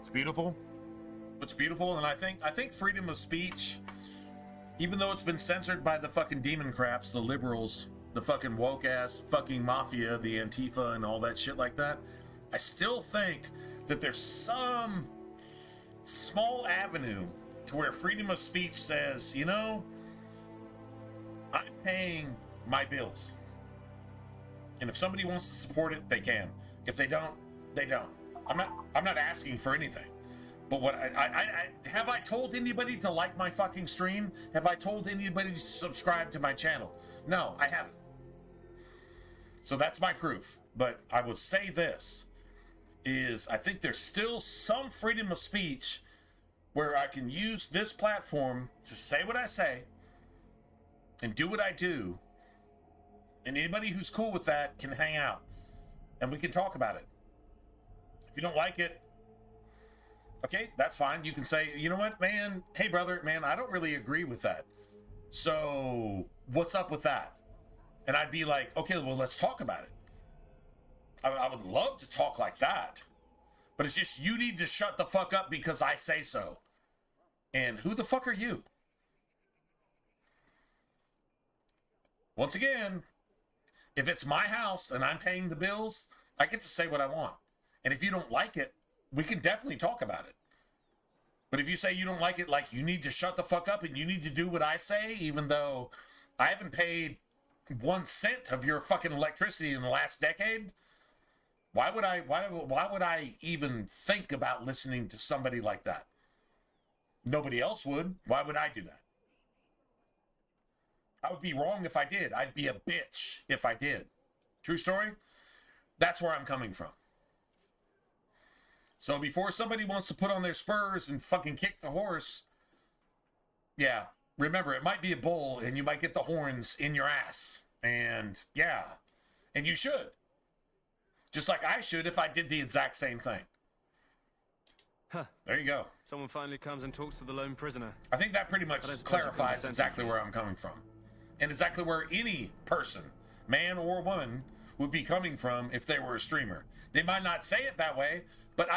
[SPEAKER 1] It's beautiful. It's beautiful, and I think freedom of speech, even though it's been censored by the fucking demon craps, the liberals, the fucking woke ass fucking mafia, the Antifa and all that shit like that, I still think that there's some small avenue to where freedom of speech says, you know, I'm paying my bills. And if somebody wants to support it, they can. If they don't, they don't. I'm not asking for anything. But what have I told anybody to like my fucking stream? Have I told anybody to subscribe to my channel? No, I haven't. So that's my proof. But I would say this is I think there's still some freedom of speech where I can use this platform to say what I say and do what I do. And anybody who's cool with that can hang out and we can talk about it. If you don't like it, okay, that's fine. You can say, you know what, man, hey brother, man, I don't really agree with that. So what's up with that? And I'd be like, okay, well, let's talk about it. I would love to talk like that, but it's just, you need to shut the fuck up because I say so. And who the fuck are you? Once again, if it's my house and I'm paying the bills, I get to say what I want. And if you don't like it, we can definitely talk about it. But if you say you don't like it, like, you need to shut the fuck up and you need to do what I say, even though I haven't paid 1 cent of your fucking electricity in the last decade, why would I even think about listening to somebody like that? Nobody else would. Why would I do that? I would be wrong if I did. I'd be a bitch if I did. True story? That's where I'm coming from. So before somebody wants to put on their spurs and fucking kick the horse, yeah, remember, it might be a bull and you might get the horns in your ass. And yeah, and you should. Just like I should if I did the exact same thing.
[SPEAKER 13] Huh.
[SPEAKER 1] There you go.
[SPEAKER 13] Someone finally comes and talks to the lone prisoner.
[SPEAKER 1] I think that pretty much clarifies exactly where I'm coming from. And exactly where any person, man or woman, would be coming from if they were a streamer. They might not say it that way, but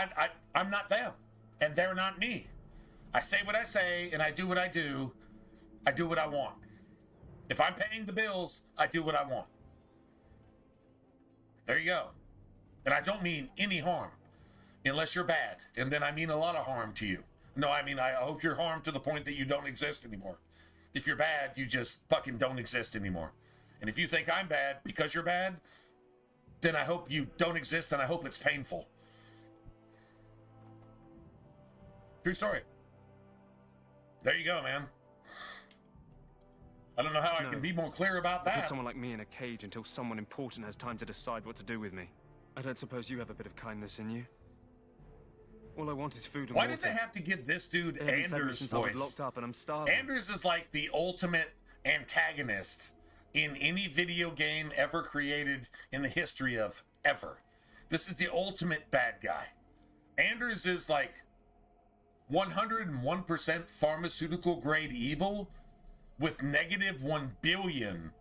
[SPEAKER 1] I'm not them. And they're not me. I say what I say, and I do what I do. I do what I want. If I'm paying the bills, I do what I want. There you go. And I don't mean any harm, unless you're bad. And then I mean a lot of harm to you. No, I mean, I hope you're harmed to the point that you don't exist anymore. If you're bad, you just fucking don't exist anymore. And if you think I'm bad because you're bad, then I hope you don't exist and I hope it's painful. True story. There you go, man. I don't know how I can be more clear about that.
[SPEAKER 13] Put someone like me in a cage until someone important has time to decide what to do with me. I don't suppose you have a bit of kindness in you. All I want is food and
[SPEAKER 1] Why
[SPEAKER 13] water.
[SPEAKER 1] did they have to get this dude Anders'
[SPEAKER 13] since I was
[SPEAKER 1] voice?
[SPEAKER 13] locked up and I'm starving.
[SPEAKER 1] Anders is like the ultimate antagonist in any video game ever created in the history of ever. This is the ultimate bad guy. Anders is like 101% pharmaceutical grade evil with negative 1 billion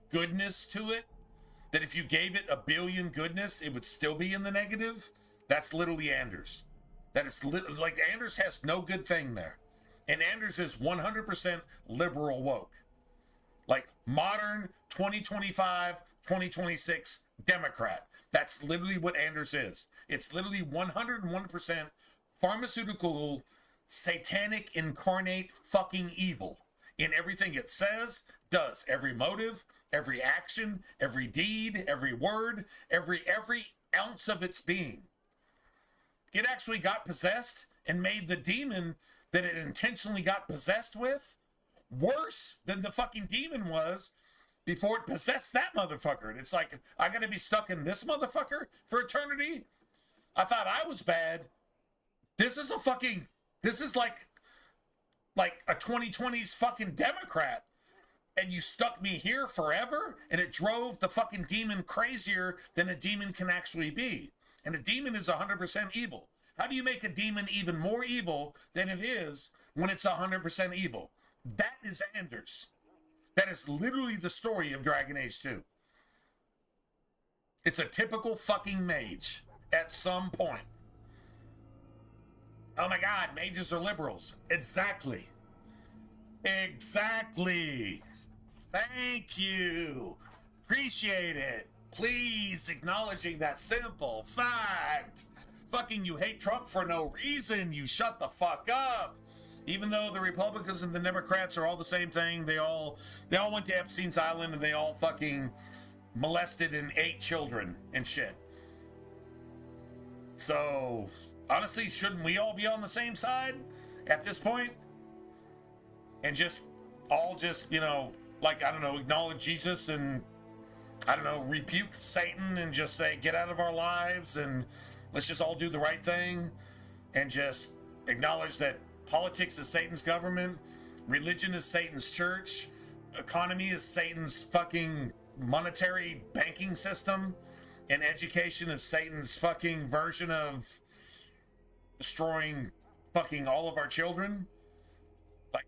[SPEAKER 1] goodness to it. That if you gave it 1 billion goodness, it would still be in the negative. That's literally Anders. That is like Anders has no good thing there. And Anders is 100% liberal woke. Like modern 2025, 2026 Democrat. That's literally what Anders is. It's literally 101% pharmaceutical, satanic, incarnate fucking evil in everything it says, does. Every motive, every action, every deed, every word, every ounce of its being. It actually got possessed and made the demon that it intentionally got possessed with worse than the fucking demon was before it possessed that motherfucker. And it's like, I gotta be stuck in this motherfucker for eternity? I thought I was bad. This is like a 2020s fucking Democrat. And you stuck me here forever? And it drove the fucking demon crazier than a demon can actually be. And a demon is 100% evil. How do you make a demon even more evil than it is when it's 100% evil? That is Anders. That is literally the story of Dragon Age 2. It's a typical fucking mage at some point. Oh my God, mages are liberals. Exactly. Exactly. Thank you. Appreciate it. Please, acknowledging that simple fact. Fucking you hate Trump for no reason. You shut the fuck up. Even though the Republicans and the Democrats are all the same thing, they all went to Epstein's Island and they all fucking molested and ate children and shit. So, honestly, shouldn't we all be on the same side at this point? And just all just, you know, like, I don't know, acknowledge Jesus and, I don't know, rebuke Satan and just say, get out of our lives and let's just all do the right thing and just acknowledge that politics is Satan's government, religion is Satan's church, economy is Satan's fucking monetary banking system, and education is Satan's fucking version of destroying fucking all of our children. Like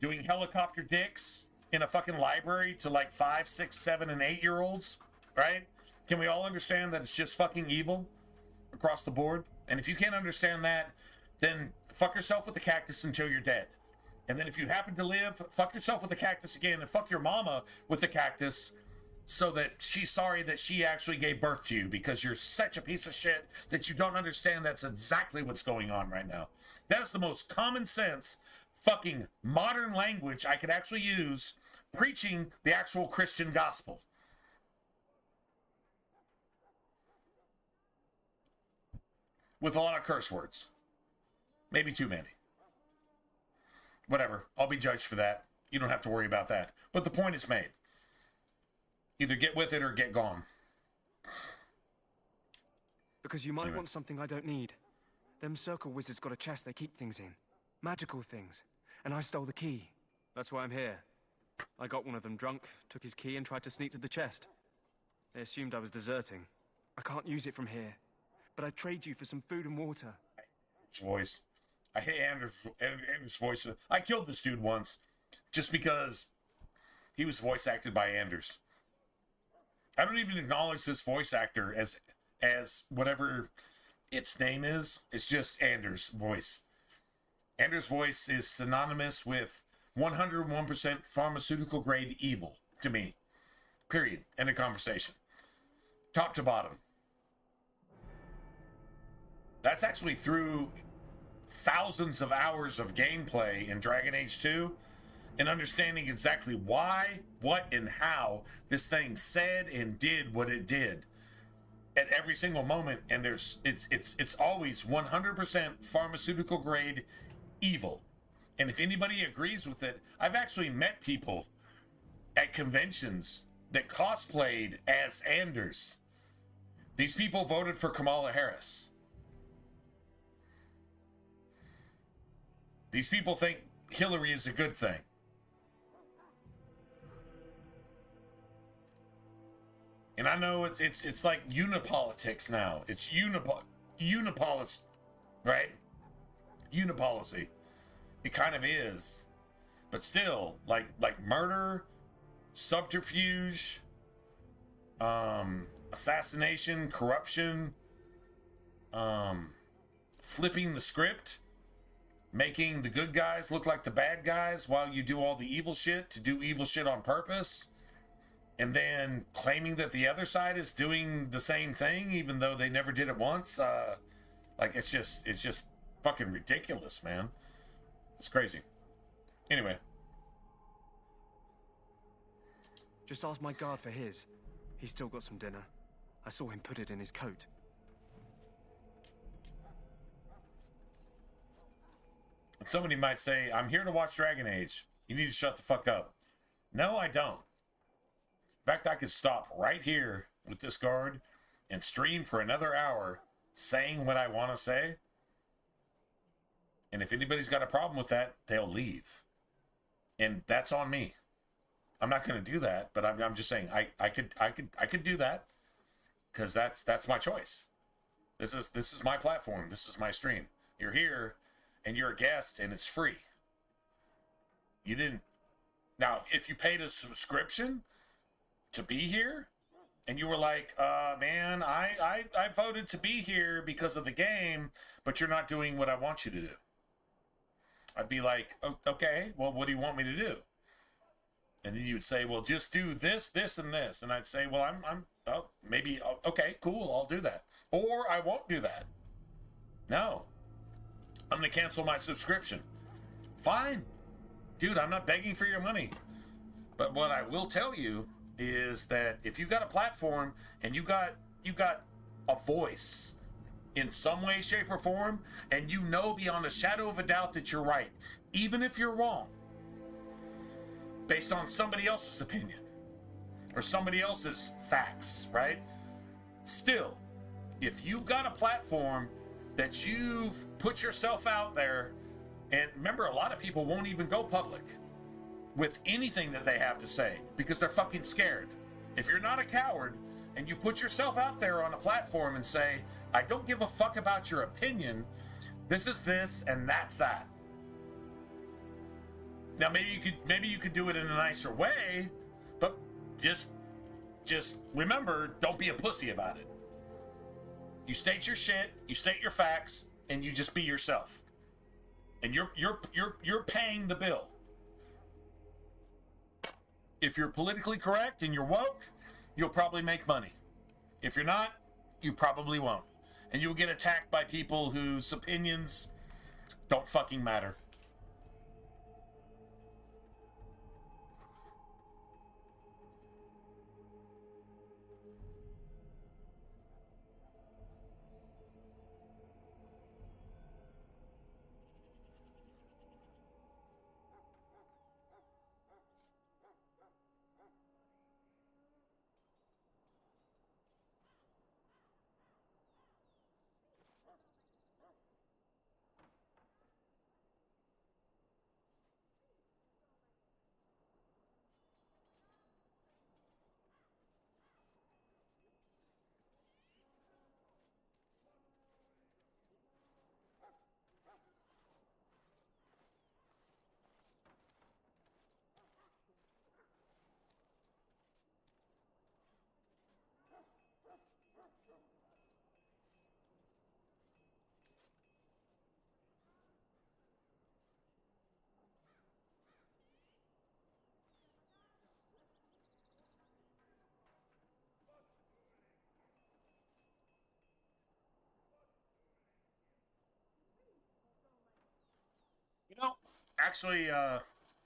[SPEAKER 1] doing helicopter dicks in a fucking library to like 5, 6, 7, and 8-year-olds, right? Can we all understand that it's just fucking evil across the board? And if you can't understand that, then fuck yourself with the cactus until you're dead. And then if you happen to live, fuck yourself with the cactus again and fuck your mama with the cactus so that she's sorry that she actually gave birth to you because you're such a piece of shit that you don't understand that's exactly what's going on right now. That is the most common sense fucking modern language I could actually use preaching the actual Christian gospel. With a lot of curse words. Maybe too many. Whatever. I'll be judged for that. You don't have to worry about that. But the point is made. Either get with it or get gone.
[SPEAKER 13] Because you might want something I don't need. Them circle wizards got a chest they keep things in. Magical things. And I stole the key. That's why I'm here. I got one of them drunk, took his key and tried to sneak to the chest. They assumed I was deserting. I can't use it from here. But I'd trade you for some food and water.
[SPEAKER 1] Voice. I hate Anders' voice. I killed this dude once just because he was voice acted by Anders. I don't even acknowledge this voice actor as whatever its name is. It's just Anders' voice. Anders' voice is synonymous with 101% pharmaceutical grade evil to me. Period. End of conversation. Top to bottom. That's actually through thousands of hours of gameplay in Dragon Age 2 and understanding exactly why, what, and how this thing said and did what it did at every single moment. And it's always 100% pharmaceutical grade evil. And if anybody agrees with it, I've actually met people at conventions that cosplayed as Anders. These people voted for Kamala Harris. These people think Hillary is a good thing. And I know it's like unipolitics now. It's unipolicy, right? Unipolicy. It kind of is. But still, like murder, subterfuge, assassination, corruption, flipping the script, making the good guys look like the bad guys while you do all the evil shit to do evil shit on purpose, and then claiming that the other side is doing the same thing even though they never did it once. Like it's just fucking ridiculous, man. It's crazy. Anyway.
[SPEAKER 13] Just ask my guard for his. He's still got some dinner. I saw him put it in his coat.
[SPEAKER 1] Somebody might say, I'm here to watch Dragon Age. You need to shut the fuck up. No, I don't. In fact, I could stop right here with this guard and stream for another hour saying what I want to say. And if anybody's got a problem with that, they'll leave. And that's on me. I'm not going to do that, but I'm just saying I could do that because that's my choice. This is my platform. This is my stream. You're here and you're a guest and it's free. You didn't. Now, if you paid a subscription to be here, and you were like, man, I voted to be here because of the game, but you're not doing what I want you to do. I'd be like, okay, well, what do you want me to do? And then you would say, well, just do this, this, and this. And I'd say, well, okay, cool, I'll do that. Or I won't do that. No. I'm going to cancel my subscription. Fine. Dude, I'm not begging for your money. But what I will tell you is that if you got a platform and you got a voice in some way, shape, or form, and you know beyond a shadow of a doubt that you're right, even if you're wrong, based on somebody else's opinion or somebody else's facts, right? Still, if you've got a platform that you've put yourself out there, and remember, a lot of people won't even go public with anything that they have to say because they're fucking scared. If you're not a coward and you put yourself out there on a platform and say, I don't give a fuck about your opinion, this is this and that's that. Now maybe you could do it in a nicer way, but just remember, don't be a pussy about it. You state your shit, you state your facts, and you just be yourself. And you're paying the bill. If you're politically correct and you're woke, you'll probably make money. If you're not, you probably won't. And you'll get attacked by people whose opinions don't fucking matter. You know, actually,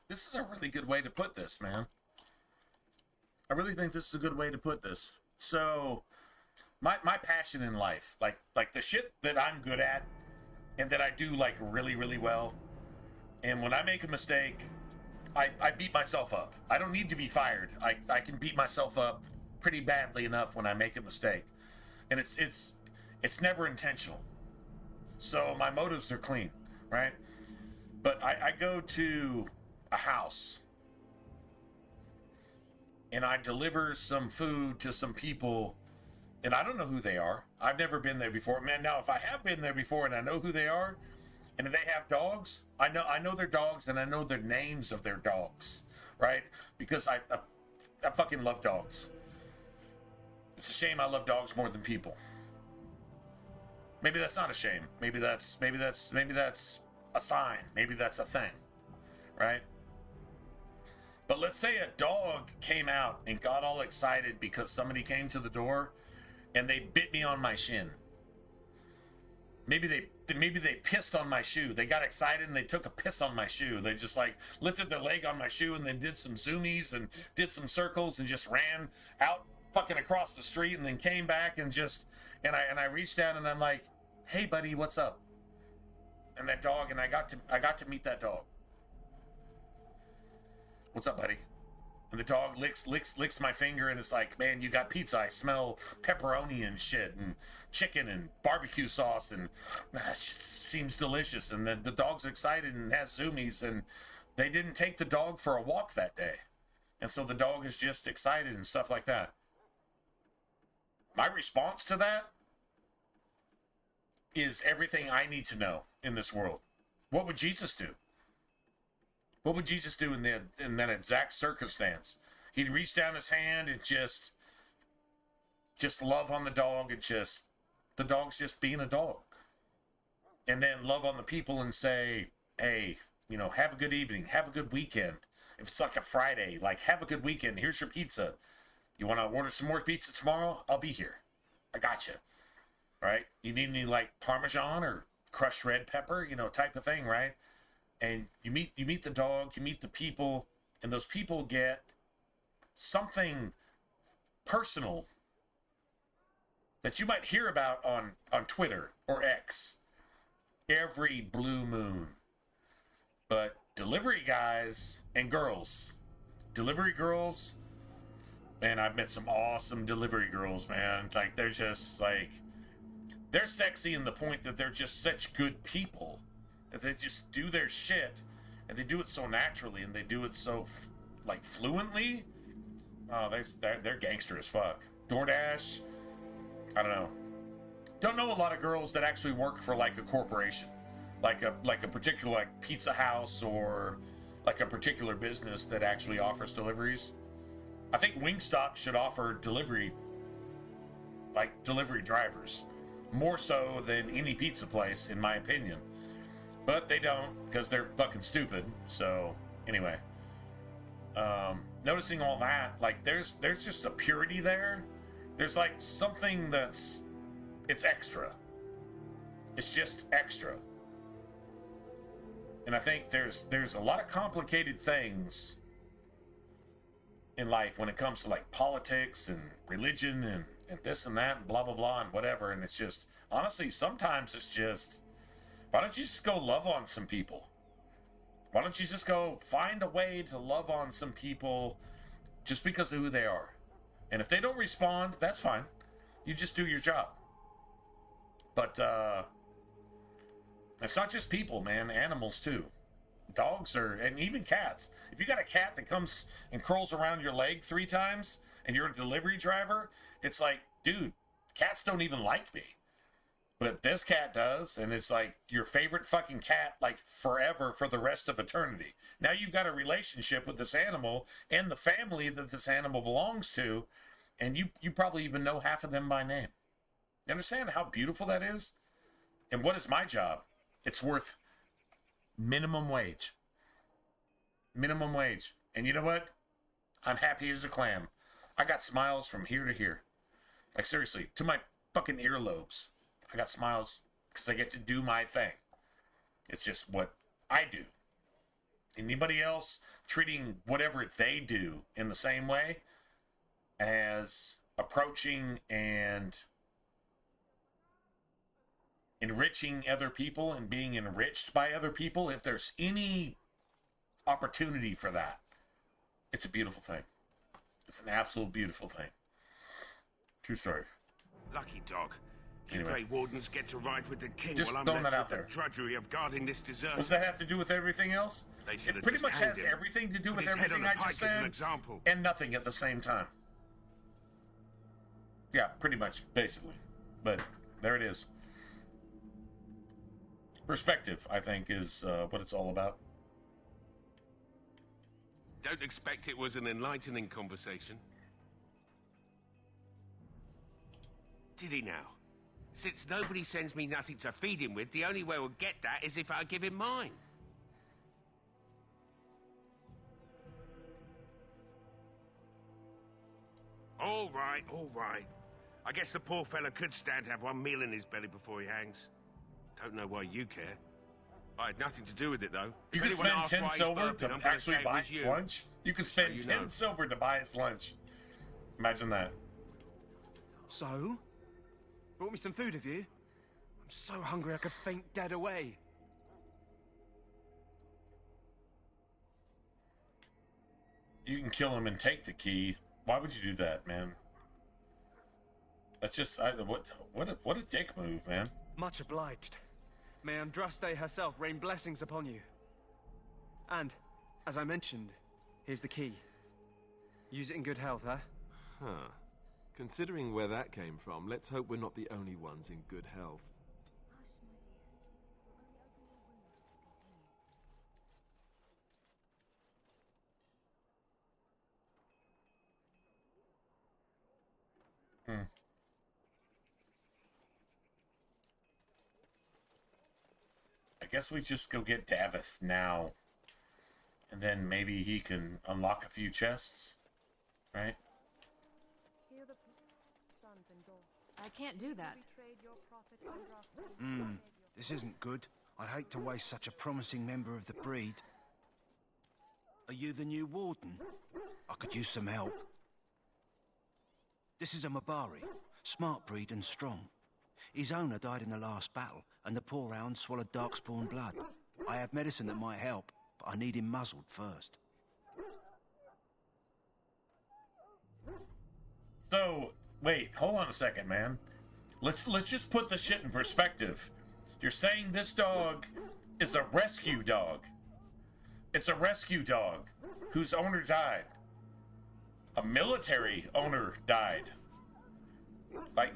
[SPEAKER 1] this is a really good way to put this, man. I really think this is a good way to put this. So, my passion in life, like the shit that I'm good at and that I do like really, really well. And when I make a mistake, I beat myself up. I don't need to be fired. I can beat myself up pretty badly enough when I make a mistake. And it's never intentional. So my motives are clean, right? But I go to a house and I deliver some food to some people and I don't know who they are. I've never been there before. Man, now if I have been there before and I know who they are and if they have dogs, I know their dogs and I know their names of their dogs, right? Because I fucking love dogs. It's a shame I love dogs more than people. Maybe that's not a shame. Maybe that's a sign. Maybe that's a thing, right? But let's say a dog came out and got all excited because somebody came to the door and they bit me on my shin. Maybe they pissed on my shoe. They got excited and they took a piss on my shoe. They just like lifted their leg on my shoe and then did some zoomies and did some circles and just ran out fucking across the street and then came back and I reached down and I'm like, hey buddy, what's up? And that dog, and I got to meet that dog. What's up, buddy? And the dog licks my finger and it's like, man, you got pizza. I smell pepperoni and shit and chicken and barbecue sauce and it just seems delicious. And then the dog's excited and has zoomies and they didn't take the dog for a walk that day. And so the dog is just excited and stuff like that. My response to that is everything I need to know in this world. What would Jesus do? What would Jesus do in that exact circumstance? He'd reach down his hand and just just love on the dog and just, the dog's just being a dog. And then love on the people and say, hey, you know, have a good evening, have a good weekend. If it's like a Friday, like, have a good weekend, here's your pizza. You want to order some more pizza tomorrow? I'll be here. I got you. Right? You need any, like, Parmesan or crushed red pepper, you know, type of thing, right? And you meet the dog, you meet the people, and those people get something personal that you might hear about on Twitter or X every blue moon. But delivery guys and girls, delivery girls, man, I've met some awesome delivery girls, man. Like, they're just, like, they're sexy in the point that they're just such good people. That they just do their shit, and they do it so naturally, and they do it so, like, fluently. Oh, they're gangster as fuck. DoorDash, I don't know. Don't know a lot of girls that actually work for, like, a corporation. Like a particular, like, pizza house or like a particular business that actually offers deliveries. I think Wingstop should offer delivery drivers more so than any pizza place, in my opinion. But they don't, because they're fucking stupid. So anyway, noticing all that, like, there's just a purity there. There's like something it's extra. It's just extra. And I think there's a lot of complicated things in life when it comes to, like, politics and religion and this and that and blah, blah, blah and whatever. And it's just, honestly, sometimes it's just, why don't you just go love on some people? Why don't you just go find a way to love on some people just because of who they are? And if they don't respond, that's fine. You just do your job. But, it's not just people, man. Animals, too. Dogs and even cats. If you got a cat that comes and curls around your leg 3 times and you're a delivery driver, it's like, dude, cats don't even like me. But this cat does, and it's like your favorite fucking cat, like, forever, for the rest of eternity. Now you've got a relationship with this animal and the family that this animal belongs to, and you probably even know half of them by name. You understand how beautiful that is? And what is my job? It's worth minimum wage. Minimum wage. And you know what? I'm happy as a clam. I got smiles from here to here. Like, seriously, to my fucking earlobes. I got smiles because I get to do my thing. It's just what I do. Anybody else treating whatever they do in the same way as approaching and enriching other people and being enriched by other people, if there's any opportunity for that, it's a beautiful thing. It's an absolute beautiful thing. True story.
[SPEAKER 18] Lucky dog. The
[SPEAKER 1] Anyway.
[SPEAKER 18] Grey Wardens get to ride with the king
[SPEAKER 1] Just
[SPEAKER 18] while I'm
[SPEAKER 1] throwing
[SPEAKER 18] left
[SPEAKER 1] that out
[SPEAKER 18] with
[SPEAKER 1] there.
[SPEAKER 18] the drudgery of guarding this desert.
[SPEAKER 1] What does that have to do with everything else?
[SPEAKER 18] They should
[SPEAKER 1] It
[SPEAKER 18] have
[SPEAKER 1] pretty
[SPEAKER 18] just
[SPEAKER 1] much
[SPEAKER 18] hanged
[SPEAKER 1] has
[SPEAKER 18] him.
[SPEAKER 1] everything to do
[SPEAKER 18] Put
[SPEAKER 1] with
[SPEAKER 18] his head
[SPEAKER 1] everything
[SPEAKER 18] on
[SPEAKER 1] I
[SPEAKER 18] a
[SPEAKER 1] just
[SPEAKER 18] pike as an
[SPEAKER 1] said,
[SPEAKER 18] example.
[SPEAKER 1] and nothing at the same time. Yeah, pretty much, basically. But there it is. Perspective, I think, is what it's all about.
[SPEAKER 18] Don't expect it was an enlightening conversation. Did he now? Since nobody sends me nothing to feed him with, the only way we'll get that is if I give him mine. All right, all right. I guess the poor fella could stand to have one meal in his belly before he hangs. Don't know why you care. I had nothing to do with it, though.
[SPEAKER 1] You
[SPEAKER 18] If
[SPEAKER 1] can
[SPEAKER 18] anyone
[SPEAKER 1] spend
[SPEAKER 18] asks
[SPEAKER 1] 10
[SPEAKER 18] why he's
[SPEAKER 1] silver
[SPEAKER 18] burping,
[SPEAKER 1] to
[SPEAKER 18] I'm gonna
[SPEAKER 1] actually
[SPEAKER 18] say it
[SPEAKER 1] buy
[SPEAKER 18] was
[SPEAKER 1] his
[SPEAKER 18] you.
[SPEAKER 1] lunch? You can
[SPEAKER 18] Just so
[SPEAKER 1] spend
[SPEAKER 18] you
[SPEAKER 1] 10
[SPEAKER 18] know.
[SPEAKER 1] silver to buy his lunch. Imagine that.
[SPEAKER 13] So? Brought me some food, have you? I'm so hungry I could faint dead away.
[SPEAKER 1] You can kill him and take the key. Why would you do that, man? That's just what a dick move, man.
[SPEAKER 13] Much obliged. May Andraste herself rain blessings upon you. And, as I mentioned, here's the key. Use it in good health, huh?
[SPEAKER 6] Huh. Considering where that came from, let's hope we're not the only ones in good health.
[SPEAKER 1] guess we just go get Davith now. And then maybe he can unlock a few chests, right?
[SPEAKER 2] I can't do that.
[SPEAKER 14] This isn't good. I'd hate to waste such a promising member of the breed. Are you the new warden? I could use some help. This is a Mabari, smart breed and strong. His owner died in the last battle, and the poor hound swallowed darkspawn blood. I have medicine that might help, but I need him muzzled first.
[SPEAKER 1] So, wait, hold on a second, man. Let's just put the shit in perspective. You're saying this dog is a rescue dog. It's a rescue dog whose owner died. A military owner died. Like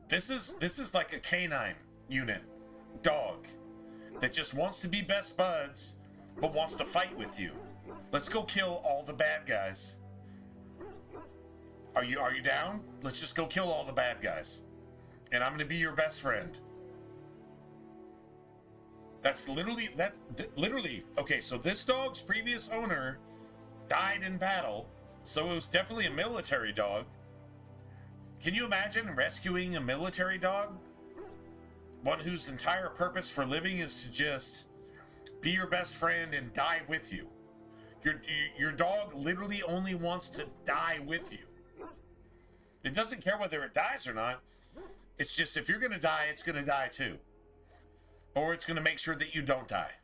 [SPEAKER 1] this is like a canine unit dog that just wants to be best buds but wants to fight with you. Let's go kill all the bad guys. Are you down? Let's just go kill all the bad guys. And I'm going to be your best friend. That's literally okay, so this dog's previous owner died in battle, so it was definitely a military dog. Can you imagine rescuing a military dog? One whose entire purpose for living is to just be your best friend and die with you. Your dog literally only wants to die with you. It doesn't care whether it dies or not. It's just if you're going to die, it's going to die too. Or it's going to make sure that you don't die.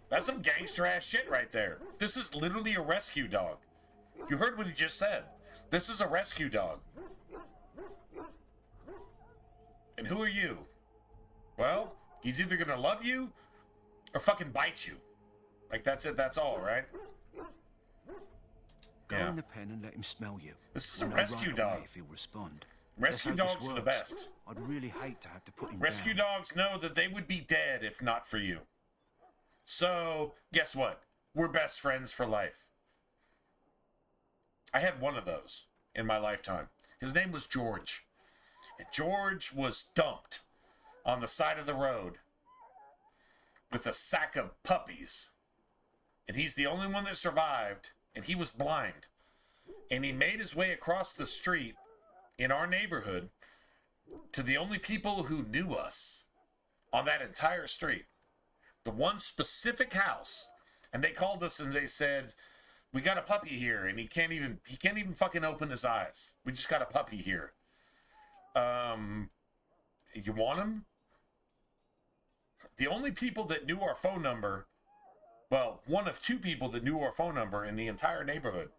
[SPEAKER 1] That's some gangster ass shit right there. This is literally a rescue dog. You heard what he just said. This is a rescue dog. And who are you? Well, he's either going to love you or fucking bite you. Like, that's it. That's all, right?
[SPEAKER 14] Go in the pen and let him smell you.
[SPEAKER 1] This is a rescue dog.
[SPEAKER 14] If he'll respond.
[SPEAKER 1] Rescue dogs are the best.
[SPEAKER 14] I'd really hate to have to put him
[SPEAKER 1] Rescue
[SPEAKER 14] down.
[SPEAKER 1] dogs know that they would be dead if not for you. So, guess what? We're best friends for life. I had one of those in my lifetime. His name was George. And George was dumped on the side of the road with a sack of puppies. And he's the only one that survived, and he was blind. And he made his way across the street in our neighborhood to the only people who knew us on that entire street. The one specific house. And they called us and they said, "We got a puppy here, and he can't even fucking open his eyes. We just got a puppy here. You want him?" The only people that knew our phone number, well, one of two people that knew our phone number in the entire neighborhood.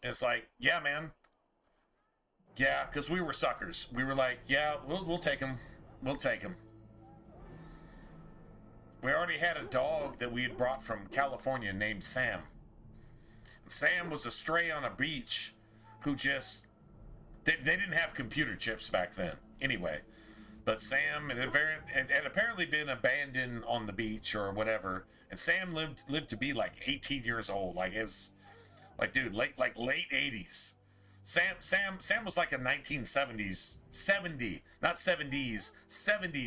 [SPEAKER 1] And it's like, yeah, man. Yeah, because we were suckers. We were like, yeah, we'll take him. We'll take him. We already had a dog that we had brought from California named Sam. And Sam was a stray on a beach who just... They didn't have computer chips back then, anyway. But Sam had apparently been abandoned on the beach or whatever. And Sam lived to be like 18 years old. Like, it was... Like, dude, late 80s. Sam was like a 1970s, 70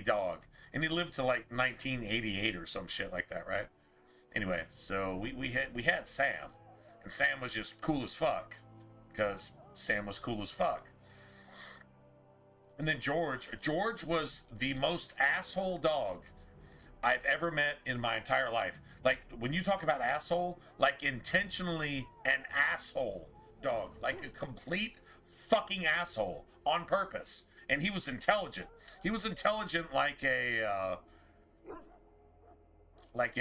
[SPEAKER 1] dog. And he lived to like 1988 or some shit like that, right? Anyway, so we had Sam. And Sam was just cool as fuck. Because Sam was cool as fuck. And then George was the most asshole dog I've ever met in my entire life. Like, when you talk about asshole, like intentionally an asshole dog. Like a complete fucking asshole on purpose. And he was intelligent. He was intelligent like a what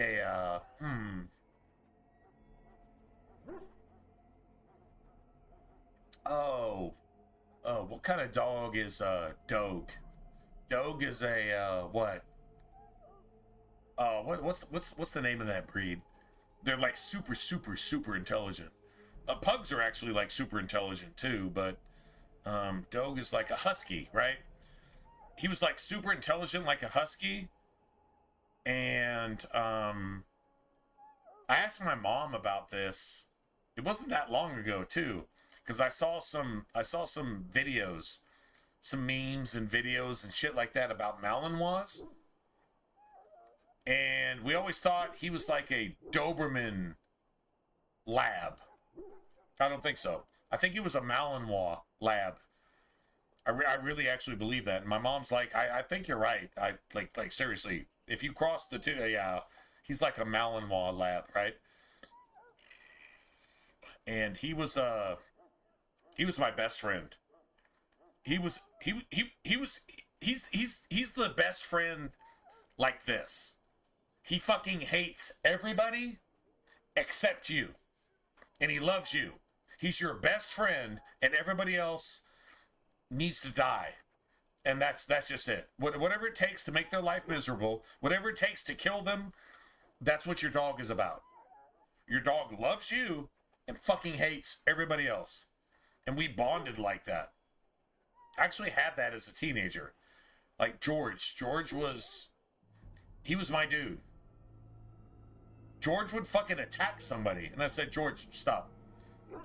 [SPEAKER 1] kind of dog is Dogue? Dogue is a what? What's the name of that breed? They're like super intelligent. Pugs are actually like super intelligent too, but Dogue is like a husky, right? He was like super intelligent like a husky. And I asked my mom about this. It wasn't that long ago too, because I saw some videos some memes and videos and shit like that about Malinois. And we always thought he was like a Doberman lab. I don't think so. I think he was a Malinois lab. I really actually believe that. And my mom's like, I think you're right. I like seriously, if you cross the two, yeah, he's like a Malinois lab, right? And he was my best friend. He's the best friend like this. He fucking hates everybody except you. And he loves you. He's your best friend, and everybody else needs to die. And that's just it. Whatever it takes to make their life miserable, whatever it takes to kill them, that's what your dog is about. Your dog loves you and fucking hates everybody else. And we bonded like that. I actually had that as a teenager. Like George. He was my dude. George would fucking attack somebody. And I said, George, stop.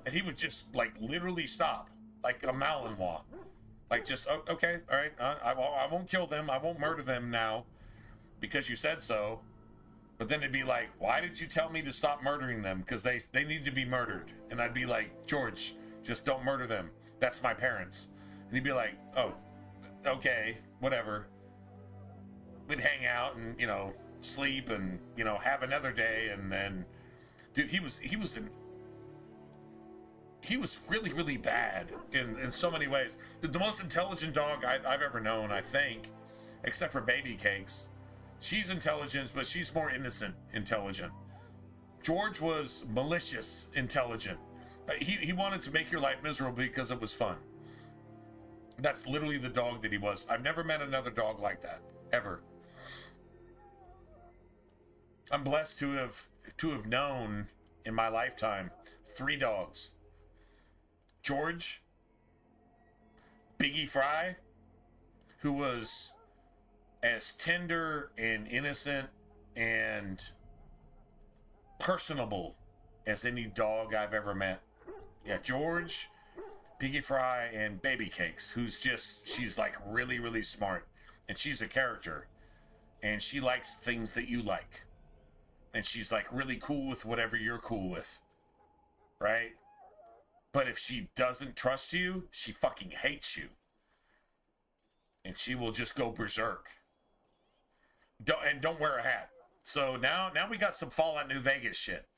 [SPEAKER 1] And he would just, like, literally stop. Like a Malinois. Like, just, oh, okay, all right. I won't kill them. I won't murder them now because you said so. But then it'd be like, why did you tell me to stop murdering them? Because they need to be murdered. And I'd be like, George, just don't murder them. That's my parents. And he'd be like, oh, okay, whatever. We'd hang out and, sleep and, have another day. And then, dude, he was really, really bad in so many ways. The most intelligent dog I've ever known, I think, except for Baby Cakes. She's intelligent, but she's more innocent intelligent. George was malicious intelligent. He wanted to make your life miserable because it was fun. That's literally the dog that he was. I've never met another dog like that, ever. I'm blessed to have known in my lifetime 3 dogs. George, Biggie Fry, who was as tender and innocent and personable as any dog I've ever met. Yeah, George, Biggie Fry, and Baby Cakes, she's like really, really smart. And she's a character. And she likes things that you like. And she's like really cool with whatever you're cool with. Right? But if she doesn't trust you, she fucking hates you. And she will just go berserk. Don't wear a hat. So now we got some Fallout New Vegas shit.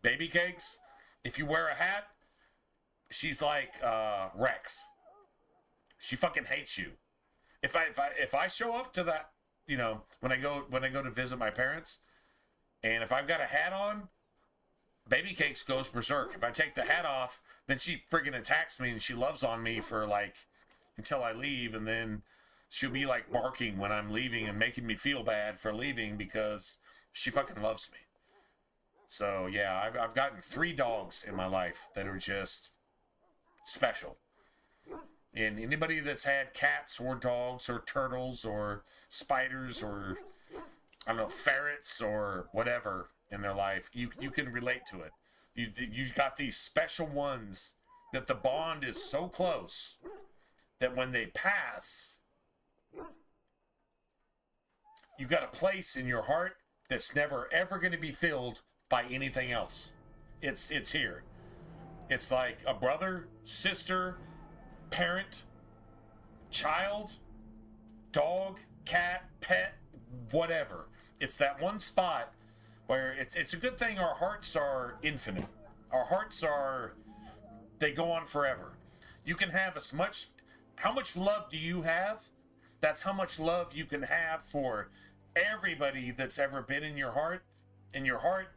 [SPEAKER 1] Baby Cakes, if you wear a hat, she's like Rex. She fucking hates you. If I show up to that, when I go to visit my parents, and if I've got a hat on, Baby Cakes goes berserk. If I take the hat off, then she friggin' attacks me and she loves on me for like until I leave, and then she'll be like barking when I'm leaving and making me feel bad for leaving because she fucking loves me. So yeah, I've gotten 3 dogs in my life that are just special. And anybody that's had cats or dogs or turtles or spiders or, I don't know, ferrets or whatever in their life, you can relate to it. You've got these special ones that the bond is so close that when they pass, you got a place in your heart that's never ever going to be filled by anything else. It's here. It's like a brother, sister, parent, child, dog, cat, pet, whatever. It's that one spot where it's a good thing our hearts are infinite. Our hearts they go on forever. You can have how much love do you have? That's how much love you can have for everybody that's ever been in your heart. In your heart,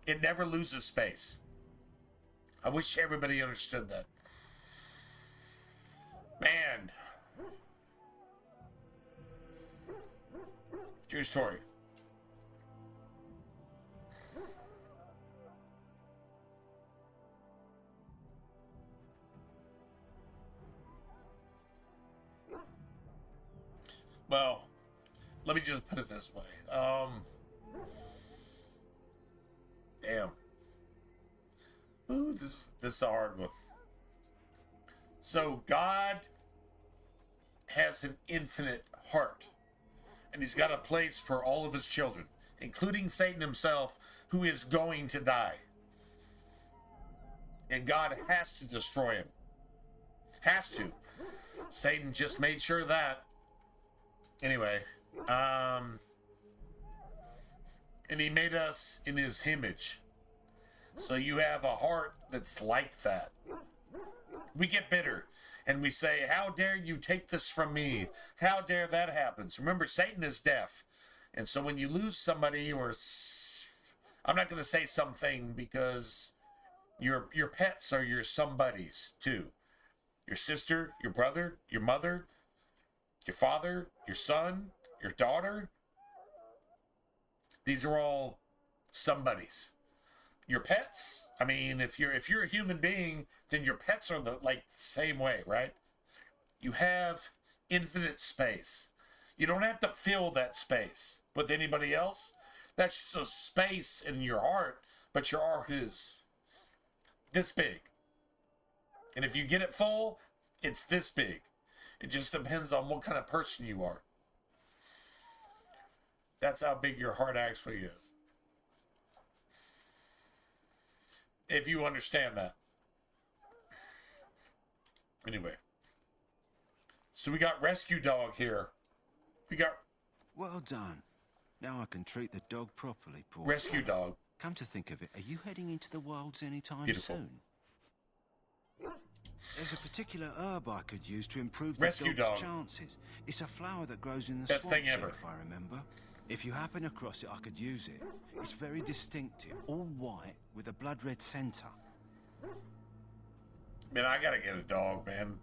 [SPEAKER 1] it never loses space. I wish everybody understood that. Man. True story. Well, let me just put it this way. Damn. Ooh, this is a hard one. So God has an infinite heart, and he's got a place for all of his children, including Satan himself, who is going to die. And God has to destroy him. Has to. Satan just made sure of that. Anyway, and he made us in his image. So you have a heart that's like that. We get bitter and we say, how dare you take this from me? How dare that happen? Remember, Satan is deaf. And so when you lose somebody, or I'm not going to say something, because your pets are your somebodies too. Your sister, your brother, your mother, your father, your son, your daughter. These are all somebodies. Your pets, I mean, if you're a human being, then your pets are the same way, right? You have infinite space. You don't have to fill that space with anybody else. That's just a space in your heart, but your heart is this big. And if you get it full, it's this big. It just depends on what kind of person you are. That's how big your heart actually is. If you understand that. Anyway. So we got rescue dog here. We got...
[SPEAKER 14] Well done. Now I can treat the dog properly, poor
[SPEAKER 1] rescue dog.
[SPEAKER 14] Come to think of it, are you heading into the wilds anytime
[SPEAKER 1] Beautiful.
[SPEAKER 14] soon? There's a particular herb I could use to improve the
[SPEAKER 1] rescue
[SPEAKER 14] dog's
[SPEAKER 1] dog
[SPEAKER 14] chances. It's a flower that grows in the
[SPEAKER 1] best
[SPEAKER 14] swamp,
[SPEAKER 1] thing ever,
[SPEAKER 14] if I remember. If you happen across it, I could use it. It's very distinctive, all white with a blood red center.
[SPEAKER 1] Man, I gotta get a dog, man.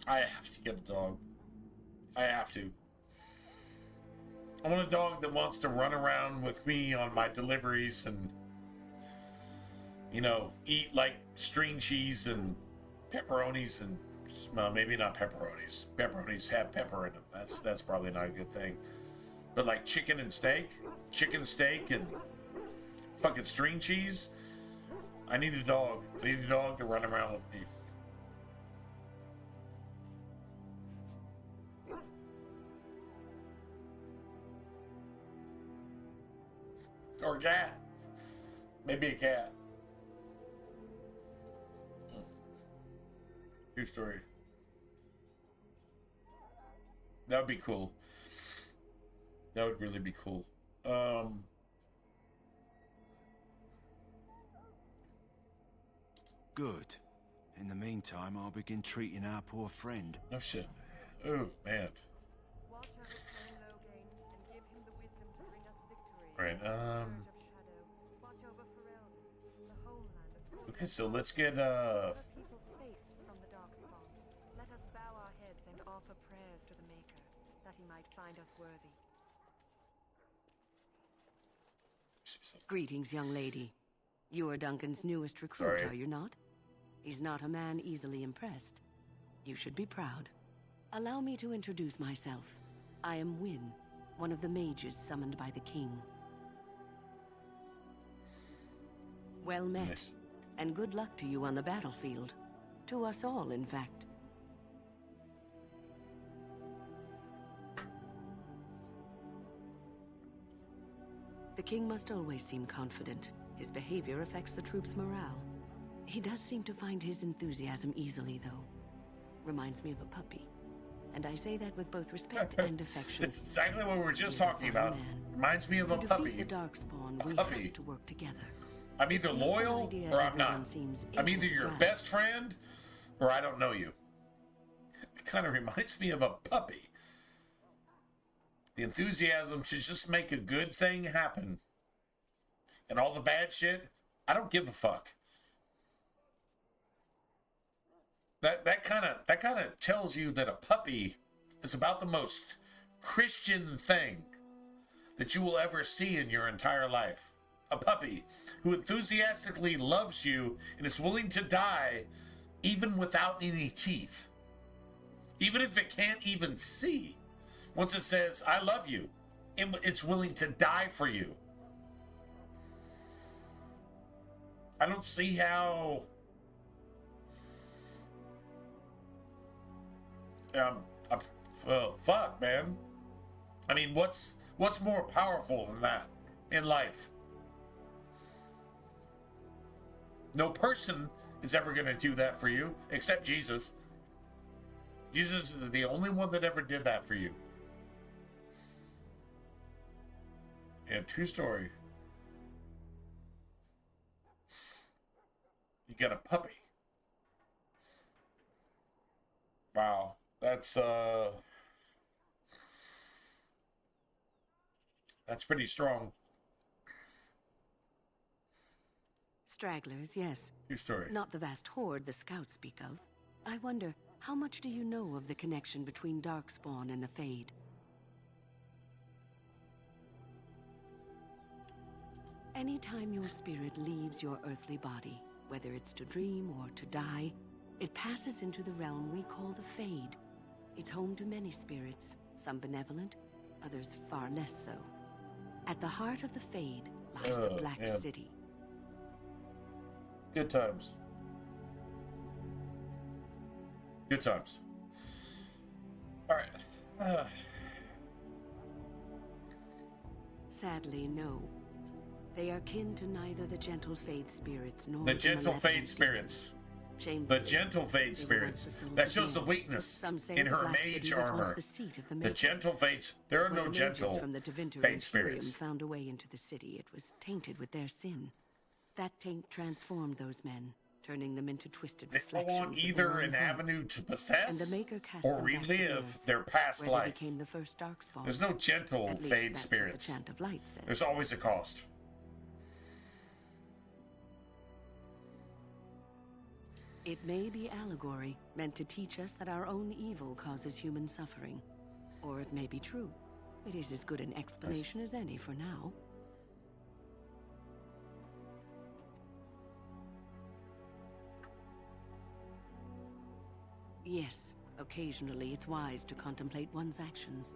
[SPEAKER 1] I have to get a dog. I have to. I want a dog that wants to run around with me on my deliveries and, you know, eat like string cheese and pepperonis and, well, maybe not pepperonis. Pepperonis have pepper in them. That's probably not a good thing. But like chicken steak and fucking string cheese. I need a dog. I need a dog to run around with me. Or a cat. Maybe a cat. True story. That would be cool. That would really be cool.
[SPEAKER 14] Good. In the meantime, I'll begin treating our poor friend.
[SPEAKER 1] No shit. Oh, man. Alright, okay, so let's get,
[SPEAKER 16] Let us bow our heads and offer prayers to the Maker, that he might find us worthy.
[SPEAKER 19] Greetings, young lady. You are Duncan's newest recruit,
[SPEAKER 1] Sorry.
[SPEAKER 19] are you not? He's not a man easily impressed. You should be proud. Allow me to introduce myself. I am Wynne, one of the mages summoned by the king. Well met,
[SPEAKER 1] Nice.
[SPEAKER 19] and good luck to you on the battlefield. To us all, in fact. The king must always seem confident. His behavior affects the troops' morale. He does seem to find his enthusiasm easily, though. Reminds me of a puppy. And I say that with both respect and affection.
[SPEAKER 1] It's exactly what we were just talking about. Reminds me of a
[SPEAKER 19] To
[SPEAKER 1] puppy.
[SPEAKER 19] defeat the Darkspawn, we
[SPEAKER 1] puppy.
[SPEAKER 19] have to work together.
[SPEAKER 1] I'm either loyal or I'm not. I'm either your best friend or I don't know you. It kind of reminds me of a puppy. The enthusiasm to just make a good thing happen. And all the bad shit, I don't give a fuck. That kind of tells you that a puppy is about the most Christian thing that you will ever see in your entire life. A puppy who enthusiastically loves you and is willing to die even without any teeth. Even if it can't even see. Once it says, I love you, it's willing to die for you. I don't see how Fuck, man. I mean, what's more powerful than that in life? No person is ever going to do that for you, except Jesus. Jesus is the only one that ever did that for you. Yeah, true story. You got a puppy. Wow, that's pretty strong.
[SPEAKER 19] Stragglers, yes.
[SPEAKER 1] True story.
[SPEAKER 19] Not the vast horde the scouts speak of. I wonder, how much do you know of the connection between Darkspawn and the Fade? Anytime your spirit leaves your earthly body, whether it's to dream or to die, it passes into the realm we call the Fade. It's home to many spirits, some benevolent, others far less so. At the heart of the Fade lies the Black City.
[SPEAKER 1] Good times. Good times. All right.
[SPEAKER 19] Sadly, no. They are kin to neither the gentle Fade spirits nor
[SPEAKER 1] the gentle Fade spirits. The gentle Fade spirits. That shows the weakness in her mage armor. The gentle Fades. There are no gentle Fade spirits.
[SPEAKER 19] Found a way into the city. It was tainted with their sin. That taint transformed those men, turning them into twisted reflections.
[SPEAKER 1] They want either an avenue to possess or relive their past life. There's no gentle Fade spirits. There's always a cost.
[SPEAKER 19] It may be allegory, meant to teach us that our own evil causes human suffering. Or it may be true. It is as good an explanation as any for now. Yes, occasionally it's wise to contemplate one's actions.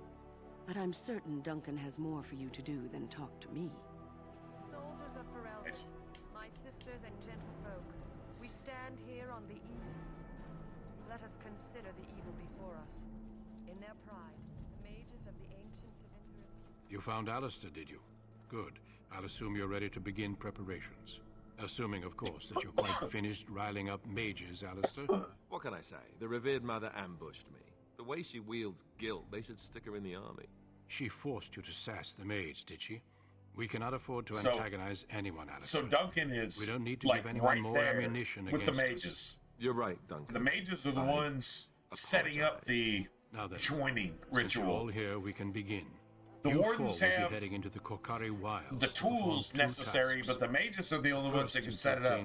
[SPEAKER 19] But I'm certain Duncan has more for you to do than talk to me.
[SPEAKER 16] Soldiers of Ferelden, my sisters and gentlefolk, we stand here on the eve. Let us consider the evil before us. In their pride, the mages of the ancient Tevinter...
[SPEAKER 11] You found Alistair, did you? Good. I'll assume you're ready to begin preparations. Assuming, of course, that you're quite finished riling up mages, Alistair.
[SPEAKER 6] What can I say? The revered mother ambushed me. The way she wields guilt, they should stick her in the army.
[SPEAKER 11] She forced you to sass the mage, did she? We cannot afford to antagonize anyone, Alistair.
[SPEAKER 1] So Duncan is
[SPEAKER 11] we don't need to give anyone
[SPEAKER 1] right
[SPEAKER 11] more
[SPEAKER 1] there
[SPEAKER 11] ammunition
[SPEAKER 1] with the mages.
[SPEAKER 6] You're right, Duncan.
[SPEAKER 1] The mages are the ones setting up the joining ritual.
[SPEAKER 11] All here, we can begin.
[SPEAKER 1] The wardens have
[SPEAKER 11] heading into the Korcari wilds
[SPEAKER 1] the tools necessary, but the mages are the only ones that can set it up.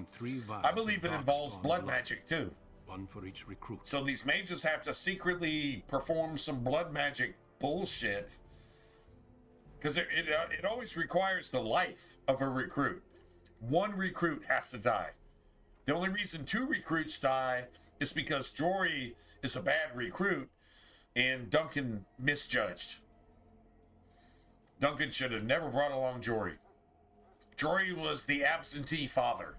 [SPEAKER 1] I believe it involves blood magic too.
[SPEAKER 11] One for each recruit.
[SPEAKER 1] So these mages have to secretly perform some blood magic bullshit, because it always requires the life of a recruit. One recruit has to die. The only reason 2 recruits die is because Jory is a bad recruit and Duncan misjudged. Duncan should have never brought along Jory. Jory was the absentee father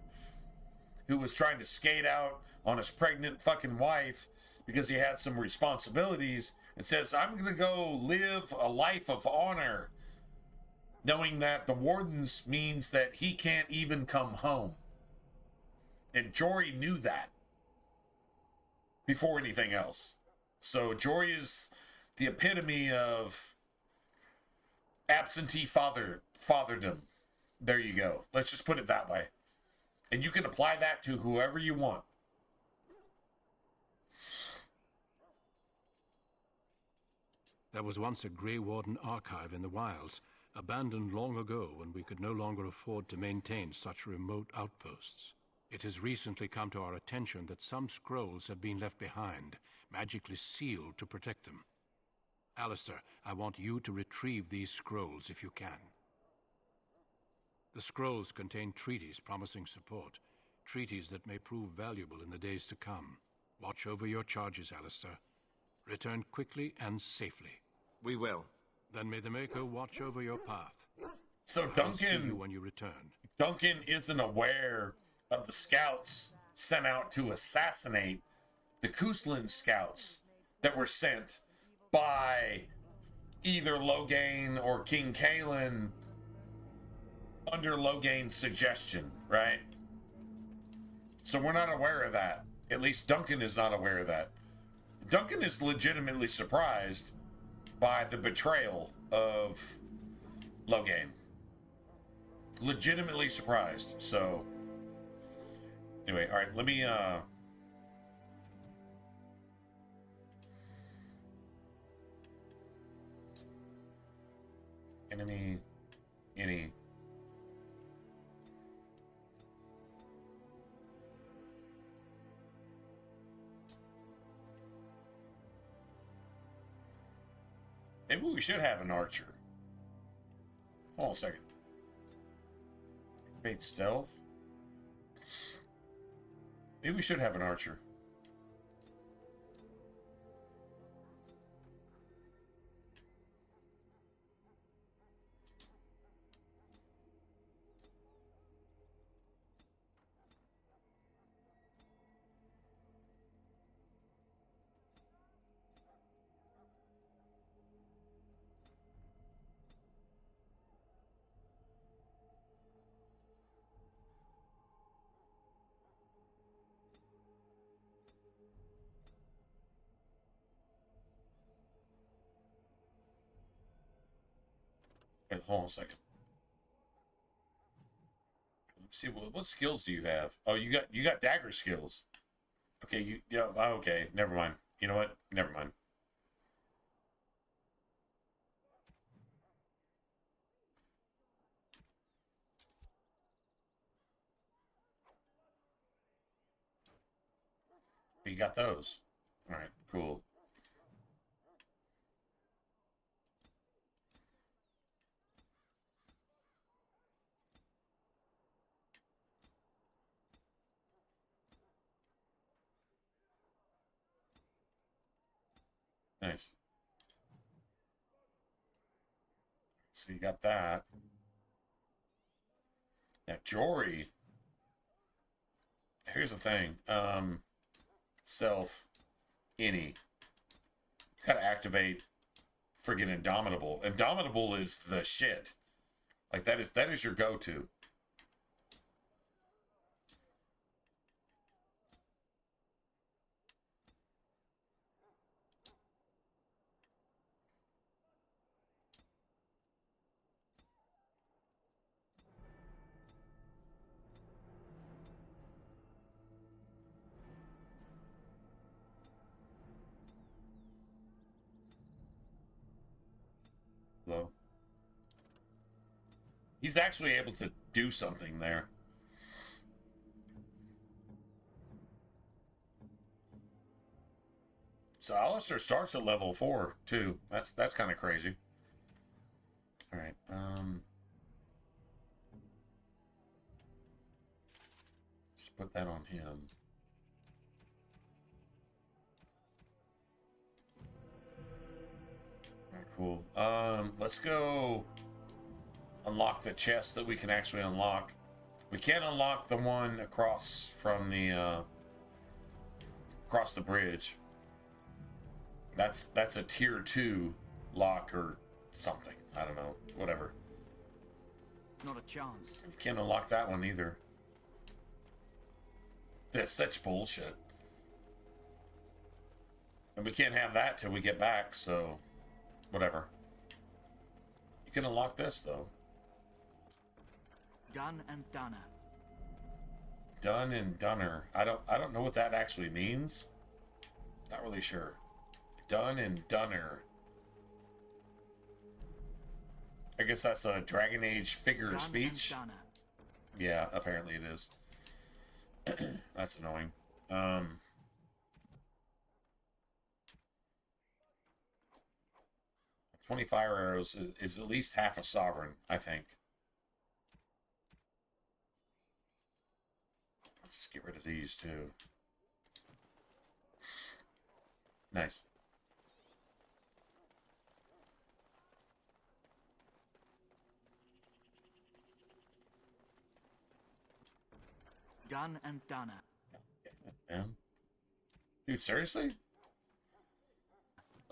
[SPEAKER 1] who was trying to skate out on his pregnant fucking wife because he had some responsibilities and says, I'm going to go live a life of honor, knowing that the wardens means that he can't even come home. And Jory knew that before anything else. So Jory is the epitome of absentee fatherdom. There you go. Let's just put it that way. And you can apply that to whoever you want.
[SPEAKER 11] There was once a Grey Warden archive in the wilds, abandoned long ago when we could no longer afford to maintain such remote outposts. It has recently come to our attention that some scrolls have been left behind, magically sealed to protect them. Alistair, I want you to retrieve these scrolls if you can. The scrolls contain treaties promising support, treaties that may prove valuable in the days to come. Watch over your charges, Alistair. Return quickly and safely.
[SPEAKER 6] We will.
[SPEAKER 11] Then may the Maker watch over your path.
[SPEAKER 1] So Duncan,
[SPEAKER 11] when you return.
[SPEAKER 1] Duncan isn't aware of the scouts sent out to assassinate the Kuslan scouts that were sent by either Loghain or King Kalen under Loghain's suggestion, right? So we're not aware of that. At least Duncan is not aware of that. Duncan is legitimately surprised by the betrayal of Loghain. Legitimately surprised. So anyway, all right, let me enemy any maybe we should have an archer. Hold on a second. Activate stealth. Maybe we should have an archer. Wait, hold on a second. Let's see what skills do you have? Oh, you got dagger skills. Okay, okay, never mind. You know what? Never mind. You got those. All right, cool. Nice. So you got that. Now, Jory. Here's the thing. Self. Any. Gotta activate friggin' Indomitable. Indomitable is the shit. Like, that is your go-to. Hello. He's actually able to do something there. So Alistair starts at level 4 too. That's kind of crazy. All right. Just put that on him. All right, cool. Let's go unlock the chest that we can actually unlock. We can't unlock the one across from the across the bridge. That's a tier 2 lock or something. I don't know. Whatever.
[SPEAKER 15] Not a chance.
[SPEAKER 1] You can't unlock that one either. That's such bullshit. And we can't have that till we get back, so whatever. You can unlock this though.
[SPEAKER 15] Done and Dunner.
[SPEAKER 1] Done and Dunner. I don't know what that actually means. Not really sure. Done and Dunner. I guess that's a Dragon Age figure of speech. Yeah, apparently it is. That's annoying. 20 fire arrows is at least half a sovereign, I think. Let's just get rid of these too. Nice.
[SPEAKER 15] Done and Dunner.
[SPEAKER 1] Yeah. Dude, seriously?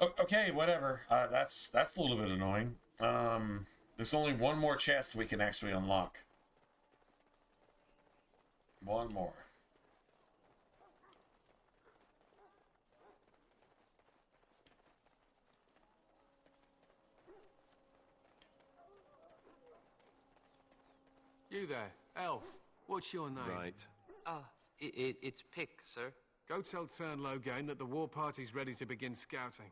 [SPEAKER 1] Okay, whatever. That's a little bit annoying. There's only one more chest we can actually unlock. One more.
[SPEAKER 20] You there, elf. What's your name?
[SPEAKER 6] Right.
[SPEAKER 20] It's Pick, sir. Go tell Turnlow Gain that the war party's ready to begin scouting.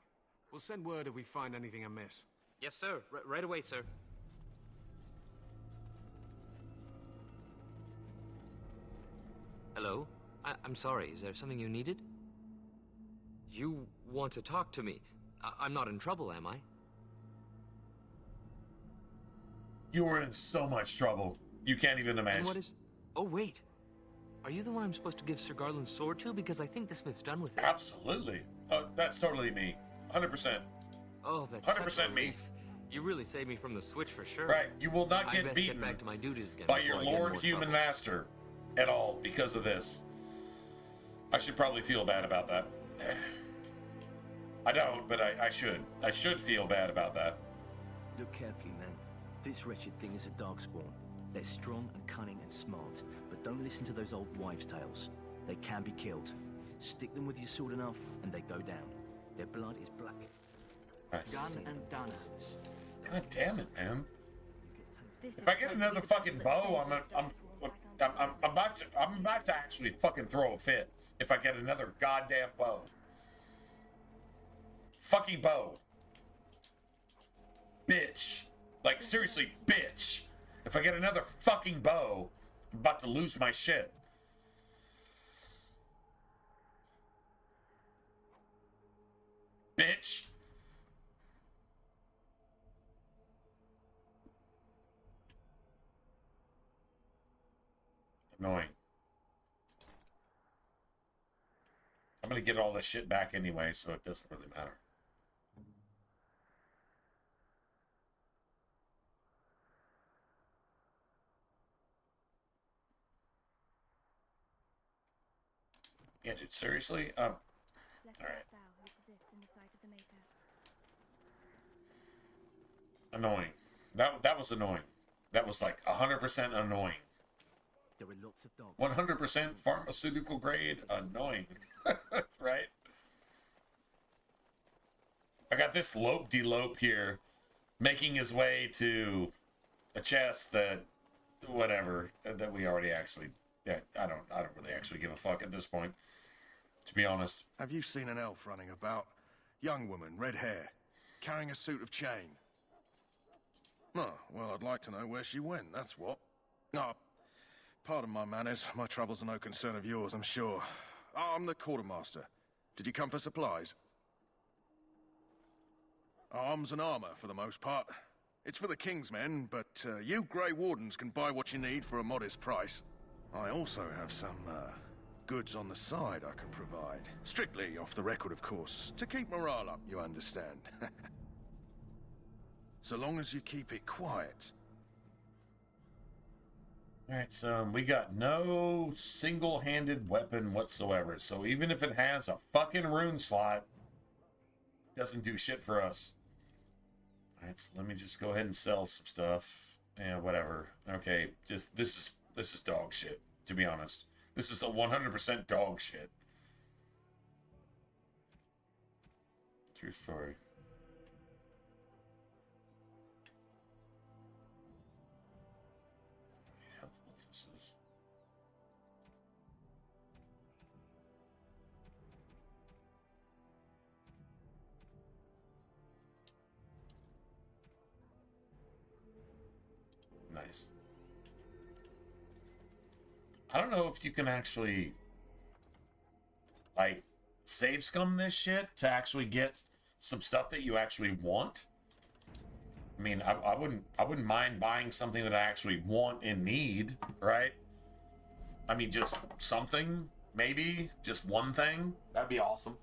[SPEAKER 20] We'll send word if we find anything amiss.
[SPEAKER 21] Yes, sir. Right away, sir. Hello? I'm sorry, is there something you needed? You want to talk to me? I'm not in trouble, am I?
[SPEAKER 1] You were in so much trouble. You can't even imagine.
[SPEAKER 21] And what is... Oh, wait. Are you the one I'm supposed to give Sir Garland's sword to? Because I think the smith's done with it.
[SPEAKER 1] Absolutely. That's totally me. 100%.
[SPEAKER 21] Oh, that's
[SPEAKER 1] 100% me.
[SPEAKER 21] You really saved me from the switch for sure.
[SPEAKER 1] Right. You will not get beaten
[SPEAKER 21] get back to my duties again
[SPEAKER 1] by your Lord Human Master at all because of this. I should probably feel bad about that. I don't, but I should. I should feel bad about that.
[SPEAKER 22] Look carefully, man. This wretched thing is a darkspawn. They're strong and cunning and smart, but don't listen to those old wives' tales. They can be killed. Stick them with your sword enough, and they go down. Their blood is black.
[SPEAKER 1] Nice.
[SPEAKER 22] Done and done.
[SPEAKER 1] God damn it, man! If I get another fucking bow, I'm about to actually fucking throw a fit. If I get another goddamn bow, fucking bow, bitch. Like seriously, bitch. If I get another fucking bow, I'm about to lose my shit. Bitch. Annoying. I'm gonna get all this shit back anyway, so it doesn't really matter. Yeah, dude, seriously? Alright. Annoying. That was annoying. That was like 100% annoying.
[SPEAKER 22] There are lots of dogs.
[SPEAKER 1] 100% pharmaceutical grade annoying. That's right. I got this lope-de-lope here making his way to a chest that whatever that we already actually I don't really actually give a fuck at this point, to be honest.
[SPEAKER 17] Have you seen an elf running about? Young woman, red hair, carrying a suit of chain. Oh, well, I'd like to know where she went, that's what. Oh, pardon my manners. My troubles are no concern of yours, I'm sure. Oh, I'm the quartermaster. Did you come for supplies? Arms and armor, for the most part. It's for the King's men, but you Grey Wardens can buy what you need for a modest price. I also have some, goods on the side I can provide. Strictly off the record, of course. To keep morale up, you understand. So long as you keep it quiet.
[SPEAKER 1] Alright, so we got no single-handed weapon whatsoever. So even if it has a fucking rune slot, it doesn't do shit for us. Alright, so let me just go ahead and sell some stuff. Yeah, whatever. Okay, just this is dog shit, to be honest. This is a 100% dog shit. True story. Health bonuses. Nice. I don't know if you can actually, like, save scum this shit to actually get some stuff that you actually want. I mean, I wouldn't mind buying something that I actually want and need, right? I mean, just something, maybe, just one thing. That'd be awesome.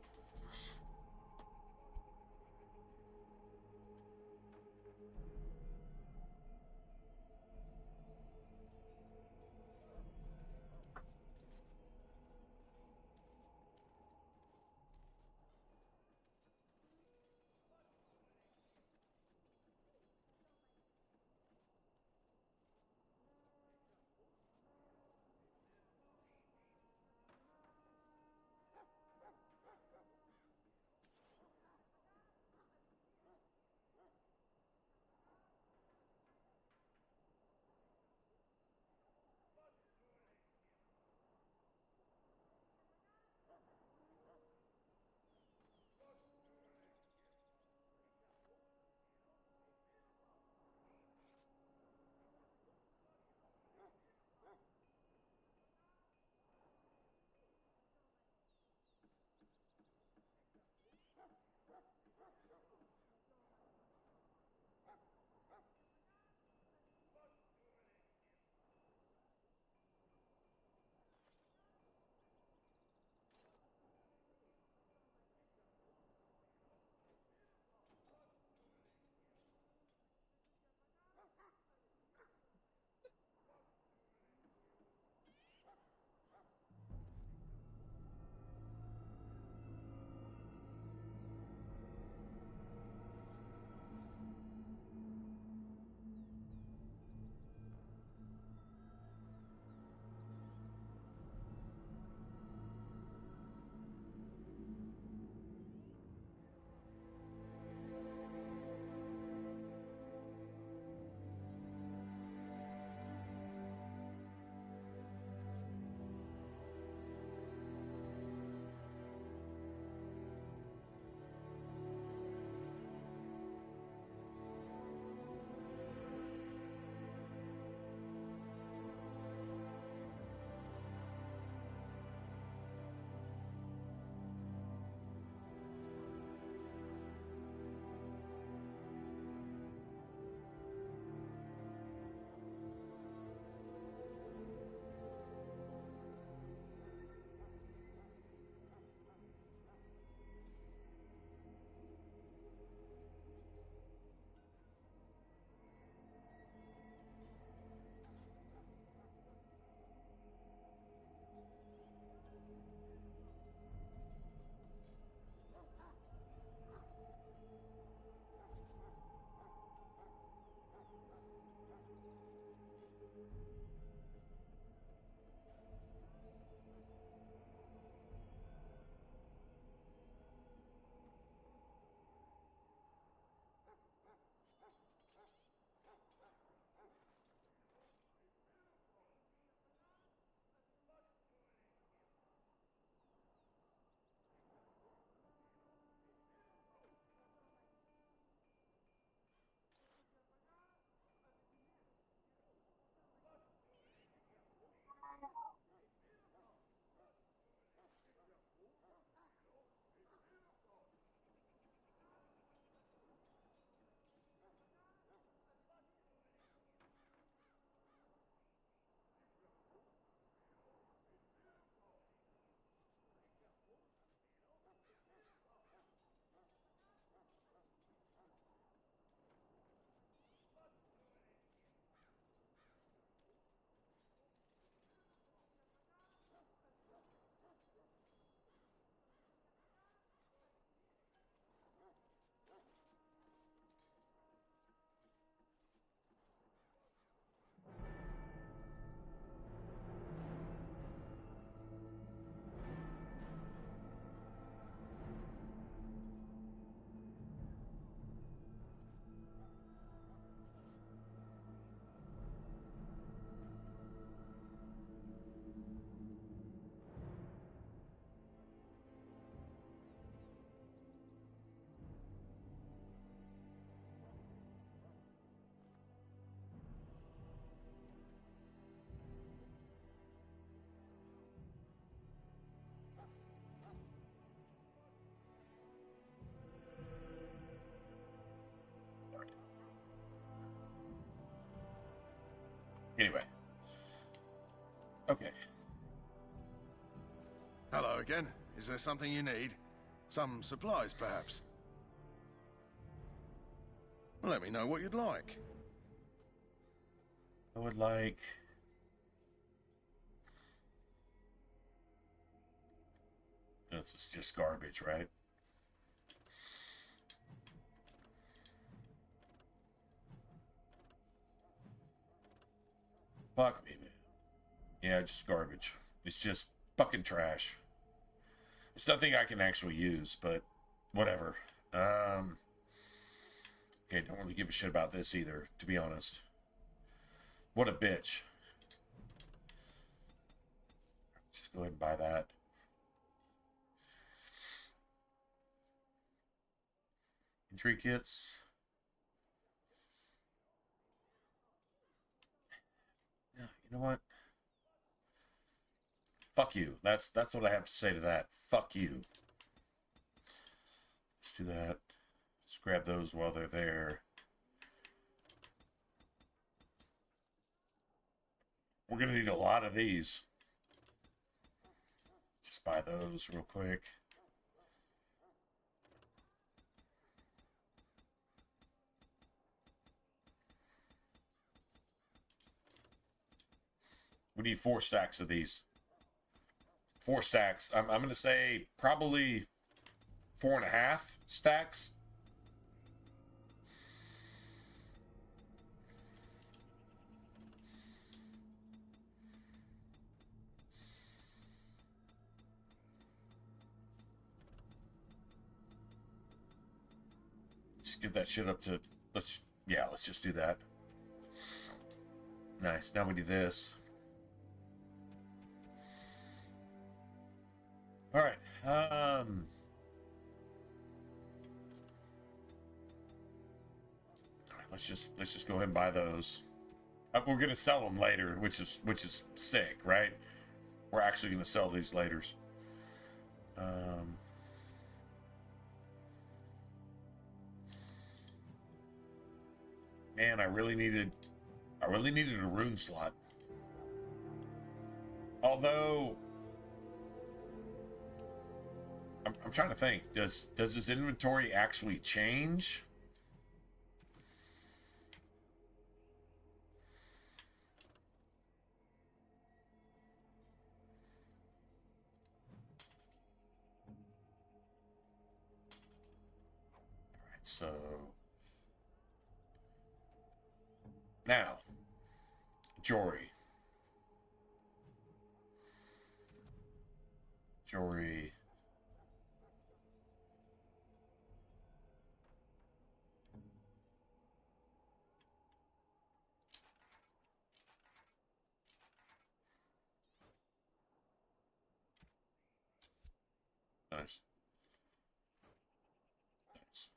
[SPEAKER 1] Anyway. Okay.
[SPEAKER 17] Hello again. Is there something you need? Some supplies, perhaps? Let me know what you'd like.
[SPEAKER 1] I would like... This is just garbage, right? Fuck me, man. Yeah, just garbage. It's just fucking trash. It's nothing I can actually use, but whatever. Okay, don't really give a shit about this either, to be honest. What a bitch. Just go ahead and buy that. Entry kits. Yeah, you know what? Fuck you. That's what I have to say to that. Fuck you. Let's do that. Let's grab those while they're there. We're gonna need a lot of these. Just buy those real quick. We need 4 stacks of these. 4 stacks. I'm going to say probably 4.5 stacks. Let's get that shit up to... let's just do that. Nice. Now we do this. All right. Let's just go ahead and buy those. We're gonna sell them later, which is sick, right? We're actually gonna sell these later. Man, I really needed a rune slot. Although I'm trying to think, does his inventory actually change? All right, so now Jory. Nice. Nice.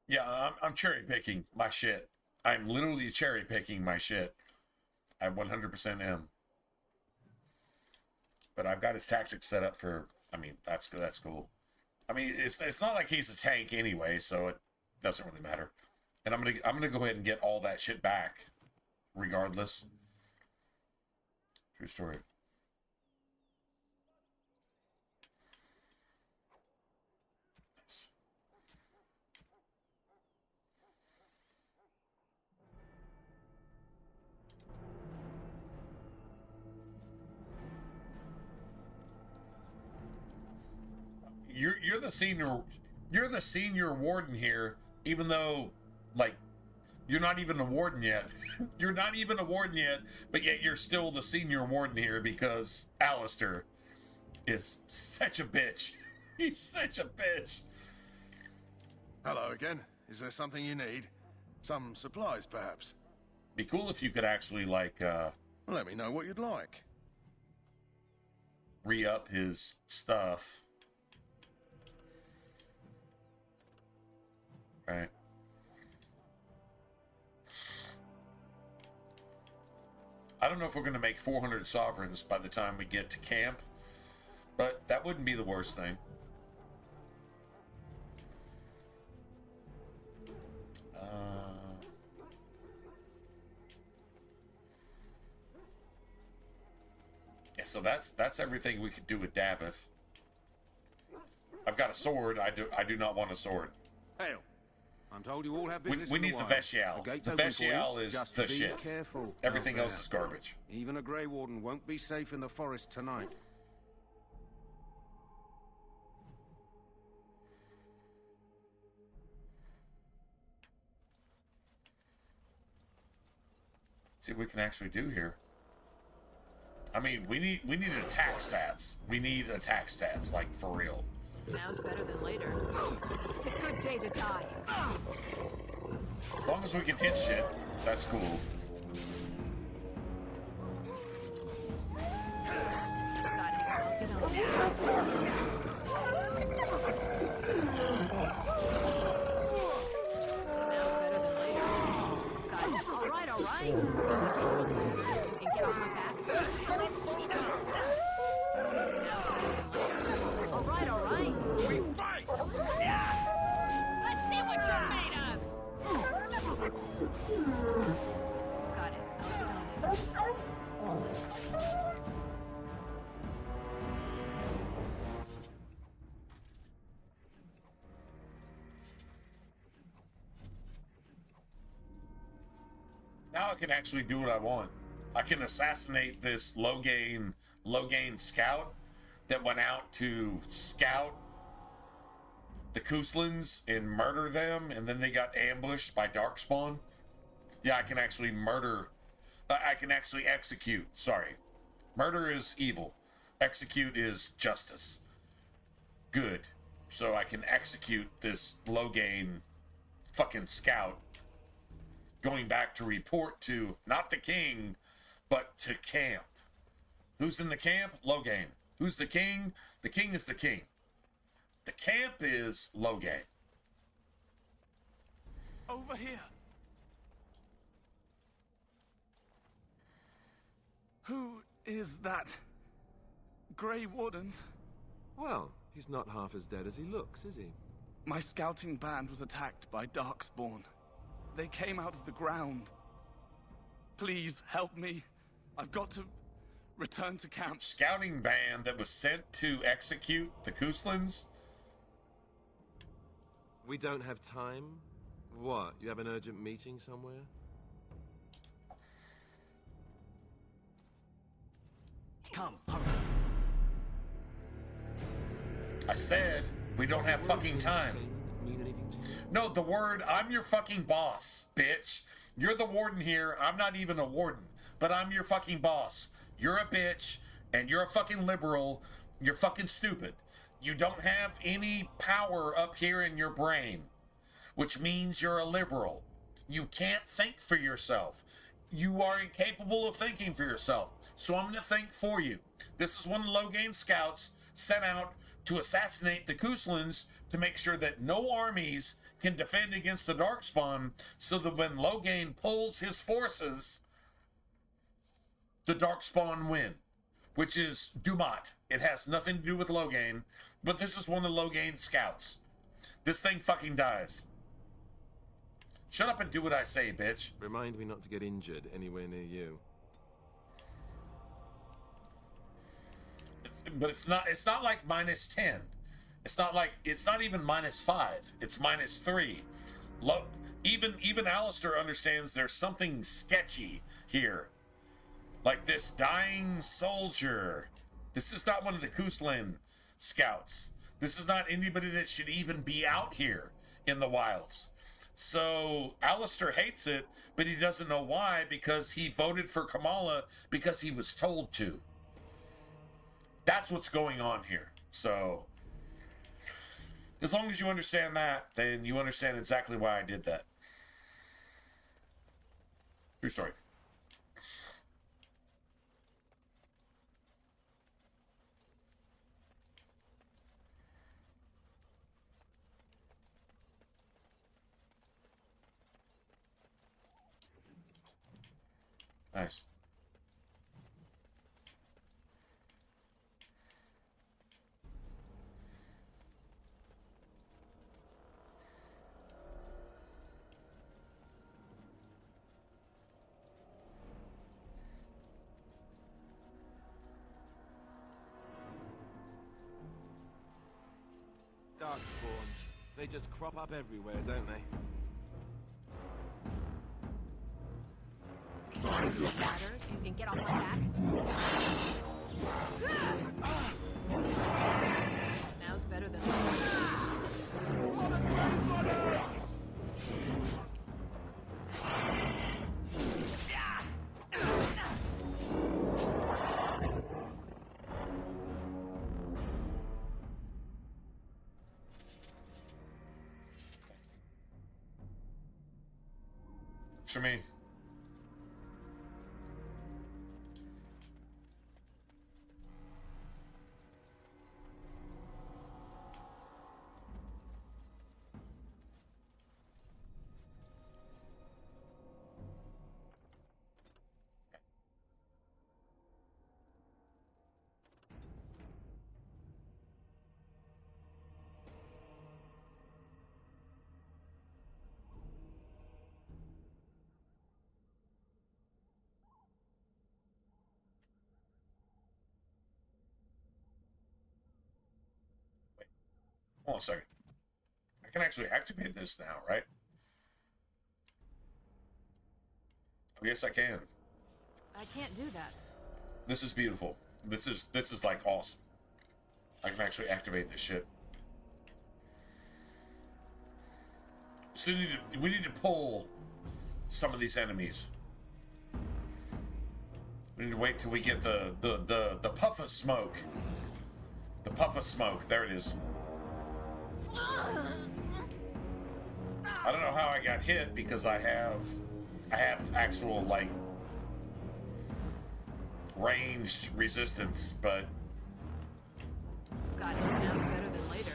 [SPEAKER 1] Yeah, I'm cherry picking my shit. I'm literally cherry picking my shit. I 100% am. But I've got his tactics set up for. I mean, that's cool. I mean, it's not like he's a tank anyway, so it doesn't really matter. And I'm gonna go ahead and get all that shit back, regardless. True story. Nice. You're the senior warden here, even though like you're not even a warden yet. You're not even a warden yet, but yet you're still the senior warden here because Alistair is such a bitch. He's such a bitch.
[SPEAKER 17] Hello again. Is there something you need? Some supplies, perhaps?
[SPEAKER 1] Be cool if you could actually like
[SPEAKER 17] Let me know what you'd like.
[SPEAKER 1] re-up his stuff. Right. I don't know if we're going to make 400 sovereigns by the time we get to camp, but that wouldn't be the worst thing. Yeah, so that's everything we could do with Davith. I've got a sword. I do not want a sword.
[SPEAKER 4] Hail. I'm told you all have business.
[SPEAKER 1] We need the Vestial. The Vestial is the shit.
[SPEAKER 4] Careful.
[SPEAKER 1] Everything else is garbage.
[SPEAKER 4] Even a Grey Warden won't be safe in the forest tonight.
[SPEAKER 1] See what we can actually do here. I mean, we need attack stats. We need attack stats, like for real.
[SPEAKER 2] Now's better than later. It's a good day to die.
[SPEAKER 1] As long as we can hit shit, that's cool.
[SPEAKER 2] Got it. I'll get on it. Now's better than later. Got it. All right, all right. And get off my back. All right, all right.
[SPEAKER 18] We fight!
[SPEAKER 2] Let's see what you're made of. Got it. I'll get on it.
[SPEAKER 1] Now I can actually do what I want. I can assassinate this low gain scout that went out to scout the Kuslins and murder them, and then they got ambushed by Darkspawn. Yeah, I can actually murder. I can actually execute. Sorry. Murder is evil. Execute is justice. Good. So I can execute this low gain fucking scout going back to report to, not the king, but to camp. Who's in the camp? Logain. Who's the king? The king is the king. The camp is Logain.
[SPEAKER 12] Over here. Who is that? Grey Wardens?
[SPEAKER 6] Well, he's not half as dead as he looks, is he?
[SPEAKER 12] My scouting band was attacked by Darkspawn. They came out of the ground. Please help me. I've got to return to camp.
[SPEAKER 1] Scouting band that was sent to execute the Kuslins?
[SPEAKER 6] We don't have time? What, you have an urgent meeting somewhere?
[SPEAKER 12] Come, hurry.
[SPEAKER 1] I said, we don't have fucking time. No, the word, I'm your fucking boss, bitch. You're the warden here. I'm not even a warden, but I'm your fucking boss. You're a bitch, and you're a fucking liberal. You're fucking stupid. You don't have any power up here in your brain, which means you're a liberal. You can't think for yourself. You are incapable of thinking for yourself. So I'm going to think for you. This is one of the Logain scouts sent out to assassinate the Kuslins to make sure that no armies can defend against the Darkspawn, so that when Logain pulls his forces, the Darkspawn win, which is Dumat. It has nothing to do with Logain, but this is one of the Logain scouts. This thing fucking dies. Shut up and do what I say, bitch.
[SPEAKER 6] Remind me not to get injured anywhere near you.
[SPEAKER 1] But it's not like -10. It's not even -5. It's -3. Look, even Alistair understands there's something sketchy here. Like this dying soldier. This is not one of the Kuslin scouts. This is not anybody that should even be out here in the wilds. So Alistair hates it, but he doesn't know why, because he voted for Kamala because he was told to. That's what's going on here. So as long as you understand that, then you understand exactly why I did that. True story. Nice.
[SPEAKER 6] Darkspawn. They just crop up everywhere, don't they?
[SPEAKER 2] Can I give you a ladder so you can get off my back? Now's better than
[SPEAKER 1] for me. Hold on a second. I can actually activate this now, right? Oh, yes, I can.
[SPEAKER 2] I can't do that.
[SPEAKER 1] This is beautiful. This is like awesome. I can actually activate this shit. So we need to pull some of these enemies. We need to wait till we get the puff of smoke. The puff of smoke. There it is. I don't know how I got hit because I have actual like ranged resistance, but
[SPEAKER 2] got it. Now it's better than later.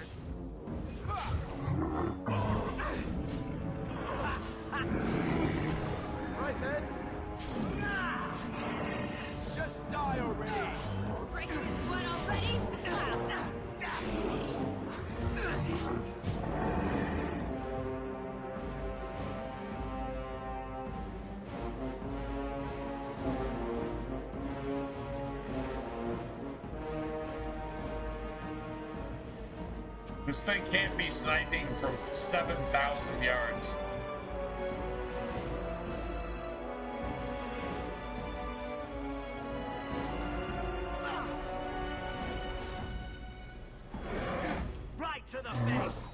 [SPEAKER 6] Right then. Just die already.
[SPEAKER 2] Breaking his sweat already?
[SPEAKER 1] this thing can't be sniping from 7,000 yards.
[SPEAKER 15] Right to the face.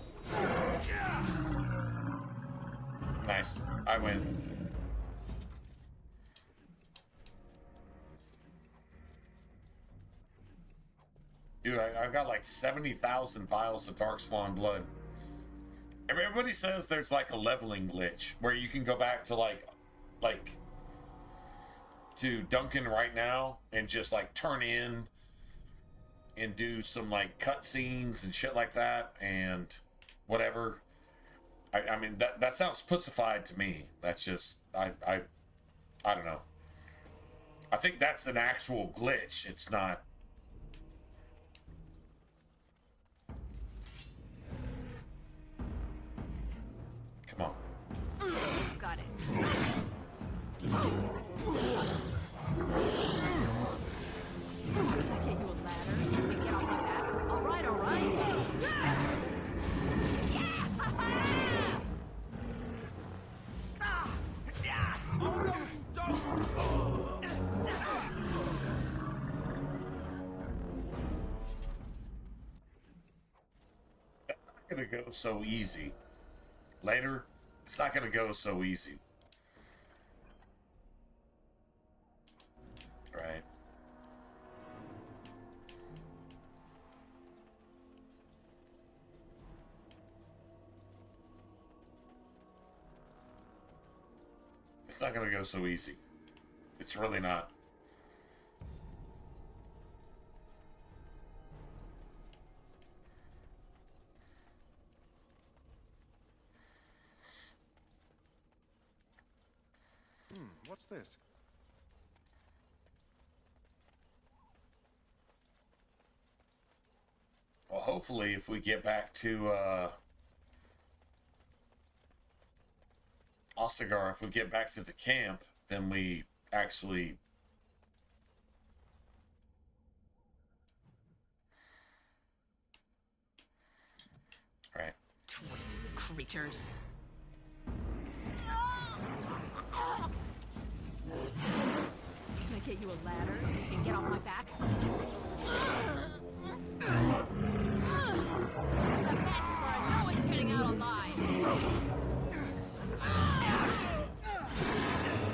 [SPEAKER 1] Nice. I win. Dude, I've got like 70,000 vials of Darkspawn blood. Everybody says there's like a leveling glitch where you can go back to like to Duncan right now and just like turn in and do some like cutscenes and shit like that and whatever. I mean that sounds pussified to me. That's just I don't know. I think that's an actual glitch. It's not. Come on.
[SPEAKER 2] Got it. Can I get you a ladder so you can get off my back? All right, all right.
[SPEAKER 1] That's not gonna go so easy. Later, it's not gonna go so easy. Right. It's not gonna go so easy. It's really not.
[SPEAKER 17] What's this?
[SPEAKER 1] Well, hopefully, if we get back to Ostagar, if we get back to the camp, then we actually... Right.
[SPEAKER 2] Twisted creatures. Can I get you a ladder so you can get off my back? It's a massacre. I know it's getting out alive.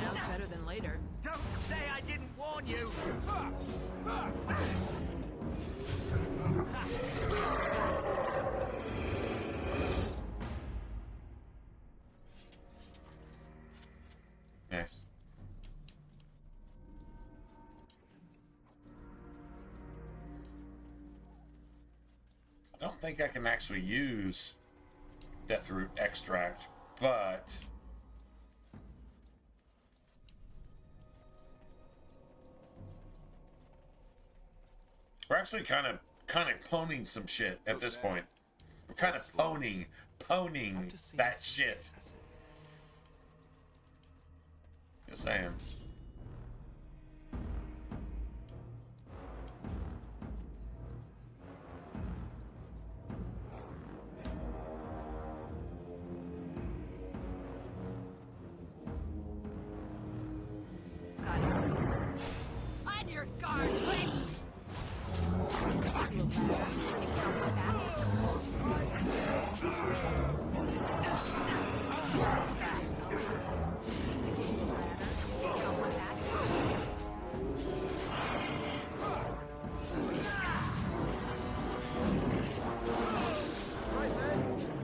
[SPEAKER 2] Sounds better than later.
[SPEAKER 15] Don't say I didn't warn you!
[SPEAKER 1] Yes. I don't think I can actually use Deathroot extract, but we're actually kind of pwning some shit at this point. We're kind of pwning that shit. Just saying.
[SPEAKER 2] Got it. On your guard, wait! Can you get off my back?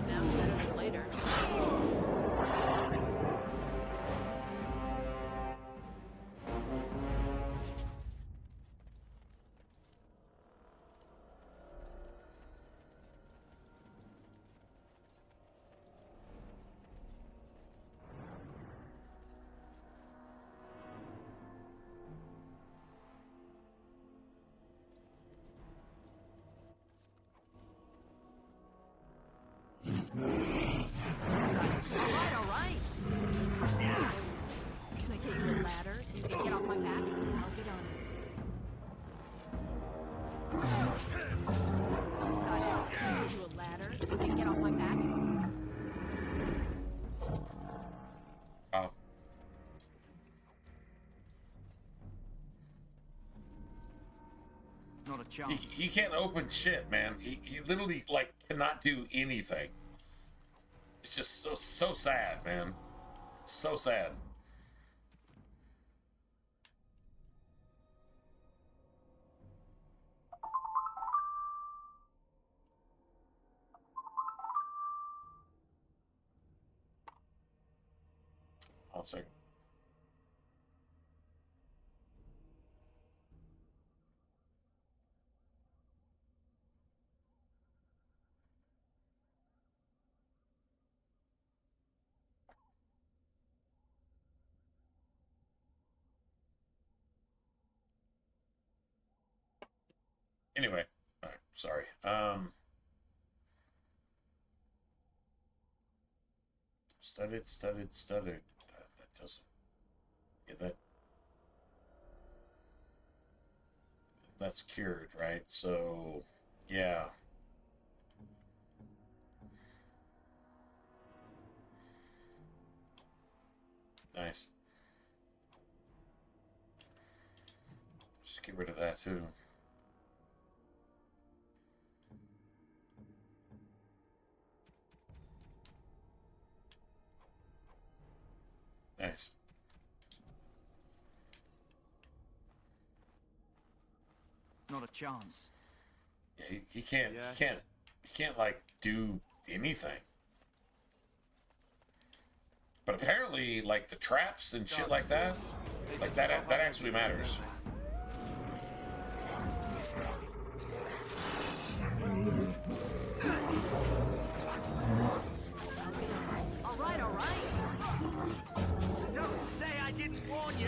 [SPEAKER 2] Now better than later. All right. Can I get you a ladder so you can get off my back? I'll get on it. Got it. Can I get you a ladder so you can get off my back?
[SPEAKER 1] Oh.
[SPEAKER 15] Not a chance.
[SPEAKER 1] He can't open shit, man. He literally, like, cannot do anything. It's just so sad, man. So sad. Hold on a second. Anyway, all right, sorry. Studied. That doesn't. Yeah, that's cured, right? So, yeah. Nice. Just get rid of that too. Nice.
[SPEAKER 15] Not a chance.
[SPEAKER 1] Yeah, he can't like do anything. But apparently, like the traps and shit like that actually matters.
[SPEAKER 2] All right.
[SPEAKER 15] Don't say I didn't warn you.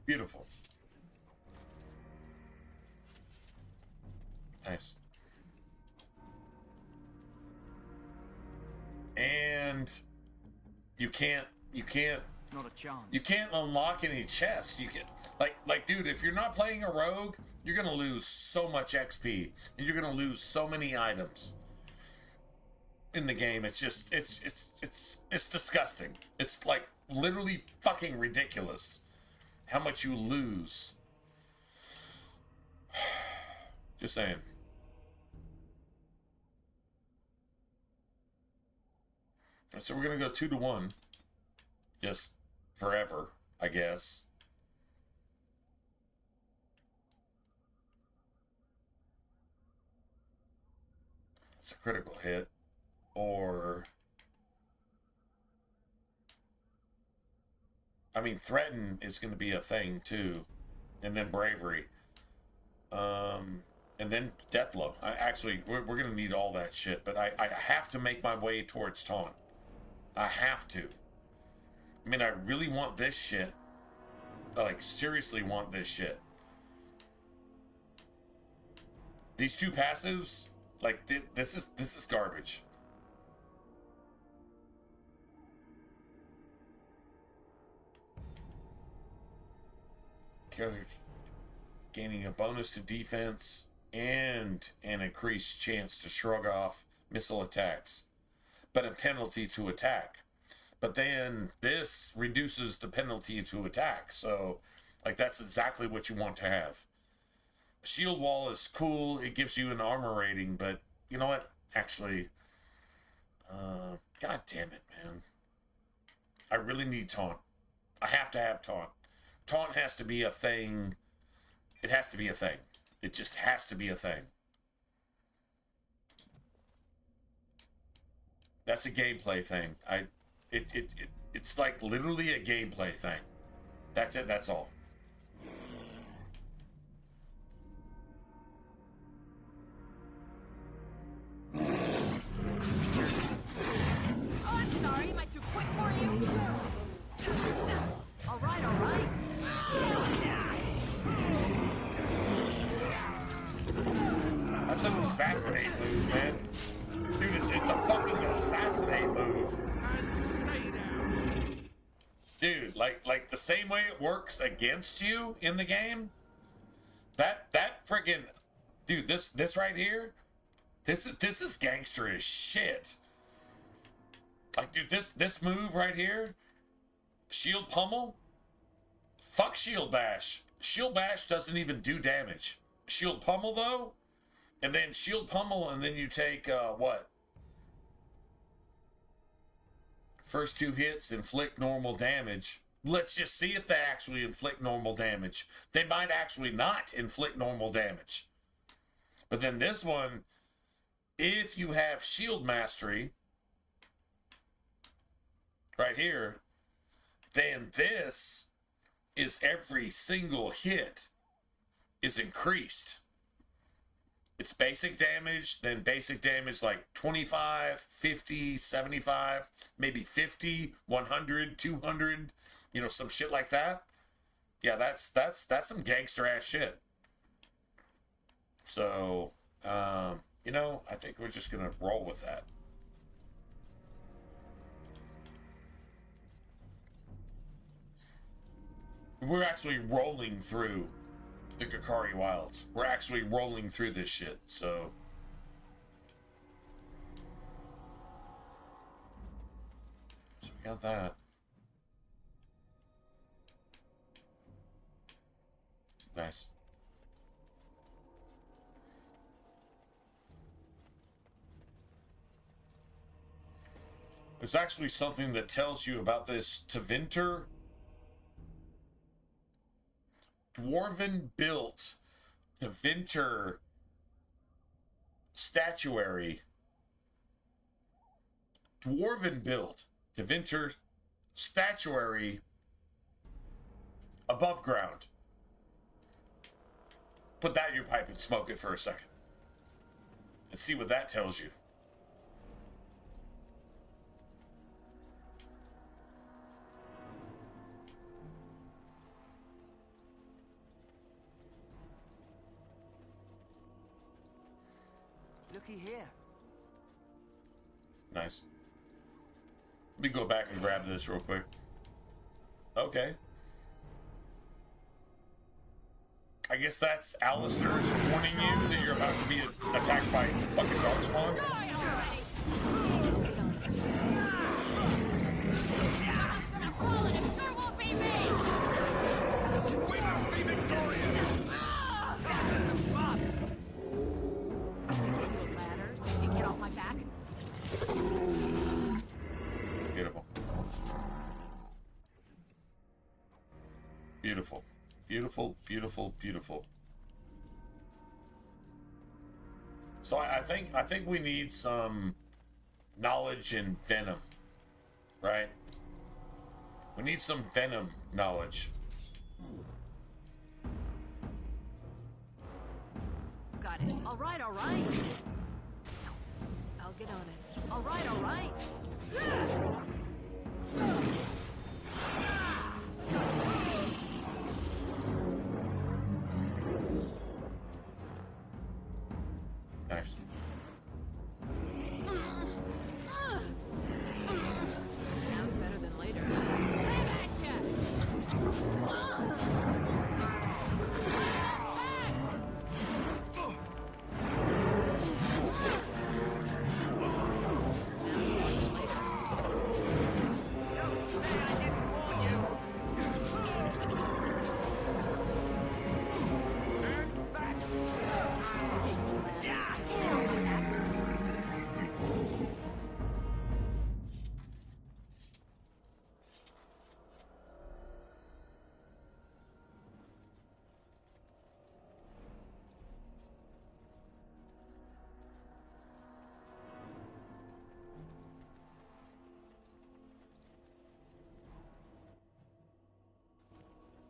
[SPEAKER 1] Beautiful. Nice. And you can't
[SPEAKER 15] not a chance.
[SPEAKER 1] You can't unlock any chests. You can like dude, if you're not playing a rogue, you're gonna lose so much XP and you're gonna lose so many items in the game. It's just it's disgusting. It's like literally fucking ridiculous how much you lose. Just saying. So we're gonna go 2-1. Just forever, I guess. It's a critical hit. Or I mean, threaten is going to be a thing too, and then bravery, and then death blow. We're going to need all that shit, but I have to make my way towards taunt. I have to. I mean, I really want this shit. I, like, seriously want this shit. These two passives, like, this is garbage. Gaining a bonus to defense and an increased chance to shrug off missile attacks, but a penalty to attack. But then this reduces the penalty to attack, so like that's exactly what you want to have. Shield wall is cool, it gives you an armor rating, but you know what? Actually, god damn it, man. I really need taunt. I have to have taunt. Taunt has to be a thing. It has to be a thing. It just has to be a thing. That's a gameplay thing. It's like literally a gameplay thing. That's it, that's all.
[SPEAKER 2] Oh, I'm sorry. Am I too quick for you? All right, all right.
[SPEAKER 1] That's an assassinate move, man. Dude, it's a fucking assassinate move. Dude, like the same way it works against you in the game. That friggin', dude, this right here, this is gangster as shit. Like, dude, this move right here, shield pummel. Fuck shield bash. Shield bash doesn't even do damage. Shield pummel though, and then shield pummel, and then you take what? First two hits inflict normal damage. Let's just see if they actually inflict normal damage. They might actually not inflict normal damage. But then this one, if you have shield mastery right here, then this is every single hit is increased. It's basic damage, then basic damage like 25, 50, 75, maybe 50, 100, 200, you know, some shit like that. Yeah, that's some gangster ass shit. So, you know, I think we're just gonna roll with that. We're actually rolling through the Kakari Wilds. We're actually rolling through this shit, so. So we got that. Nice. There's actually something that tells you about this Tevinter Dwarven built Tevinter statuary. Dwarven built Tevinter statuary above ground. Put that in your pipe and smoke it for a second. And see what that tells you.
[SPEAKER 15] looky here.
[SPEAKER 1] Nice. Let me go back and grab this real quick. Okay. I guess that's Alistair's warning you that you're about to be attacked by fucking Darkspawn.
[SPEAKER 2] Get off my back.
[SPEAKER 1] Beautiful. Beautiful. Beautiful, beautiful, beautiful. So I think we need some knowledge in venom, right? We need some venom knowledge.
[SPEAKER 2] Got it. All right, all right. I'll get on it. All right, all right.
[SPEAKER 1] Nice.
[SPEAKER 2] Now's better than later. Have at ya!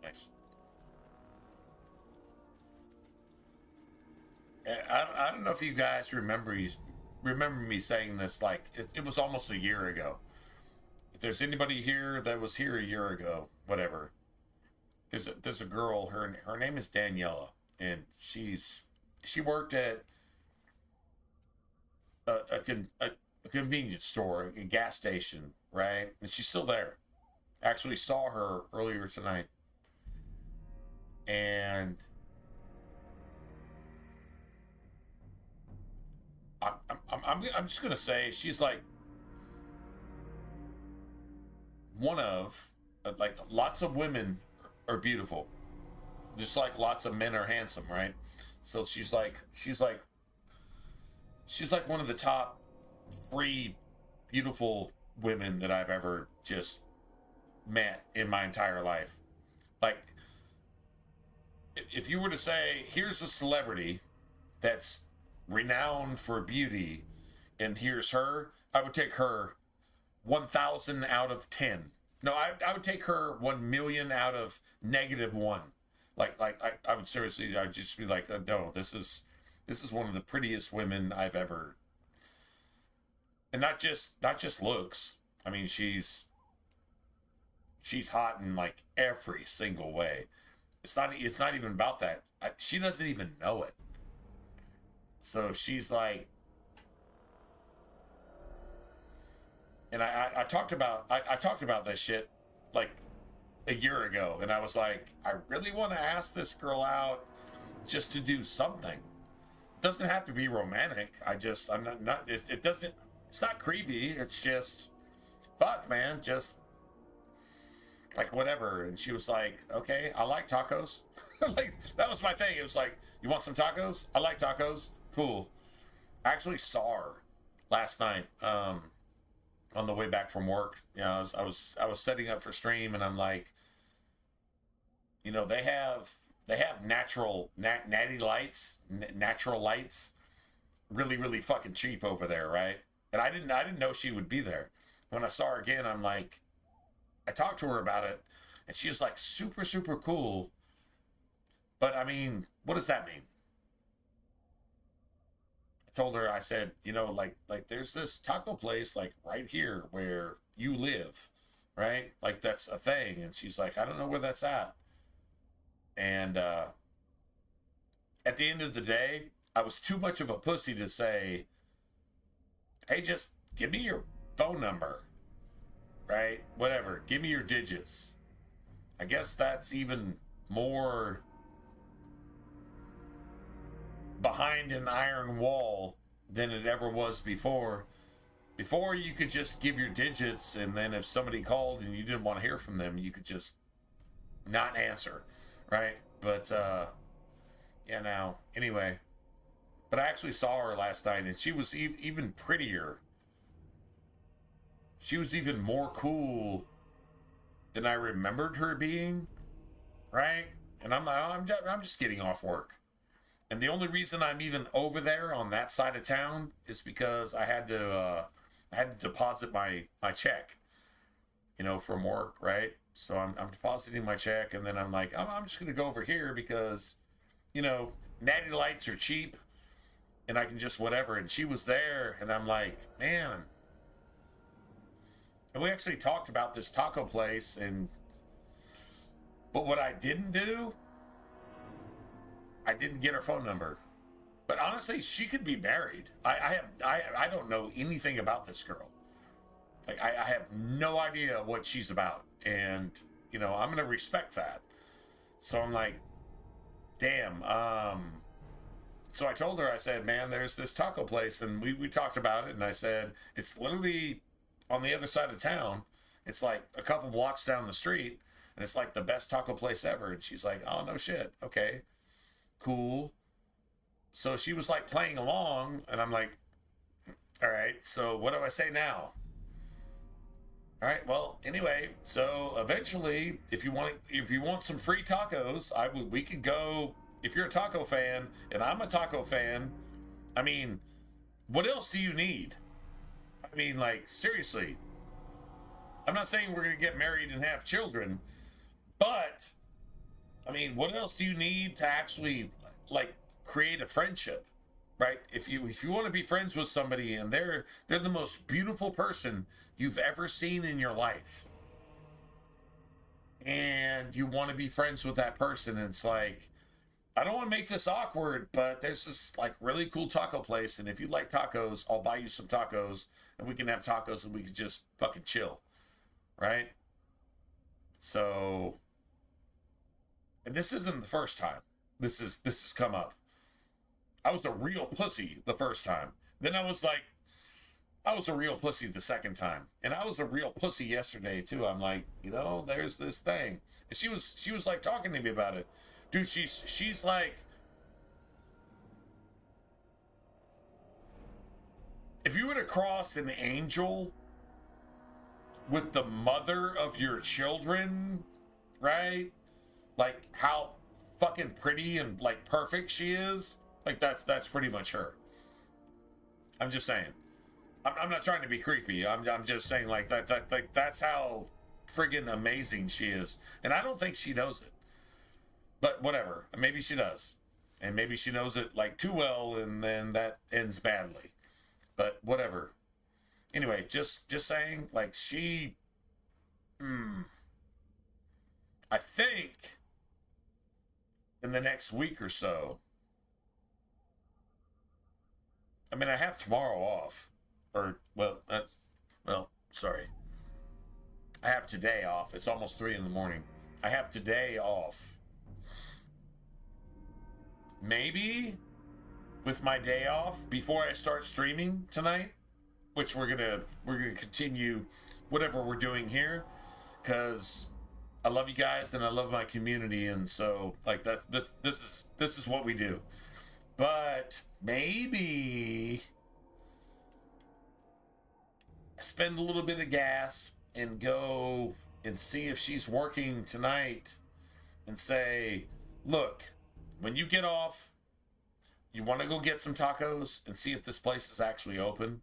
[SPEAKER 1] Nice. I don't know if you guys remember me saying this, like it was almost a year ago. If there's anybody here that was here a year ago, whatever. There's a girl, her name is Daniela, and she worked at a convenience store, a gas station, right? And she's still there. Actually saw her earlier tonight. And I'm just gonna say she's like one of, like, lots of women are beautiful, just like lots of men are handsome, right? So she's like one of the top 3 beautiful women that I've ever just met in my entire life. Like, if you were to say, here's a celebrity that's renowned for beauty, and here's her, I would take her 1,000 out of 10. No, I would take her 1,000,000 out of -1. Like I would seriously, I'd just be like, no, this is one of the prettiest women I've ever. And not just looks. I mean, she's hot in like every single way. It's not even about that. She doesn't even know it. So she's like, and I talked about this shit like a year ago, and I was like, I really want to ask this girl out just to do something. It doesn't have to be romantic. I'm not. It doesn't. It's not creepy. It's just, fuck, man, just like whatever. And she was like, okay, I like tacos. Like, that was my thing. It was like, you want some tacos? I like tacos. Cool. I actually saw her last night on the way back from work. You know, I was setting up for stream, and I'm like, you know, they have natural lights really, really fucking cheap over there, right? And I didn't know she would be there. When I saw her again, I'm like, I talked to her about it, and she was like super, super cool. But I mean, what does that mean? I told her, I said, you know, like there's this taco place like right here where you live, right? Like, that's a thing. And she's like, I don't know where that's at. And at the end of the day, I was too much of a pussy to say, hey, just give me your phone number, right? Whatever, give me your digits. I guess that's even more behind an iron wall than it ever was before. Before, you could just give your digits, and then if somebody called and you didn't want to hear from them, you could just not answer, right? But, yeah, now, anyway. But I actually saw her last night, and she was even prettier. She was even more cool than I remembered her being, right? And I'm just getting off work. And the only reason I'm even over there on that side of town is because I had to deposit my check, you know, from work, right? So I'm depositing my check, and then I'm like, I'm just gonna go over here because, you know, natty lights are cheap, and I can just whatever. And she was there, and I'm like, man. And we actually talked about this taco place, but what I didn't do, I didn't get her phone number. But honestly, she could be married. I don't know anything about this girl. Like, I have no idea what she's about. And, you know, I'm going to respect that. So I'm like, damn. So I told her, I said, man, there's this taco place. And we talked about it. And I said, it's literally on the other side of town. It's like a couple blocks down the street. And it's like the best taco place ever. And she's like, oh, no shit. Okay, cool. So she was like playing along, and I'm like, all right, so what do I say now? All right, well, anyway, so eventually, if you want some free tacos, we could go. If you're a taco fan and I'm a taco fan, I mean, what else do you need? I mean, like, seriously. I'm not saying we're going to get married and have children, but I mean, what else do you need to actually, like, create a friendship, right? If you want to be friends with somebody and they're the most beautiful person you've ever seen in your life, and you want to be friends with that person, and it's like, I don't want to make this awkward, but there's this like really cool taco place, and if you like tacos, I'll buy you some tacos, and we can have tacos, and we can just fucking chill, right? So, and this isn't the first time this has come up. I was a real pussy the first time. Then I was a real pussy the second time. And I was a real pussy yesterday too. I'm like, you know, there's this thing. And she was like talking to me about it. Dude, she's like, if you were to cross an angel with the mother of your children, right? Like how fucking pretty and like perfect she is. Like, that's pretty much her. I'm just saying. I'm not trying to be creepy. I'm just saying, like, that's how friggin' amazing she is. And I don't think she knows it. But whatever. Maybe she does. And maybe she knows it, like, too well, and then that ends badly. But whatever. Anyway, just saying, like, she... I think in the next week or so... I mean, I have tomorrow off. Or, sorry. I have today off. It's almost 3 in the morning. I have today off. Maybe with my day off, before I start streaming tonight, which we're gonna continue whatever we're doing here, because I love you guys and I love my community, and so like this is what we do. But maybe spend a little bit of gas and go and see if she's working tonight and say, look, when you get off, you want to go get some tacos and see if this place is actually open,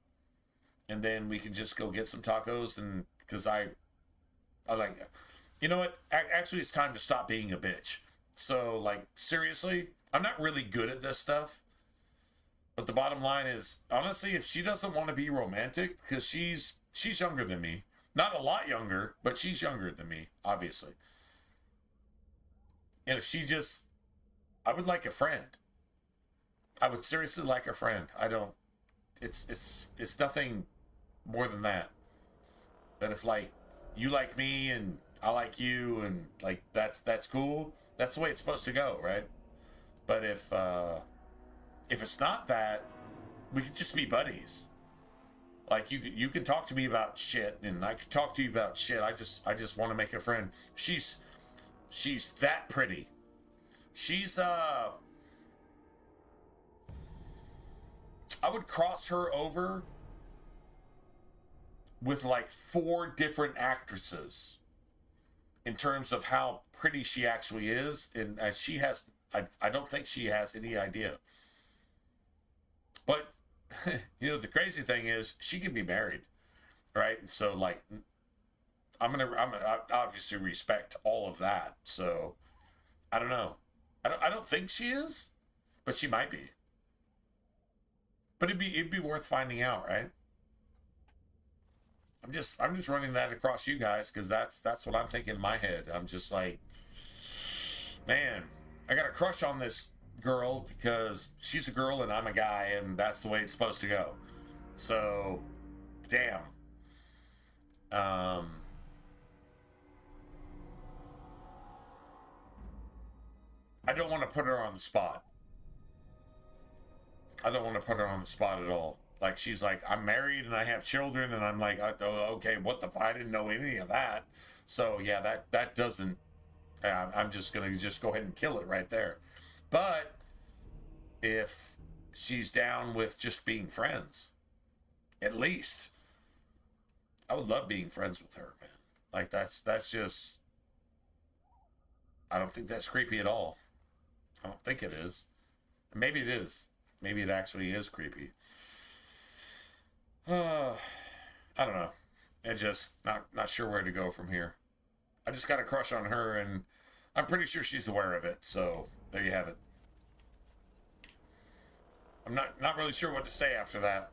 [SPEAKER 1] and then we can just go get some tacos. And because I like, you know what, actually it's time to stop being a bitch. So like, seriously, I'm not really good at this stuff. But the bottom line is, honestly, if she doesn't want to be romantic, because she's younger than me. Not a lot younger, but she's younger than me, obviously. And if she just... I would like a friend. I would seriously like a friend. I don't. It's nothing more than that. But if like you like me and I like you and like that's cool. That's the way it's supposed to go, right? But if it's not that, we could just be buddies. Like you can talk to me about shit and I can talk to you about shit. I just want to make a friend. She's that pretty. She's I would cross her over with like 4 different actresses in terms of how pretty she actually is, and she has I don't think she has any idea. But you know, the crazy thing is she can be married, right? So like I'm gonna obviously respect all of that. So I don't know. I don't think she is, but she might be. But it'd be worth finding out, right? I'm just running that across you guys because that's what I'm thinking in my head. I'm just like, man, I got a crush on this girl because she's a girl and I'm a guy and that's the way it's supposed to go. So, damn. I don't want to put her on the spot. I don't want to put her on the spot at all. Like, she's like, I'm married and I have children, and I'm like, oh, okay, what the fuck? I didn't know any of that. So, yeah, that doesn't, I'm just going to just go ahead and kill it right there. But if she's down with just being friends, at least, I would love being friends with her, man. Like, that's just, I don't think that's creepy at all. I don't think it is. Maybe it is. Maybe it actually is creepy. I don't know. I just not sure where to go from here. I just got a crush on her, and I'm pretty sure she's aware of it. So there you have it. I'm not really sure what to say after that.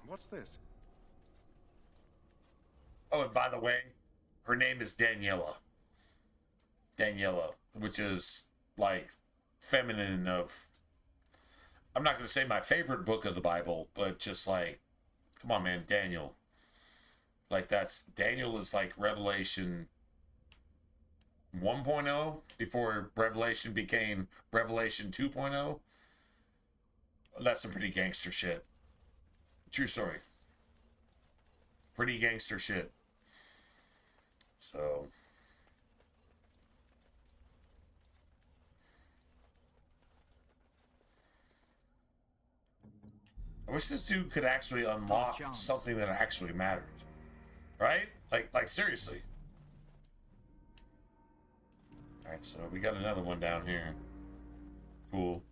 [SPEAKER 17] What's this?
[SPEAKER 1] Oh, and by the way, her name is Daniela. Daniela, which is like feminine of, I'm not going to say my favorite book of the Bible, but just like, come on, man, Daniel. Like Daniel is like Revelation 1.0 before Revelation became Revelation 2.0. That's some pretty gangster shit. True story. Pretty gangster shit. So. I wish this dude could actually unlock something that actually mattered. Right? Like seriously. Alright, so we got another one down here. Cool.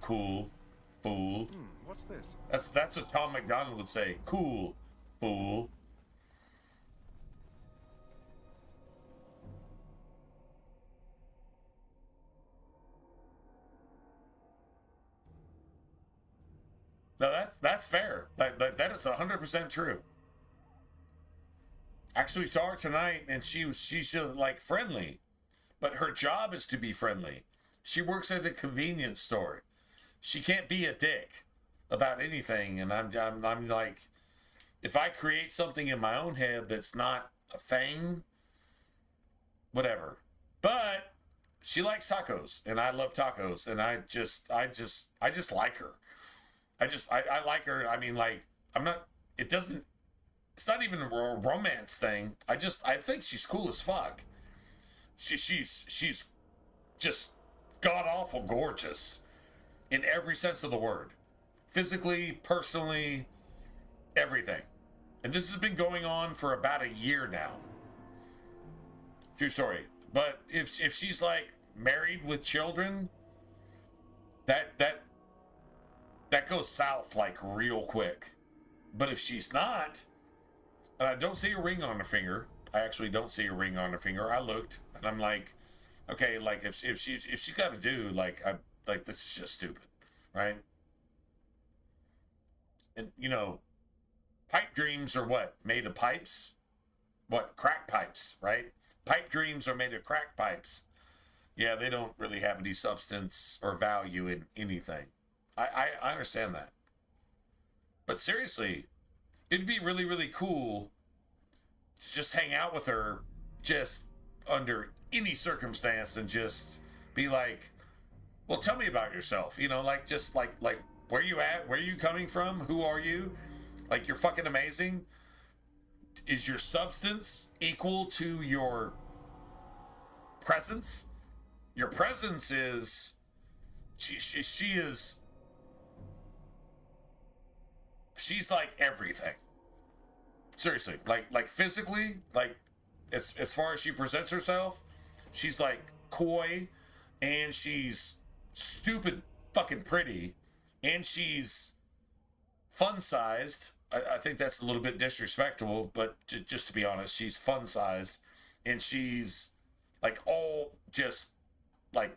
[SPEAKER 1] Cool. Fool.
[SPEAKER 17] What's this?
[SPEAKER 1] That's what Tom McDonald would say. Cool, fool. No, that's fair. That is 100% true. Actually saw her tonight, and she's like friendly, but her job is to be friendly. She works at a convenience store. She can't be a dick about anything, and I'm like, if I create something in my own head that's not a thing, whatever. But she likes tacos, and I love tacos, and I just like her. I like her. I mean, like, it's not even a romance thing. I think she's cool as fuck. She's just god awful gorgeous in every sense of the word. Physically, personally, everything. And this has been going on for about a year now. True story. But if she's like married with children, that goes south like real quick. But if she's not, and I don't see a ring on her finger, I actually don't see a ring on her finger. I looked, and I'm like, okay, like if she's got to do like this is just stupid, right? And you know, pipe dreams are what, made of pipes? What, crack pipes, right? Pipe dreams are made of crack pipes. Yeah, they don't really have any substance or value in anything. I understand that. But seriously, it'd be really, really cool to just hang out with her just under any circumstance and just be like, well, tell me about yourself. You know, like, just like where you at? Where are you coming from? Who are you? Like, you're fucking amazing. Is your substance equal to your presence? Your presence is, she's like everything. Seriously, like physically, like as far as she presents herself, she's like coy, and she's stupid fucking pretty, and she's fun-sized. I think that's a little bit disrespectful, but just to be honest, she's fun-sized, and she's like all just like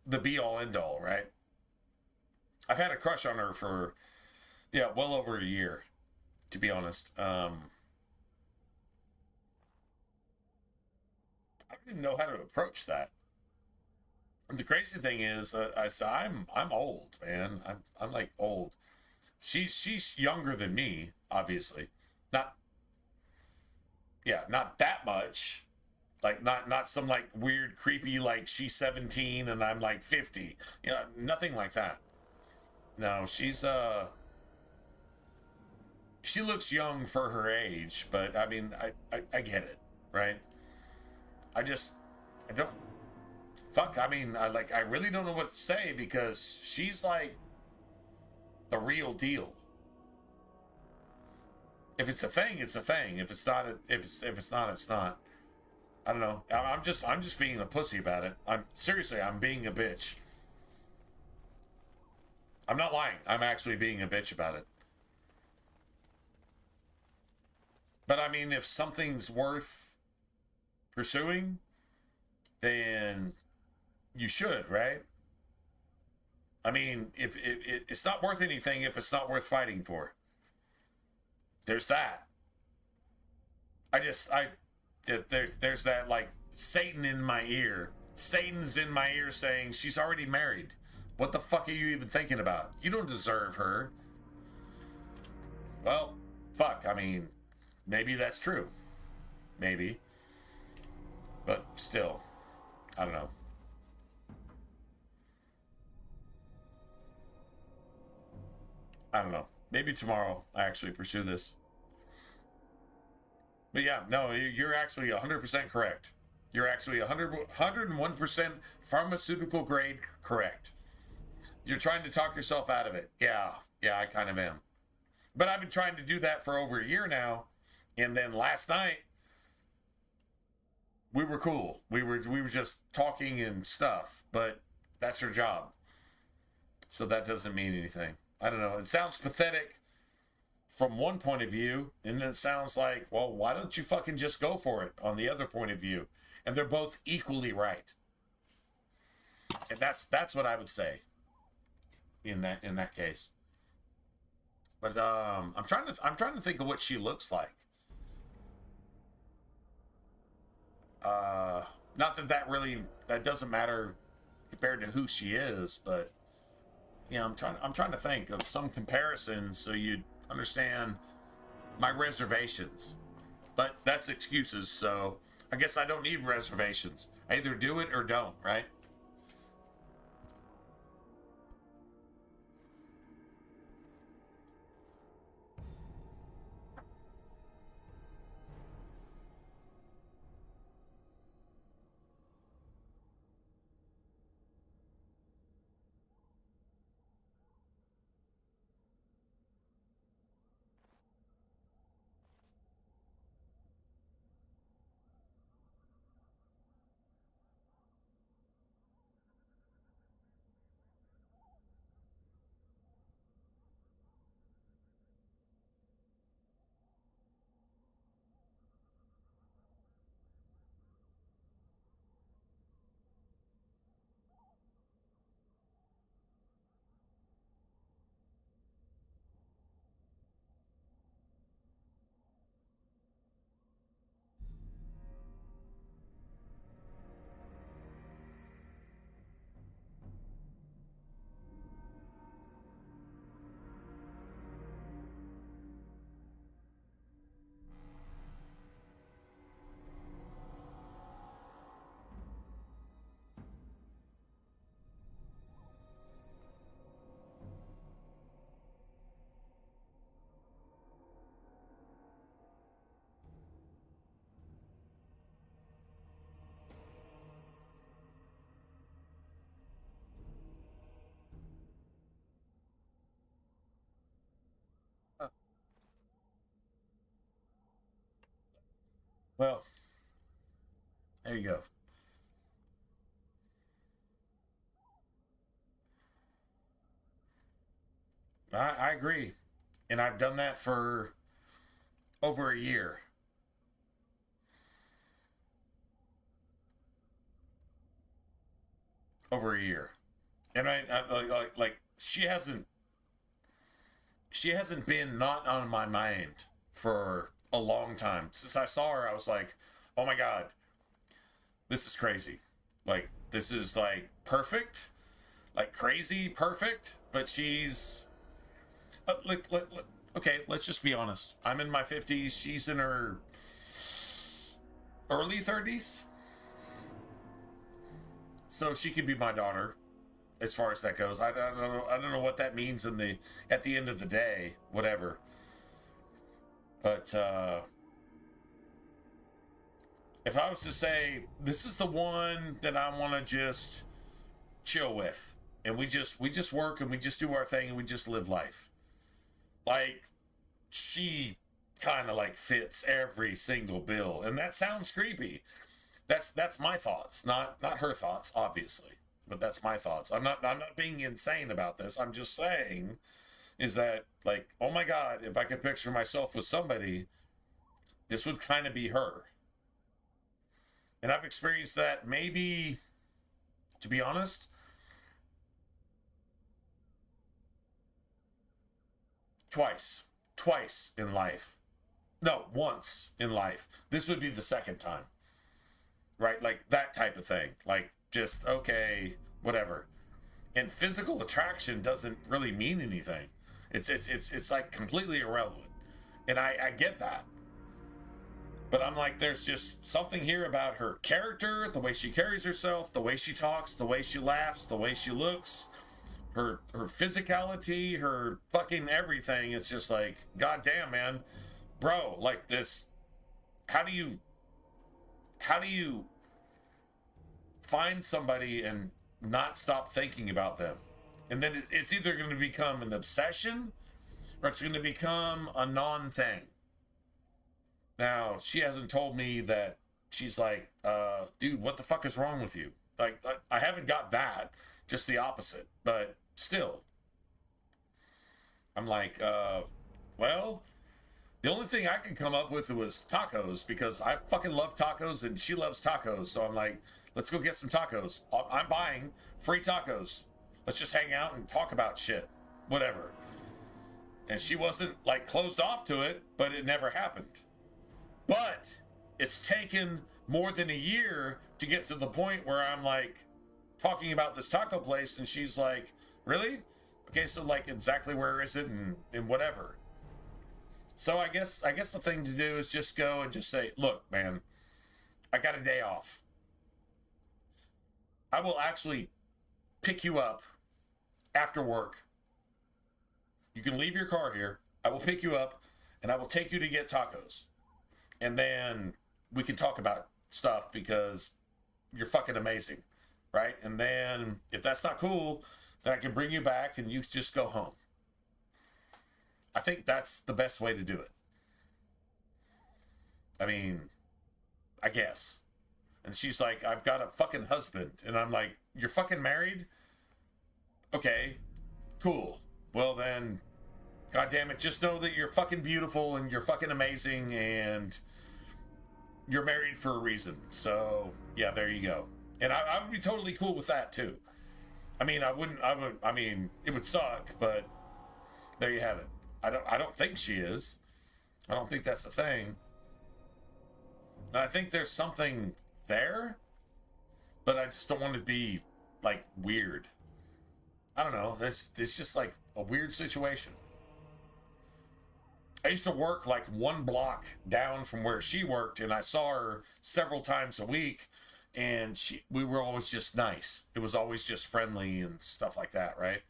[SPEAKER 1] the be-all end-all, right? I've had a crush on her for, yeah, well over a year, to be honest. I don't even know how to approach that. And the crazy thing is, I'm old, man. I'm like old. She's younger than me, obviously. Not that much. Like not some like weird creepy like she's 17 and I'm like 50. You know, nothing like that. No, she looks young for her age, but I mean, I get it, right? I don't, fuck, I mean, I really don't know what to say, because she's like the real deal. If it's a thing, it's a thing. If it's not, if it's not, it's not. I don't know. I'm just being a pussy about it. I'm being a bitch. I'm not lying. I'm actually being a bitch about it. But I mean, if something's worth pursuing, then you should, right? I mean, if it's not worth anything if it's not worth fighting for. There's that. There's that, like, Satan in my ear. Satan's in my ear saying, she's already married. What the fuck are you even thinking about? You don't deserve her. Well, fuck, I mean, maybe that's true. Maybe. But still, I don't know. I don't know. Maybe tomorrow I actually pursue this. But yeah, no, you're actually 100% correct. You're actually 101% pharmaceutical grade correct. You're trying to talk yourself out of it. Yeah, I kind of am. But I've been trying to do that for over a year now. And then last night, we were cool. We were just talking and stuff. But that's her job. So that doesn't mean anything. I don't know. It sounds pathetic from one point of view, and then it sounds like, well, why don't you fucking just go for it on the other point of view? And they're both equally right. And that's what I would say in that case. But I'm trying to think of what she looks like. Not that doesn't matter compared to who she is, but you know, I'm trying to think of some comparisons so you'd understand my reservations. But that's excuses, so I guess I don't need reservations. I either do it or don't, right? Well, there you go. I agree. And I've done that for over a year. Over a year. And I like she hasn't been not on my mind for a long time. Since I saw her, I was like, oh my God, this is crazy. Like, this is like perfect, like crazy perfect, but she's okay, let's just be honest. I'm in my 50s. She's in her early 30s. So she could be my daughter, as far as that goes. I don't know what that means at the end of the day, whatever. But if I was to say this is the one that I want to just chill with, and we just work and we just do our thing and we just live life. Like, she kind of like fits every single bill, and that sounds creepy. That's my thoughts, not her thoughts, obviously, but that's my thoughts. I'm not being insane about this. I'm just saying is that, like, oh my God, if I could picture myself with somebody, this would kind of be her. And I've experienced that maybe, to be honest, twice in life. No, once in life. This would be the second time. Right? Like that type of thing. Like, just, okay, whatever. And physical attraction doesn't really mean anything. It's like completely irrelevant. And I get that. But I'm like, there's just something here about her character, the way she carries herself, the way she talks, the way she laughs, the way she looks, her physicality, her fucking everything. It's just like, goddamn, man. Bro, like this, how do you find somebody and not stop thinking about them? And then it's either going to become an obsession or it's going to become a non-thing. Now, she hasn't told me that. She's like, dude, what the fuck is wrong with you? Like, I haven't got that, just the opposite. But still, I'm like, well, the only thing I could come up with was tacos, because I fucking love tacos and she loves tacos. So I'm like, let's go get some tacos. I'm buying free tacos. Let's just hang out and talk about shit, whatever. And she wasn't like closed off to it, but it never happened. But it's taken more than a year to get to the point where I'm like talking about this taco place and she's like, really? Okay, so like exactly where is it and whatever. So I guess the thing to do is just go and just say, look, man, I got a day off. I will actually pick you up after work. You can leave your car here. I will pick you up and I will take you to get tacos. And then we can talk about stuff because you're fucking amazing, right? And then if that's not cool, then I can bring you back and you just go home. I think that's the best way to do it. I mean, I guess. And she's like, I've got a fucking husband. And I'm like, you're fucking married? Okay, cool. Well then, goddammit, just know that you're fucking beautiful and you're fucking amazing and you're married for a reason. So, yeah, there you go. And I would be totally cool with that too. I mean, I mean, it would suck, but there you have it. I don't think she is. I don't think that's the thing. And I think there's something there, but I just don't want it to be like weird. I don't know. It's just like a weird situation. I used to work like one block down from where she worked, and I saw her several times a week, and we were always just nice. It was always just friendly and stuff like that, right?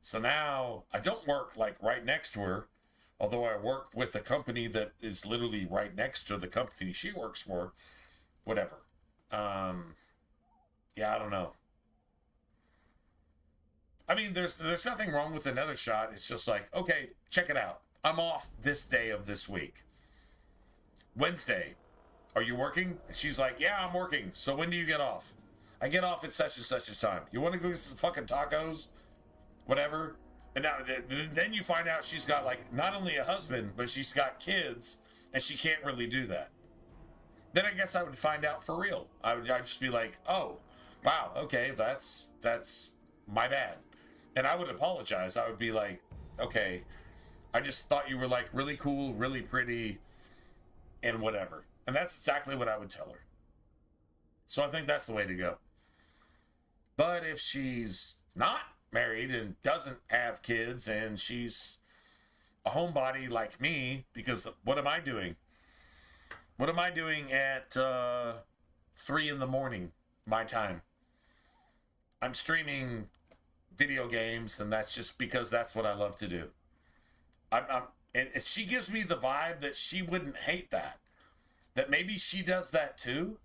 [SPEAKER 1] So now I don't work like right next to her, although I work with a company that is literally right next to the company she works for. Whatever. Yeah, I don't know. I mean, there's nothing wrong with another shot. It's just like, okay, check it out. I'm off this day of this week. Wednesday, Are you working? And she's like, yeah, I'm working. So when do you get off? I get off at such and such a time. You want to go get some fucking tacos? Whatever. And now, then you find out she's got, like, not only a husband, but she's got kids, and she can't really do that. Then I guess I would find out for real. I'd just be like, oh, wow, okay, that's my bad. And I would apologize. I would be like, okay, I just thought you were, like, really cool, really pretty, and whatever. And that's exactly what I would tell her. So I think that's the way to go. But if she's not married and doesn't have kids and she's a homebody like me, because what am I doing? What am I doing at 3 in the morning, my time? I'm streaming video games, and that's just because that's what I love to do. And she gives me the vibe that she wouldn't hate that. That maybe she does that too.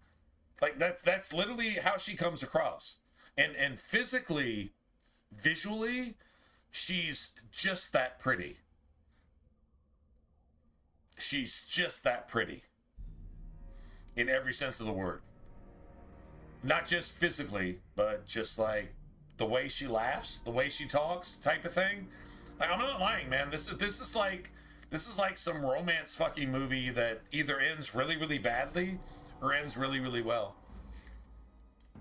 [SPEAKER 1] Like that's literally how she comes across. And physically, visually, she's just that pretty. She's just that pretty. In every sense of the word. Not just physically, but just like the way she laughs, the way she talks, type of thing. Like, I'm not lying, man. This is like some romance fucking movie that either ends really, really badly or ends really, really well.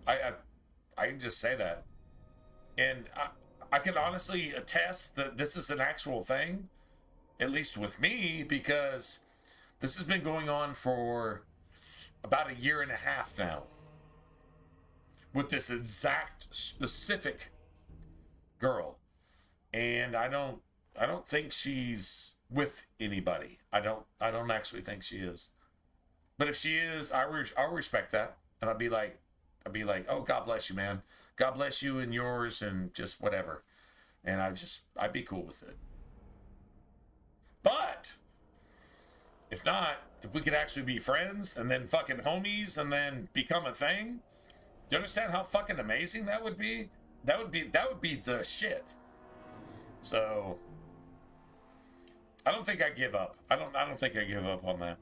[SPEAKER 1] I can just say that. And I can honestly attest that this is an actual thing, at least with me, because this has been going on for about 1.5 years now. With this exact specific girl. And I don't think she's with anybody. I don't actually think she is. But if she is, I'll respect that. And I'll be like, oh, God bless you, man. God bless you and yours and just whatever. And I'd be cool with it. But if not, if we could actually be friends and then fucking homies and then become a thing, do you understand how fucking amazing that would be? That would be the shit. So I don't think I give up. I don't think I give up on that.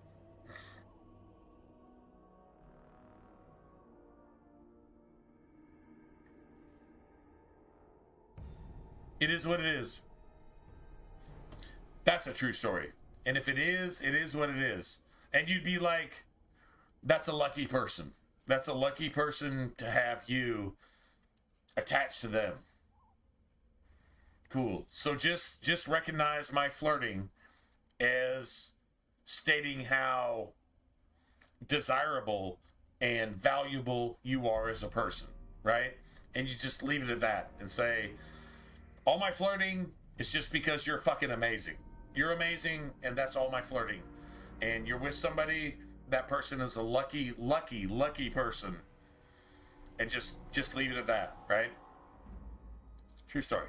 [SPEAKER 1] It is what it is. That's a true story. And if it is what it is. And you'd be like, that's a lucky person. That's a lucky person to have you attached to them. Cool. So just recognize my flirting as stating how desirable and valuable you are as a person, right? And you just leave it at that and say, all my flirting is just because you're fucking amazing. You're amazing, and that's all my flirting. And you're with somebody, that person is a lucky, lucky, lucky person. And just leave it at that, right? True story.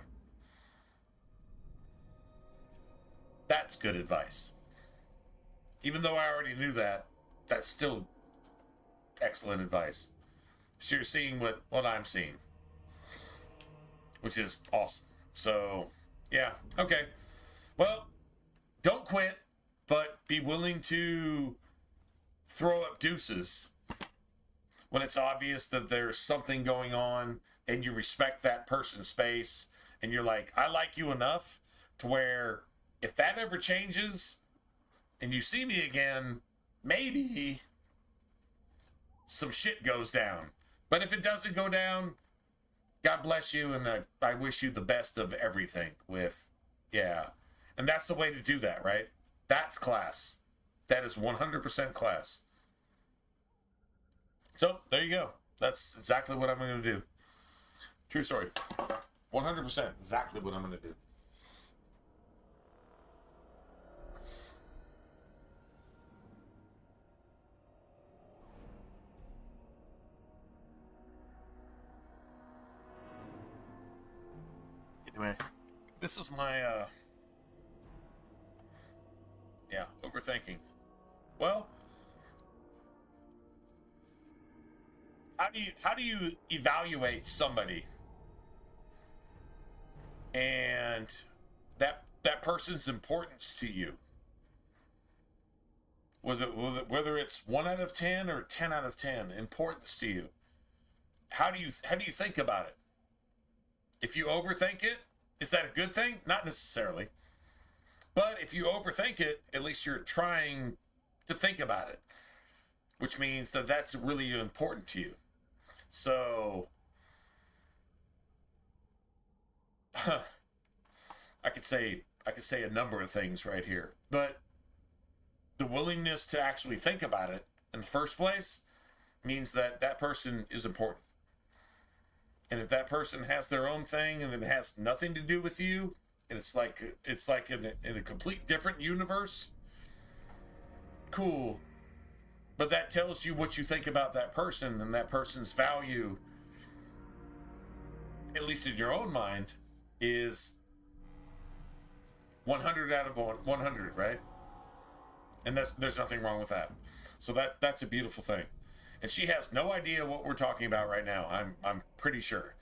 [SPEAKER 1] That's good advice. Even though I already knew that, that's still excellent advice. So you're seeing what I'm seeing, which is awesome. So, yeah, okay. Well, don't quit, but be willing to throw up deuces when it's obvious that there's something going on and you respect that person's space and you're like, I like you enough to where if that ever changes and you see me again, maybe some shit goes down. But if it doesn't go down, God bless you, and I wish you the best of everything with, yeah. And that's the way to do that, right? That's class. That is 100% class. So, there you go. That's exactly what I'm going to do. True story. 100% exactly what I'm going to do. Anyway, this is my, overthinking. Well, how do you evaluate somebody and that person's importance to you? whether it's 1 out of 10 or 10 out of 10 importance to you? How do you think about it? If you overthink it, is that a good thing? Not necessarily. But if you overthink it, at least you're trying to think about it, which means that that's really important to you. So, I could say a number of things right here, but the willingness to actually think about it in the first place means that that person is important. And if that person has their own thing and it has nothing to do with you, and it's like in a complete different universe, cool. But that tells you what you think about that person and that person's value, at least in your own mind, is 100 out of 100, right? And there's nothing wrong with that. So that's a beautiful thing. And she has no idea what we're talking about right now. I'm pretty sure.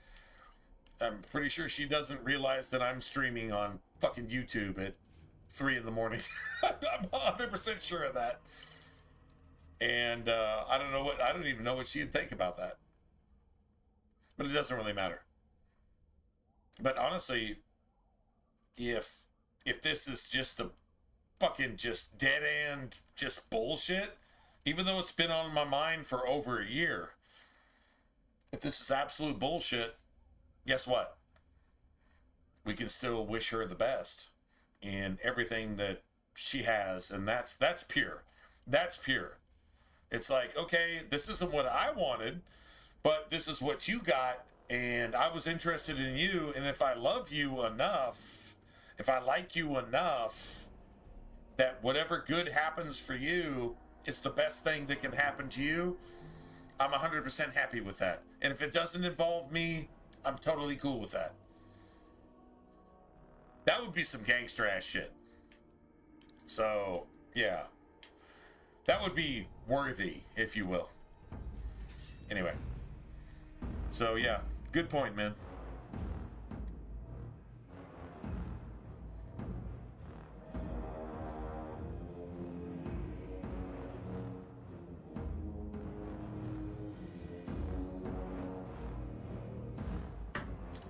[SPEAKER 1] I'm pretty sure she doesn't realize that I'm streaming on fucking YouTube at 3 in the morning. I'm 100% sure of that. And I don't even know what she'd think about that. But it doesn't really matter. But honestly, if this is just a fucking just dead end, just bullshit, even though it's been on my mind for over a year, if this is absolute bullshit, guess what? We can still wish her the best in everything that she has, and that's pure. That's pure. It's like, okay, this isn't what I wanted, but this is what you got, and I was interested in you, and if I love you enough, if I like you enough, that whatever good happens for you is the best thing that can happen to you, I'm 100% happy with that. And if it doesn't involve me, I'm totally cool with that. That would be some gangster ass shit. So, yeah. That would be worthy, if you will. Anyway. So, yeah. Good point, man.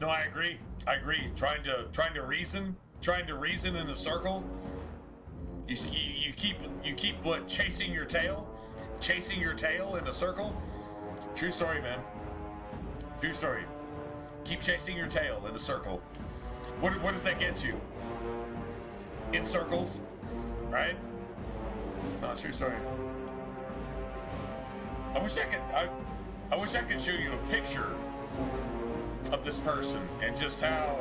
[SPEAKER 1] No, I agree. I agree. Trying to reason in a circle. You keep what, chasing your tail in a circle. True story, man. True story. Keep chasing your tail in a circle. What does that get you? In circles, right? No, true story. I wish I could show you a picture of this person and just how.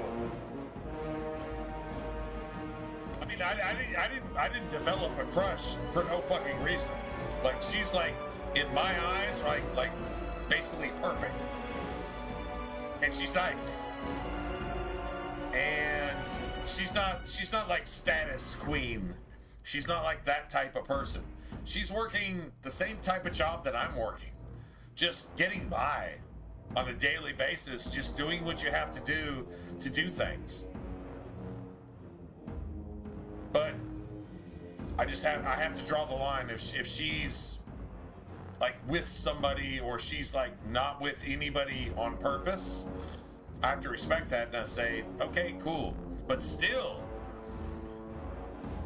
[SPEAKER 1] I mean, I didn't develop a crush for no fucking reason. Like, she's like, in my eyes, like basically perfect, and she's nice, and she's not like status queen. She's not like that type of person. She's working the same type of job that I'm working, just getting by on a daily basis, just doing what you have to do things. But I have to draw the line. If she's like with somebody, or she's like not with anybody on purpose, I have to respect that, and I say, okay, cool. But still,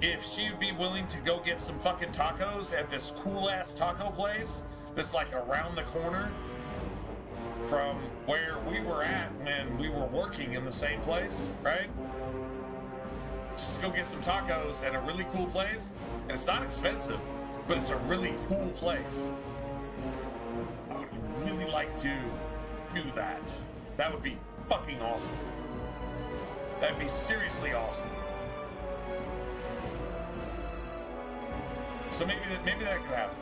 [SPEAKER 1] if she'd be willing to go get some fucking tacos at this cool ass taco place that's like around the corner from where we were at when we were working in the same place, right? Just go get some tacos at a really cool place, and it's not expensive, but it's a really cool place. I would really like to do that. That would be fucking awesome. That'd be seriously awesome. So maybe that could happen.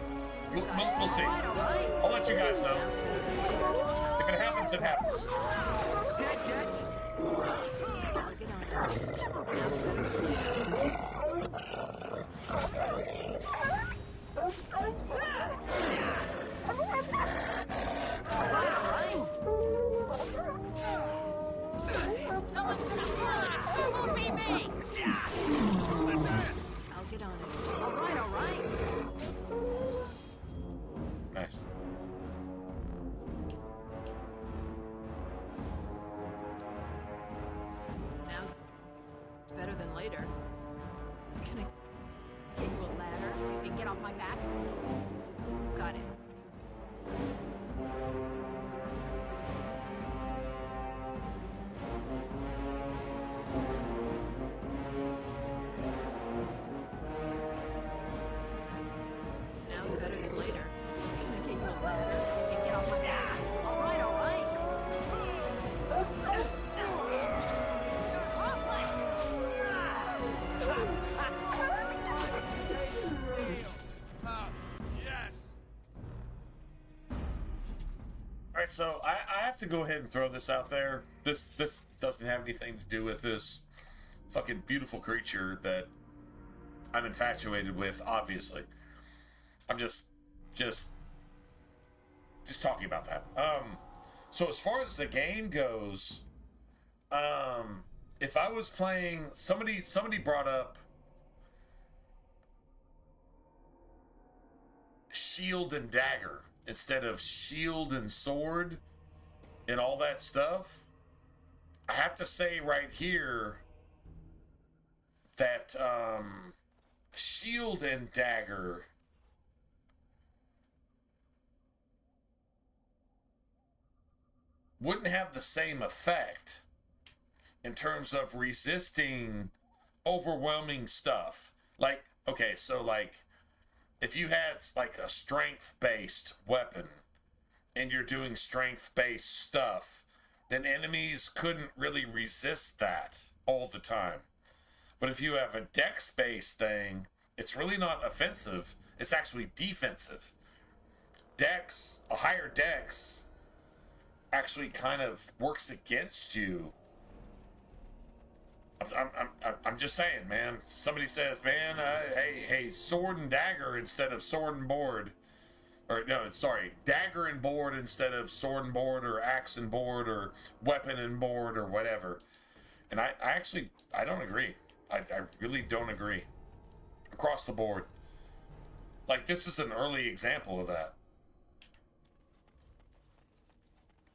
[SPEAKER 1] We'll see. I'll let you guys know. If it happens, it happens.
[SPEAKER 2] Someone's gonna fall and it won't be me! I'll get on it. All right. than later. Can I get you a ladder so you can get off my back? Got it. Now's better than later. Can I get you a ladder so you can get off my back? All right, all right.
[SPEAKER 1] Alright, so I have to go ahead and throw this out there. This doesn't have anything to do with this fucking beautiful creature that I'm infatuated with, obviously. I'm just talking about that. So as far as the game goes, if I was playing, somebody brought up shield and dagger instead of shield and sword and all that stuff. I have to say right here that shield and dagger wouldn't have the same effect in terms of resisting overwhelming stuff. Like, okay, so like if you had like a strength-based weapon and you're doing strength-based stuff, then enemies couldn't really resist that all the time. But if you have a dex-based thing, it's really not offensive, it's actually defensive. Dex, a higher dex, actually kind of works against you. I'm just saying, man. Somebody says, man, hey, sword and dagger instead of sword and board. Or, no, sorry, dagger and board instead of sword and board, or axe and board, or weapon and board, or whatever. And I don't agree. I really don't agree. Across the board. Like, this is an early example of that.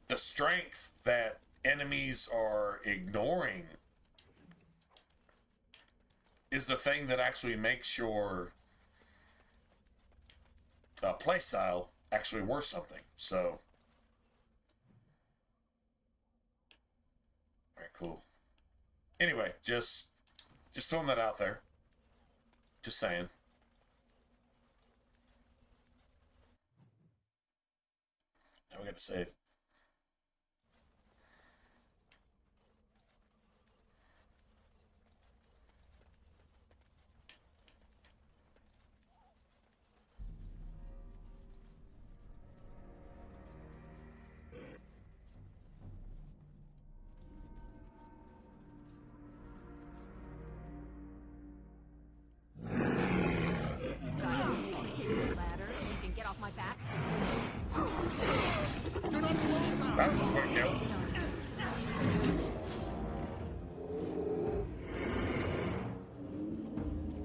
[SPEAKER 1] The strength that enemies are ignoring is the thing that actually makes your playstyle actually worth something. So, alright, cool. Anyway, just throwing that out there. Just saying. Now we got to save.
[SPEAKER 2] My back.
[SPEAKER 1] That was a quick kill.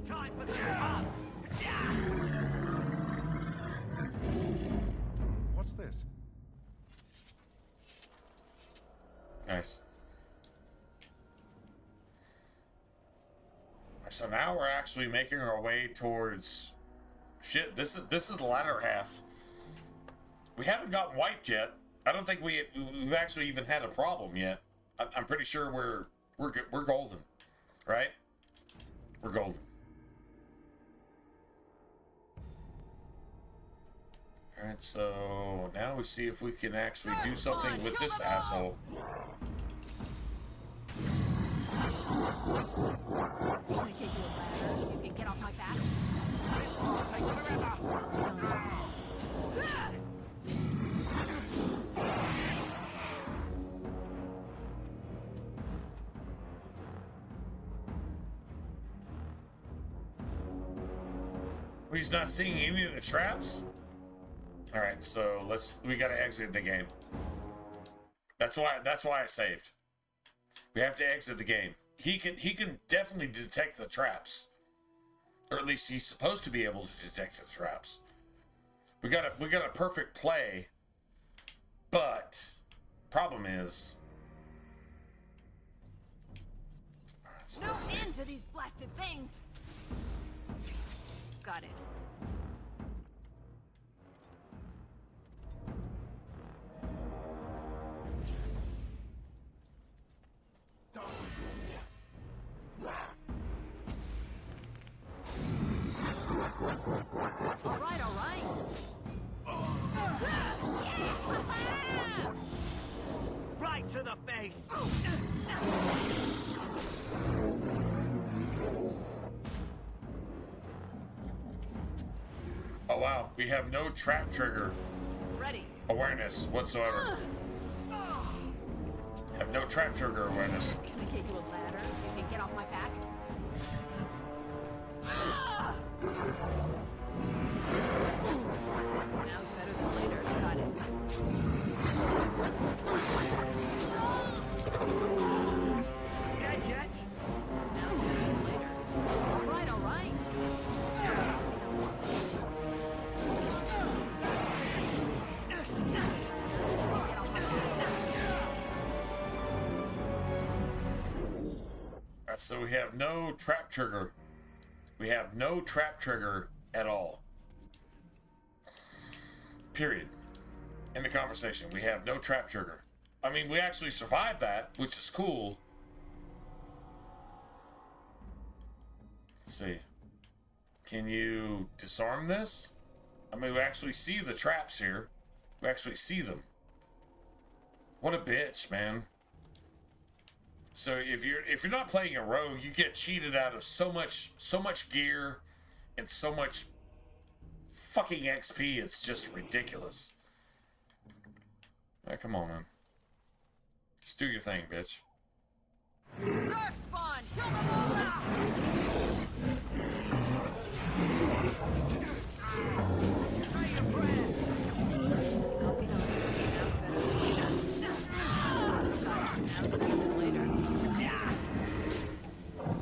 [SPEAKER 2] Time for some.
[SPEAKER 17] What's this?
[SPEAKER 1] Nice. So now we're actually making our way towards shit. This is the latter half. We haven't gotten wiped yet. I don't think we've actually even had a problem yet. I'm pretty sure we're golden, right? We're golden. All right, so now we see if we can actually do something with this asshole.
[SPEAKER 2] Can I get you a ladder so you can get off my back?
[SPEAKER 1] He's not seeing any of the traps? Alright, so we gotta exit the game. That's why I saved. We have to exit the game. He can definitely detect the traps. Or at least he's supposed to be able to detect the traps. We got a perfect play, but problem is,
[SPEAKER 2] No end to these blasted things. Got it. All right, all right.
[SPEAKER 15] Right to the face.
[SPEAKER 1] Oh wow, we have no trap trigger
[SPEAKER 2] Ready.
[SPEAKER 1] awareness whatsoever. Have no trap trigger awareness.
[SPEAKER 2] Can I get you a ladder so you can get off my back? Now's better than later. Got it.
[SPEAKER 15] Dead yet?
[SPEAKER 2] Now's better than later. All right, all right. Get off my back.
[SPEAKER 1] Alright, so we have no trap trigger. We have no trap trigger at all. Period. In the conversation, we have no trap trigger. I mean, we actually survived that, which is cool. Let's see. Can you disarm this? I mean, we actually see the traps here. We actually see them. What a bitch, man. So if you're not playing a rogue, you get cheated out of so much gear and so much fucking XP. It's just ridiculous. Right, come on, man. Just do your thing, bitch.
[SPEAKER 2] Darkspawn, kill them all out! Try your breast. I'll get on it. Now's better than later.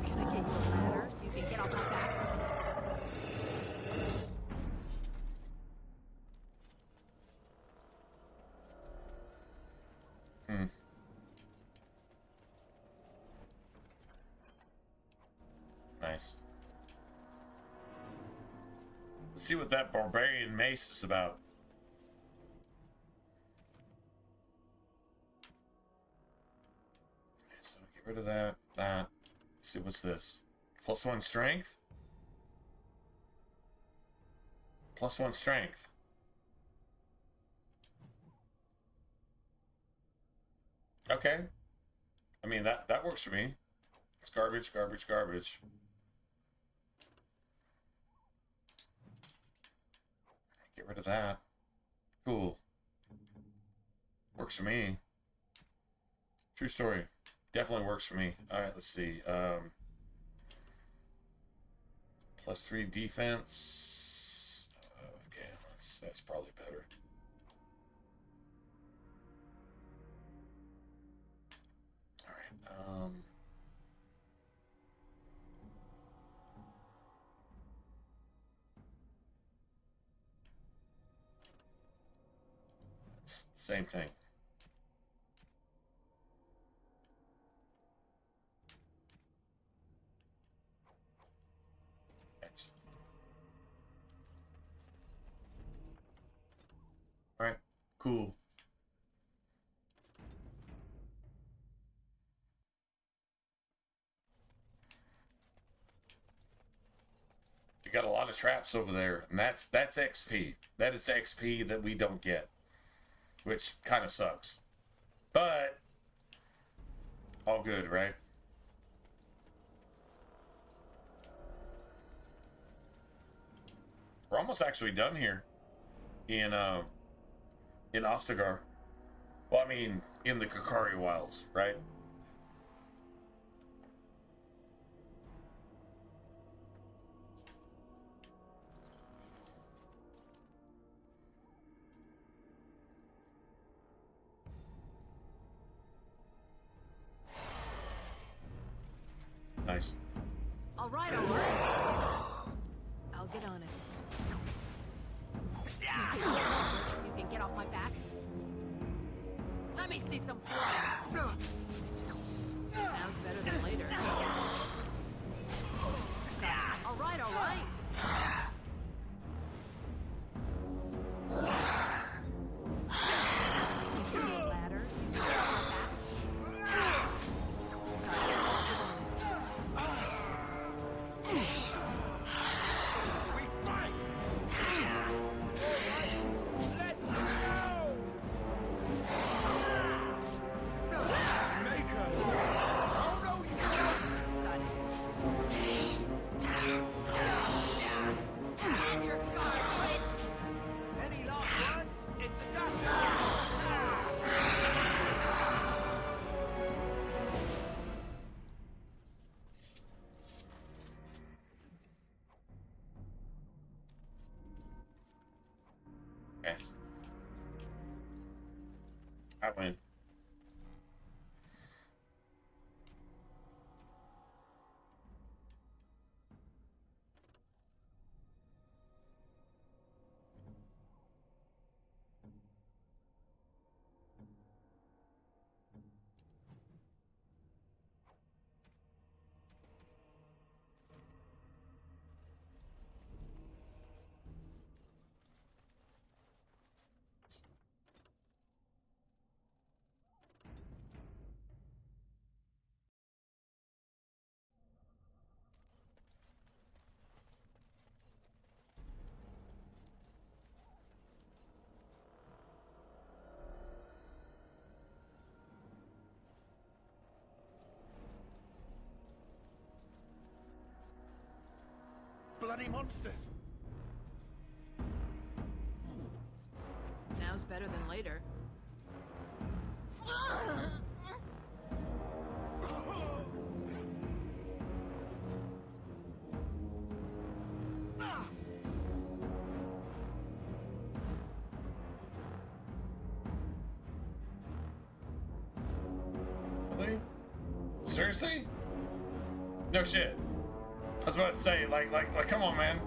[SPEAKER 2] Can I get you a ladder so you can get off my back?
[SPEAKER 1] Nice. Let's see what that barbarian mace is about. Okay, so get rid of that. Let's see, what's this? +1 strength? +1 strength. Okay. I mean, that works for me. It's garbage, garbage, garbage. Get rid of that. Cool. Works for me. True story. Definitely works for me. Alright, let's see. +3 defense. Okay, that's probably better. Alright, it's the same thing. Right. Alright, cool. You got a lot of traps over there, and that's XP. That is XP that we don't get, which kind of sucks. But all good, right? We're almost actually done here in Ostagar. Well, I mean, in the Kakari Wilds, right? Nice.
[SPEAKER 2] All right, all right. I'll get on it. You can get off my back. Let me see some blood. Now's better than later. All right, all right. You see a ladder?
[SPEAKER 1] Yes. I win.
[SPEAKER 14] Bloody monsters!
[SPEAKER 2] Now's better than later.
[SPEAKER 1] Really? Seriously? No shit. I was about to say, like, come on, man.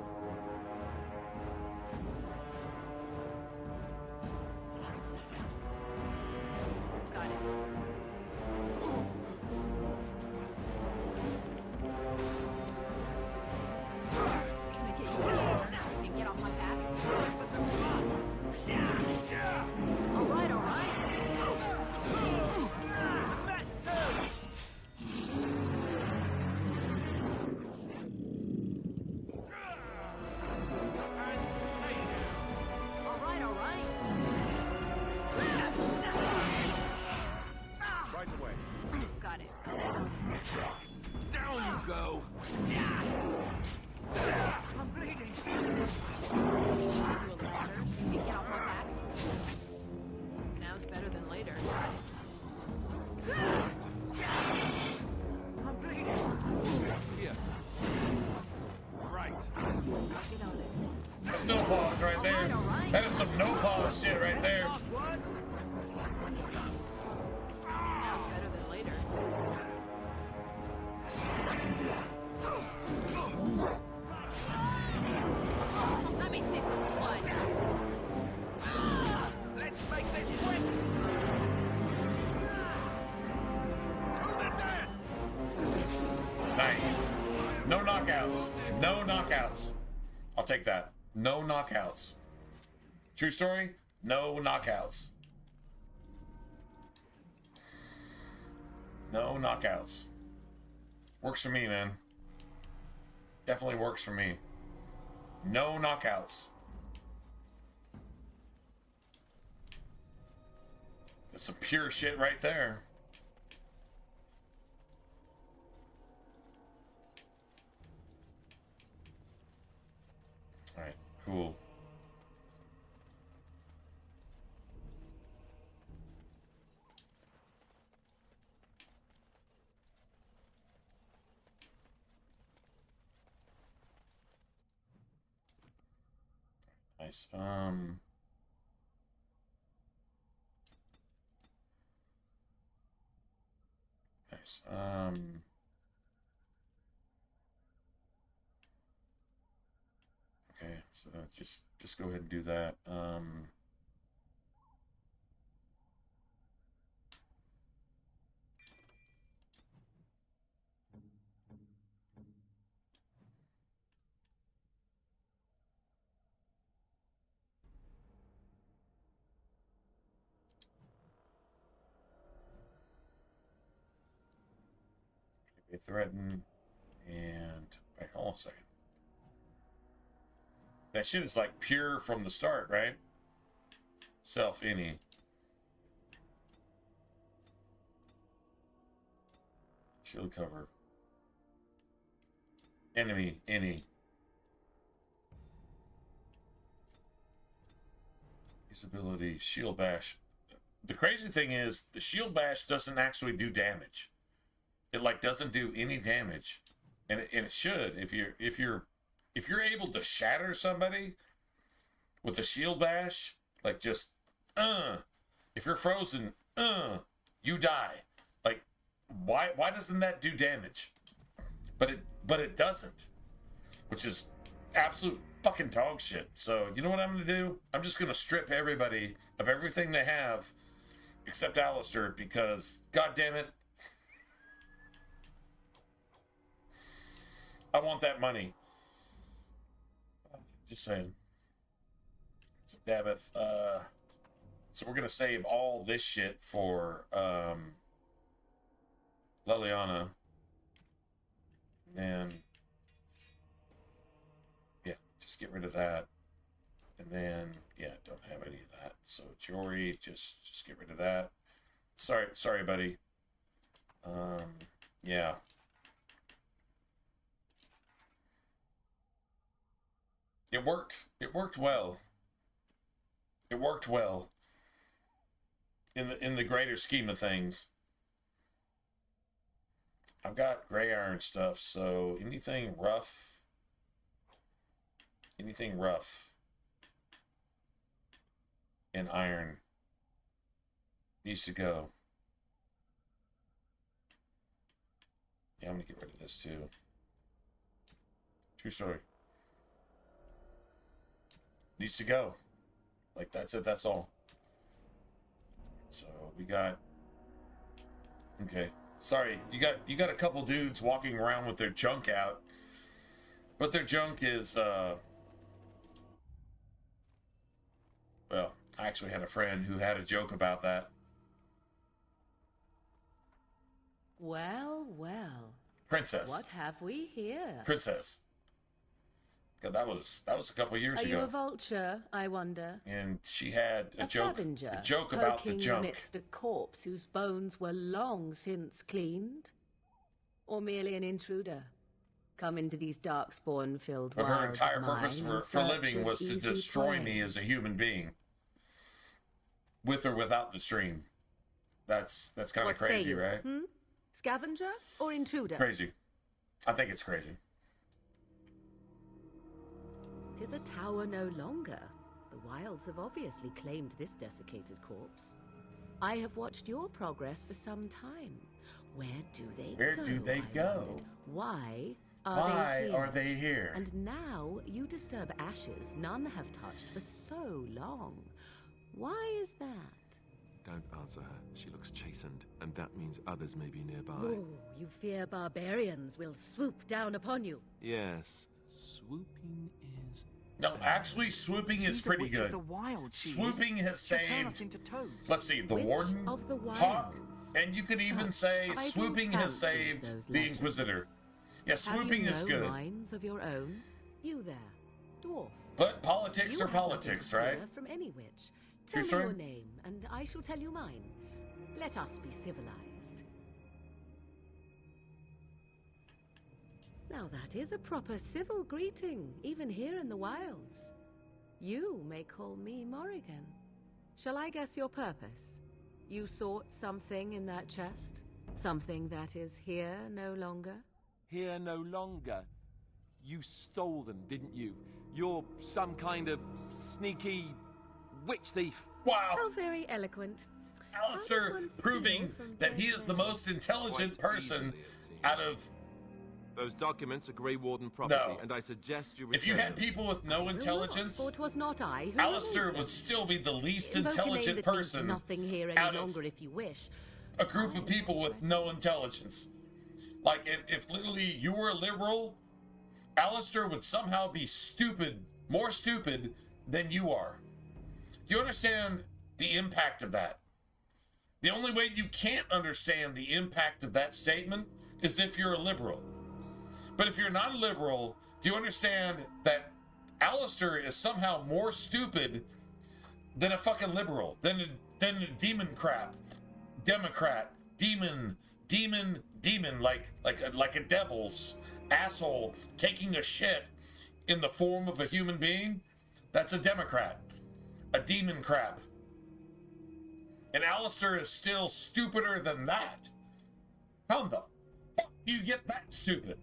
[SPEAKER 2] Got it. Can I get you a ladder? You can get off my back? All right, all right. All right, all right.
[SPEAKER 17] Right away.
[SPEAKER 2] Got it.
[SPEAKER 14] Down you go!
[SPEAKER 2] I'm bleeding. You a ladder? You can get off my back? Now's better than later. Got it. I'm bleeding.
[SPEAKER 14] Here. Right.
[SPEAKER 2] Get on it.
[SPEAKER 1] That's no pause right there. That is some no pause shit right there.
[SPEAKER 2] Now's better than later. Let me see some blood.
[SPEAKER 14] Let's make this quick! To the dead!
[SPEAKER 1] Nice. No knockouts. No knockouts. I'll take that. No knockouts. True story? No knockouts. No knockouts. Works for me, man. Definitely works for me. No knockouts. That's some pure shit right there. All right, cool. Nice. Nice. Okay, so just go ahead and do that. They threaten. And wait, hold on a second. That shit is like pure from the start, right? Self any. Shield cover. Enemy any. His ability, shield bash. The crazy thing is the shield bash doesn't actually do damage. It like doesn't do any damage. And it should if you're able to shatter somebody with a shield bash, like just if you're frozen, you die. Like why doesn't that do damage? But it doesn't, which is absolute fucking dog shit. So you know what I'm gonna do? I'm just gonna strip everybody of everything they have except Alistair, because god damn it, I want that money. Just saying. So Davith, so we're gonna save all this shit for Leliana. And yeah, just get rid of that. And then yeah, don't have any of that. So Jory, just get rid of that. Sorry, buddy. Yeah. It worked. It worked well. It worked well. In the greater scheme of things. I've got gray iron stuff, so anything rough and iron needs to go. Yeah, I'm gonna get rid of this too. True story. Needs to go. Like that's it, that's all. So we got, okay. Sorry, you got a couple dudes walking around with their junk out. But their junk is well, I actually had a friend who had a joke about that.
[SPEAKER 19] Well.
[SPEAKER 1] Princess.
[SPEAKER 19] What have we here?
[SPEAKER 1] Princess. God, that was a couple years ago.
[SPEAKER 19] Are you a vulture, I wonder?
[SPEAKER 1] And she had a joke about the
[SPEAKER 19] poking
[SPEAKER 1] junk.
[SPEAKER 19] amidst a corpse whose bones were long since cleaned? Or merely an intruder? Come into these darkspawn-filled
[SPEAKER 1] But
[SPEAKER 19] wilds
[SPEAKER 1] her entire
[SPEAKER 19] of
[SPEAKER 1] purpose
[SPEAKER 19] mine
[SPEAKER 1] for
[SPEAKER 19] in
[SPEAKER 1] living
[SPEAKER 19] search
[SPEAKER 1] was
[SPEAKER 19] of
[SPEAKER 1] to
[SPEAKER 19] easy
[SPEAKER 1] destroy
[SPEAKER 19] prey.
[SPEAKER 1] me as a human being. With or without the stream. That's kind of
[SPEAKER 19] What say
[SPEAKER 1] crazy,
[SPEAKER 19] you?
[SPEAKER 1] right?
[SPEAKER 19] Scavenger or intruder?
[SPEAKER 1] Crazy. I think it's crazy.
[SPEAKER 19] 'Tis a tower no longer. The wilds have obviously claimed this desiccated corpse. I have watched your progress for some time. Where do they
[SPEAKER 1] Where
[SPEAKER 19] go?
[SPEAKER 1] do they
[SPEAKER 19] I
[SPEAKER 1] go?
[SPEAKER 19] wondered. Why
[SPEAKER 1] Why are they here?
[SPEAKER 19] And now you disturb ashes none have touched for so long. Why is that?
[SPEAKER 6] Don't answer her. She looks chastened, and that means others may be nearby.
[SPEAKER 19] Oh, you fear barbarians will swoop down upon you.
[SPEAKER 6] Yes, swooping is...
[SPEAKER 1] No, actually, swooping is pretty good. Swooping has saved, let's see, the Warden, Hawk, and you could even say swooping has saved the Inquisitor. Yeah, swooping is
[SPEAKER 19] Have you no
[SPEAKER 1] good.
[SPEAKER 19] minds of your own? You there, dwarf.
[SPEAKER 1] But politics
[SPEAKER 19] You
[SPEAKER 1] are
[SPEAKER 19] have
[SPEAKER 1] politics,
[SPEAKER 19] nothing to
[SPEAKER 1] right?
[SPEAKER 19] fear from any witch.
[SPEAKER 1] True
[SPEAKER 19] Tell me
[SPEAKER 1] story?
[SPEAKER 19] your name, and I shall tell you mine. Let us be civilized. Now that is a proper civil greeting, even here in the wilds. You may call me Morrigan. Shall I guess your purpose? You sought something in that chest? Something that is here no longer?
[SPEAKER 6] Here no longer. You stole them, didn't you? You're some kind of sneaky witch thief.
[SPEAKER 1] Wow.
[SPEAKER 19] How very eloquent.
[SPEAKER 1] Alistair proving that he is the most intelligent person out of...
[SPEAKER 6] Those documents are Grey Warden property,
[SPEAKER 1] No.
[SPEAKER 6] and I suggest you
[SPEAKER 1] If you
[SPEAKER 6] return
[SPEAKER 1] had
[SPEAKER 6] them.
[SPEAKER 1] people with no intelligence,
[SPEAKER 19] For 'twas not I who
[SPEAKER 1] Alistair
[SPEAKER 19] removed
[SPEAKER 1] would
[SPEAKER 19] them.
[SPEAKER 1] still be the least
[SPEAKER 19] Invoke a name
[SPEAKER 1] intelligent
[SPEAKER 19] that means
[SPEAKER 1] person
[SPEAKER 19] nothing here
[SPEAKER 1] out
[SPEAKER 19] any
[SPEAKER 1] of
[SPEAKER 19] longer if you wish.
[SPEAKER 1] a group of people with no intelligence. Like, if literally you were a liberal, Alistair would somehow be stupid, more stupid than you are. Do you understand the impact of that? The only way you can't understand the impact of that statement is if you're a liberal. But if you're not a liberal, do you understand that Alistair is somehow more stupid than a fucking liberal, than a demon crap, Democrat, demon, like a devil's asshole taking a shit in the form of a human being? That's a Democrat, a demon crap. And Alistair is still stupider than that. How in the fuck do you get that stupid?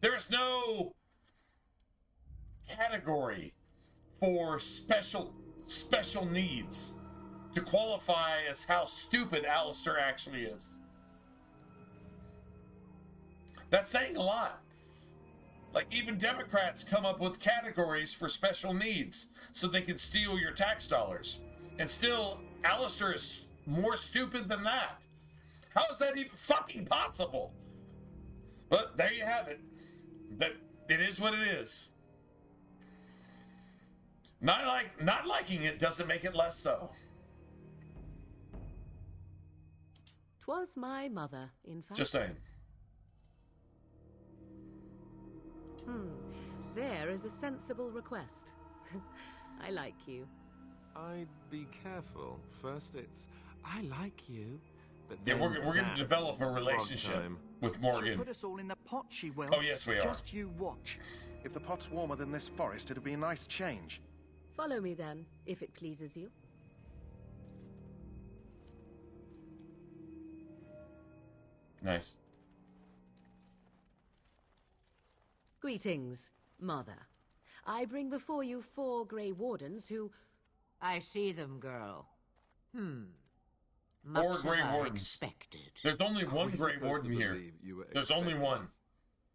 [SPEAKER 1] There is no category for special needs to qualify as how stupid Alistair actually is. That's saying a lot. Like, even Democrats come up with categories for special needs so they can steal your tax dollars. And still, Alistair is more stupid than that. How is that even fucking possible? But there you have it. That it is what it is. Not liking it doesn't make it less so.
[SPEAKER 19] 'Twas my mother, in fact.
[SPEAKER 1] Just saying.
[SPEAKER 19] There is a sensible request. I like you.
[SPEAKER 6] I'd be careful. First it's, I like you, but
[SPEAKER 1] Yeah,
[SPEAKER 6] then
[SPEAKER 1] we're going to develop a relationship with Morgan.
[SPEAKER 15] Put us all in the pot, she will.
[SPEAKER 1] Oh, yes, we are.
[SPEAKER 15] Just you watch.
[SPEAKER 17] If the pot's warmer than this forest, it'd be a nice change.
[SPEAKER 19] Follow me then, if it pleases you.
[SPEAKER 1] Nice.
[SPEAKER 19] Greetings, Mother. I bring before you 4 Grey Wardens who...
[SPEAKER 7] I see them, girl.
[SPEAKER 1] 4
[SPEAKER 7] Much
[SPEAKER 1] Grey
[SPEAKER 7] as I
[SPEAKER 1] Wardens.
[SPEAKER 7] expected.
[SPEAKER 1] There's only one Grey Warden here. There's only one.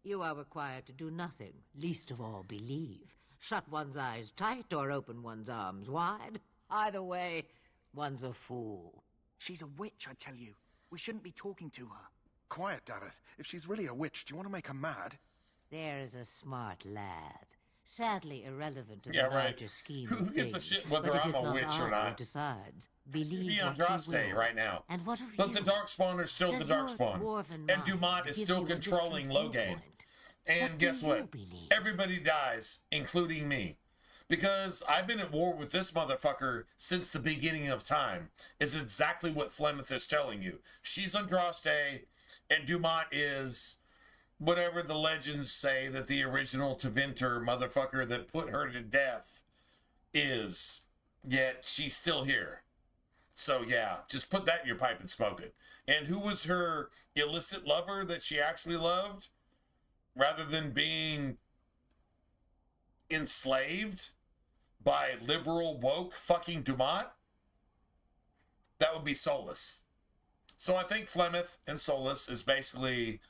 [SPEAKER 7] You are required to do nothing, least of all believe. Shut one's eyes tight or open one's arms wide. Either way, one's a fool.
[SPEAKER 15] She's a witch, I tell you. We shouldn't be talking to her.
[SPEAKER 17] Quiet, Davith. If she's really a witch, do you want to make her mad?
[SPEAKER 7] There is a smart lad. Sadly irrelevant to
[SPEAKER 1] Yeah,
[SPEAKER 7] the
[SPEAKER 1] right.
[SPEAKER 7] larger scheme
[SPEAKER 1] Who
[SPEAKER 7] of
[SPEAKER 1] gives a
[SPEAKER 7] things,
[SPEAKER 1] shit whether
[SPEAKER 7] but it
[SPEAKER 1] I'm
[SPEAKER 7] is
[SPEAKER 1] a
[SPEAKER 7] not
[SPEAKER 1] witch or
[SPEAKER 7] I
[SPEAKER 1] not?
[SPEAKER 7] who decides. Believe
[SPEAKER 1] Be
[SPEAKER 7] what you
[SPEAKER 1] Andraste
[SPEAKER 7] will.
[SPEAKER 1] right now.
[SPEAKER 7] And what of
[SPEAKER 1] But
[SPEAKER 7] you?
[SPEAKER 1] the Darkspawn are still
[SPEAKER 7] Does
[SPEAKER 1] the
[SPEAKER 7] your
[SPEAKER 1] Darkspawn.
[SPEAKER 7] dwarven
[SPEAKER 1] And Dumont
[SPEAKER 7] mind
[SPEAKER 1] is
[SPEAKER 7] give
[SPEAKER 1] still
[SPEAKER 7] you a
[SPEAKER 1] controlling
[SPEAKER 7] different
[SPEAKER 1] Logain.
[SPEAKER 7] viewpoint?
[SPEAKER 1] And guess
[SPEAKER 7] do
[SPEAKER 1] what?
[SPEAKER 7] you believe?
[SPEAKER 1] Everybody dies, including me. Because I've been at war with this motherfucker since the beginning of time. Is exactly what Flemeth is telling you. She's Andraste, and Dumont is whatever the legends say that the original Tevinter motherfucker that put her to death is. Yet she's still here. So yeah, just put that in your pipe and smoke it. And who was her illicit lover that she actually loved? Rather than being enslaved by liberal woke fucking Dumont? That would be Solus. So I think Flemeth and Solus is basically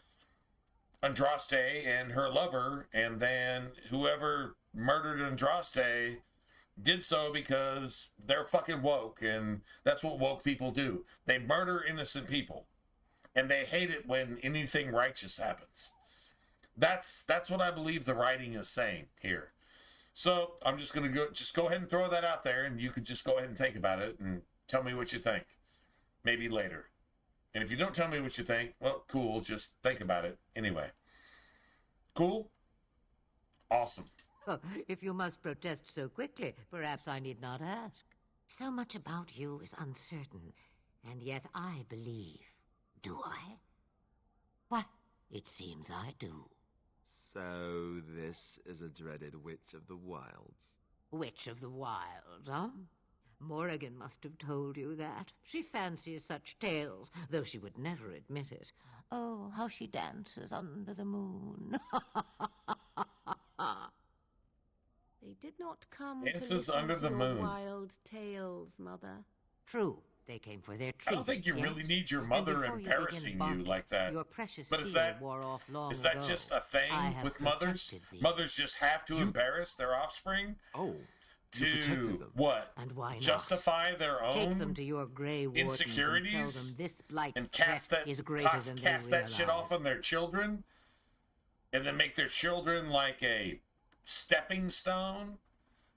[SPEAKER 1] Andraste and her lover, and then whoever murdered Andraste did so because they're fucking woke, and that's what woke people do. They murder innocent people, and they hate it when anything righteous happens. That's what I believe the writing is saying here. So I'm just gonna go ahead and throw that out there, and you can just go ahead and think about it and tell me what you think. Maybe later. And if you don't tell me what you think, well, cool. Just think about it anyway. Cool? Awesome.
[SPEAKER 7] If you must protest so quickly, perhaps I need not ask. So much about you is uncertain, and yet I believe. Do I? Why, it seems I do.
[SPEAKER 6] So this is a dreaded Witch of the Wilds.
[SPEAKER 7] Witch of the Wilds, huh? Morrigan must have told you that. She fancies such tales, though she would never admit it. Oh, how she dances under the moon.
[SPEAKER 19] They did not come
[SPEAKER 1] Dances
[SPEAKER 19] to listen
[SPEAKER 1] under
[SPEAKER 19] to
[SPEAKER 1] the
[SPEAKER 19] your
[SPEAKER 1] moon.
[SPEAKER 19] wild tales, Mother.
[SPEAKER 7] True, they came for their treat.
[SPEAKER 1] I don't think you really need your
[SPEAKER 7] And
[SPEAKER 1] mother
[SPEAKER 7] before you
[SPEAKER 1] embarrassing
[SPEAKER 7] begin
[SPEAKER 1] you like that.
[SPEAKER 7] Your precious
[SPEAKER 1] But is
[SPEAKER 7] seal
[SPEAKER 1] that
[SPEAKER 7] wore off long
[SPEAKER 1] is that
[SPEAKER 7] ago.
[SPEAKER 1] just a thing
[SPEAKER 7] I have
[SPEAKER 1] with mothers?
[SPEAKER 7] protected thee.
[SPEAKER 1] Mothers just have to embarrass their offspring?
[SPEAKER 6] Oh.
[SPEAKER 1] To what?
[SPEAKER 7] And why not?
[SPEAKER 1] Justify their
[SPEAKER 7] Take them
[SPEAKER 1] own
[SPEAKER 7] to your Grey Wardens
[SPEAKER 1] insecurities
[SPEAKER 7] and tell them this blight's
[SPEAKER 1] and cast
[SPEAKER 7] threat
[SPEAKER 1] that
[SPEAKER 7] is greater than they
[SPEAKER 1] cast that shit
[SPEAKER 7] realize.
[SPEAKER 1] off on their children, and then make their children like a stepping stone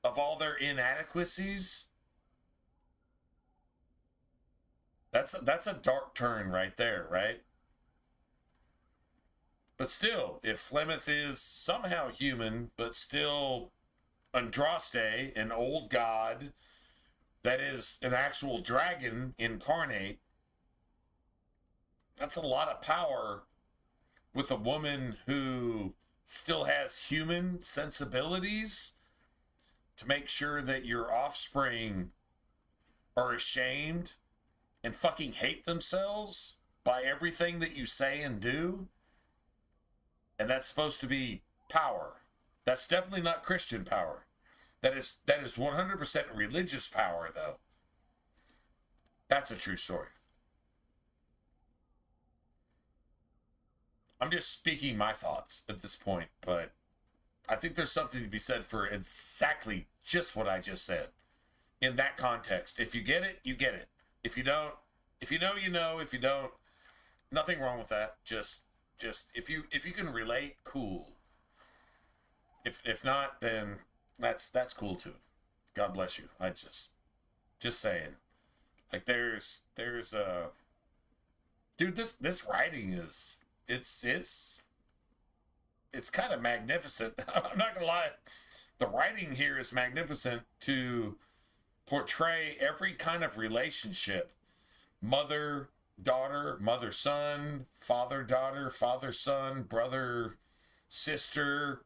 [SPEAKER 1] of all their inadequacies? That's a dark turn right there, right? But still, if Flemeth is somehow human, but still Andraste, an old god that is an actual dragon incarnate, that's a lot of power with a woman who still has human sensibilities to make sure that your offspring are ashamed and fucking hate themselves by everything that you say and do. And that's supposed to be power. That's definitely not Christian power. That is 100% religious power, though. That's a true story. I'm just speaking my thoughts at this point, but I think there's something to be said for exactly just what I just said. In that context, if you get it, you get it. If you don't, if you know, you know. If you don't, nothing wrong with that. Just if you can relate, cool. If not, then that's cool too. God bless you. I just saying. Like there's a dude. This writing is it's kind of magnificent. I'm not gonna lie. The writing here is magnificent to portray every kind of relationship. Mother, daughter, mother, son, father, daughter, father, son, brother, sister,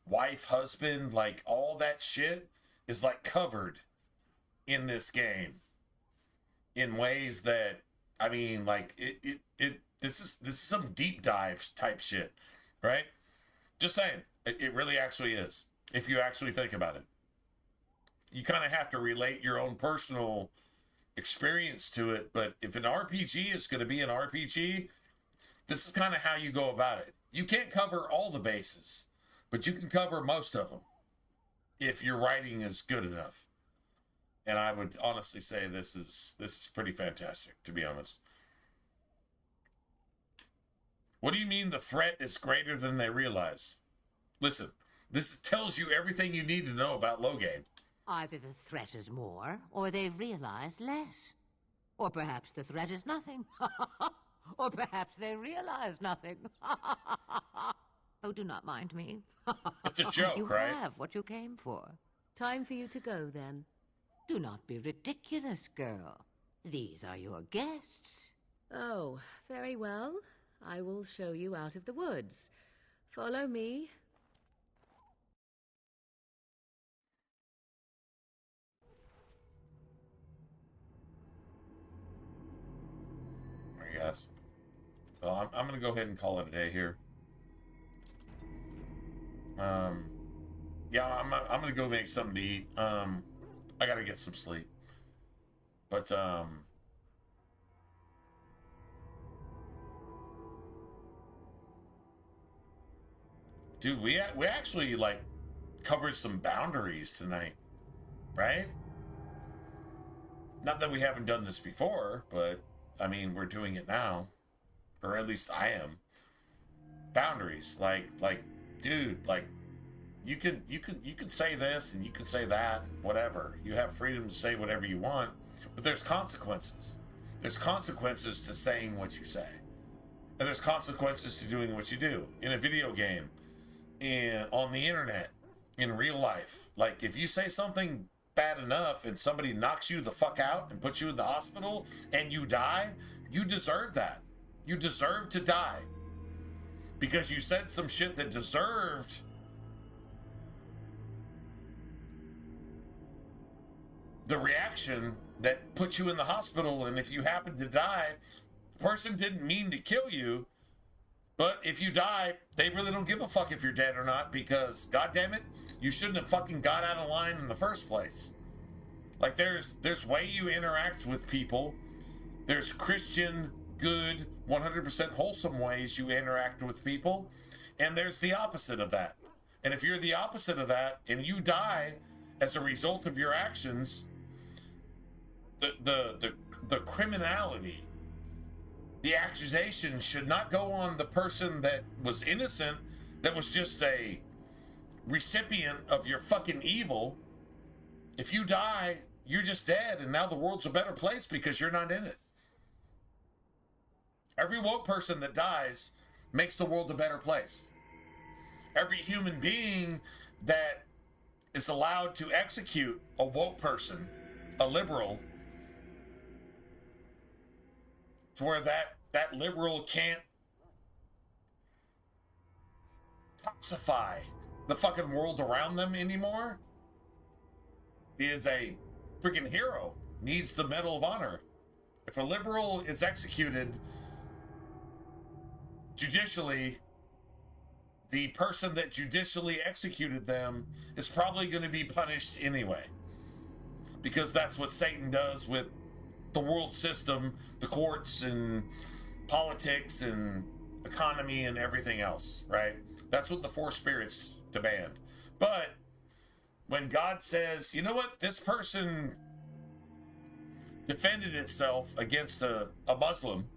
[SPEAKER 1] wife, husband, like all that shit is like covered in this game in ways that, I mean, like this is some deep dive type shit, right? Just saying, it really actually is. If you actually think about it, you kind of have to relate your own personal experience to it. But if an RPG is going to be an RPG, this is kind of how you go about it. You can't cover all the bases, but you can cover most of them if your writing is good enough. And I would honestly say this is pretty fantastic, to be honest. What do you mean the threat is greater than they realize? Listen, this tells you everything you need to know about Loghain.
[SPEAKER 7] Either the threat is more, or they realize less. Or perhaps the threat is nothing. Or perhaps they realize nothing. Oh, do not mind me.
[SPEAKER 1] It's a joke,
[SPEAKER 7] you
[SPEAKER 1] right?
[SPEAKER 7] You have what you came for.
[SPEAKER 19] Time for you to go, then.
[SPEAKER 7] Do not be ridiculous, girl. These are your guests.
[SPEAKER 19] Oh, very well. I will show you out of the woods. Follow me.
[SPEAKER 1] I guess. Well, I'm going to go ahead and call it a day here. Yeah, I'm going to go make something to eat. I got to get some sleep. But, dude, we actually, like, covered some boundaries tonight, right? Not that we haven't done this before, but, I mean, we're doing it now. Or at least I am. Boundaries. Like, dude, like, you can say this and you can say that, whatever. You have freedom to say whatever you want, but there's consequences. There's consequences to saying what you say. And there's consequences to doing what you do. In a video game, on the internet, in real life. Like, if you say something bad enough and somebody knocks you the fuck out and puts you in the hospital and you die, you deserve that. You deserve to die. Because you said some shit that deserved the reaction that put you in the hospital. And if you happen to die, the person didn't mean to kill you. But if you die, they really don't give a fuck if you're dead or not, because, goddammit, you shouldn't have fucking got out of line in the first place. Like, there's way you interact with people. There's Christian, good, 100% wholesome ways you interact with people. And there's the opposite of that. And if you're the opposite of that, and you die as a result of your actions, the criminality, the accusation should not go on the person that was innocent, that was just a recipient of your fucking evil. If you die, you're just dead, and now the world's a better place because you're not in it. Every woke person that dies makes the world a better place. Every human being that is allowed to execute a woke person, a liberal, to where that liberal can't toxify the fucking world around them anymore, is a freaking hero, needs the Medal of Honor. If a liberal is executed judicially, the person that judicially executed them is probably going to be punished anyway. Because that's what Satan does with the world system, the courts and politics and economy and everything else, right? That's what the four spirits demand. But when God says, you know what, this person defended itself against a Muslim,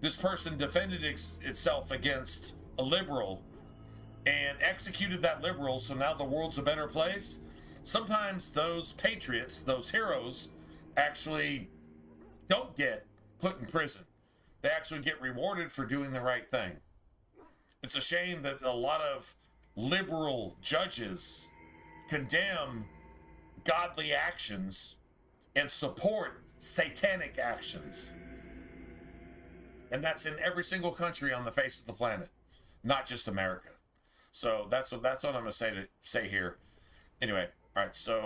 [SPEAKER 1] this person defended itself against a liberal and executed that liberal, so now the world's a better place. Sometimes those patriots, those heroes, actually don't get put in prison. They actually get rewarded for doing the right thing. It's a shame that a lot of liberal judges condemn godly actions and support satanic actions. And that's in every single country on the face of the planet, not just America. So that's what I'm going to say here. Anyway, all right. So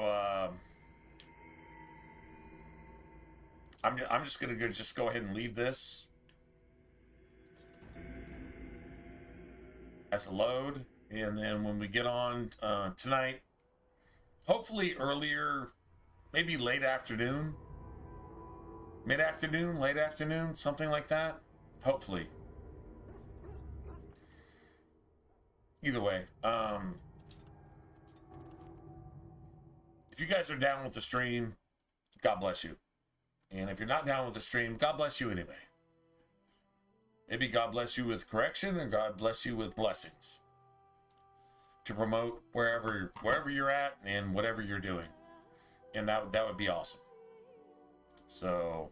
[SPEAKER 1] I'm just going to go ahead and leave this as a load, and then when we get on tonight, hopefully earlier, maybe late afternoon, mid-afternoon, late afternoon, something like that. Hopefully. Either way, if you guys are down with the stream, God bless you. And if you're not down with the stream, God bless you anyway. Maybe God bless you with correction, or God bless you with blessings to promote wherever you're at and whatever you're doing. And that would be awesome. So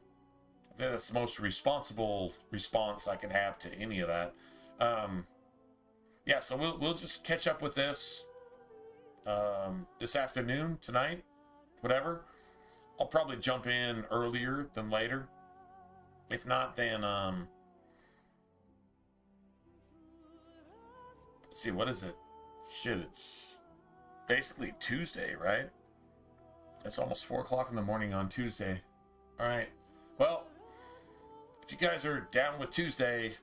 [SPEAKER 1] I think that's the most responsible response I can have to any of that. Yeah, so we'll just catch up with this this afternoon, tonight, whatever. I'll probably jump in earlier than later. If not, then let's see, what is it? Shit, it's basically Tuesday, right? It's almost 4 o'clock in the morning on Tuesday. All right. Well, if you guys are down with Tuesday,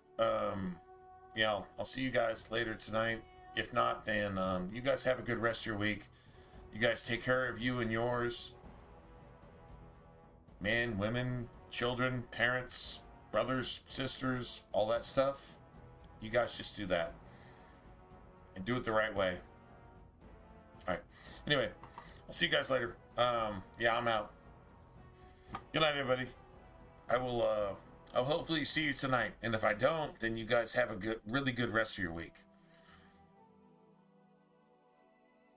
[SPEAKER 1] yeah, I'll see you guys later tonight. If not, then you guys have a good rest of your week. You guys take care of you and yours. Men, women, children, parents, brothers, sisters, all that stuff. You guys just do that. And do it the right way. All right. Anyway, I'll see you guys later. Yeah, I'm out. Good night, everybody. I'll hopefully see you tonight. And if I don't, then you guys have a really good rest of your week.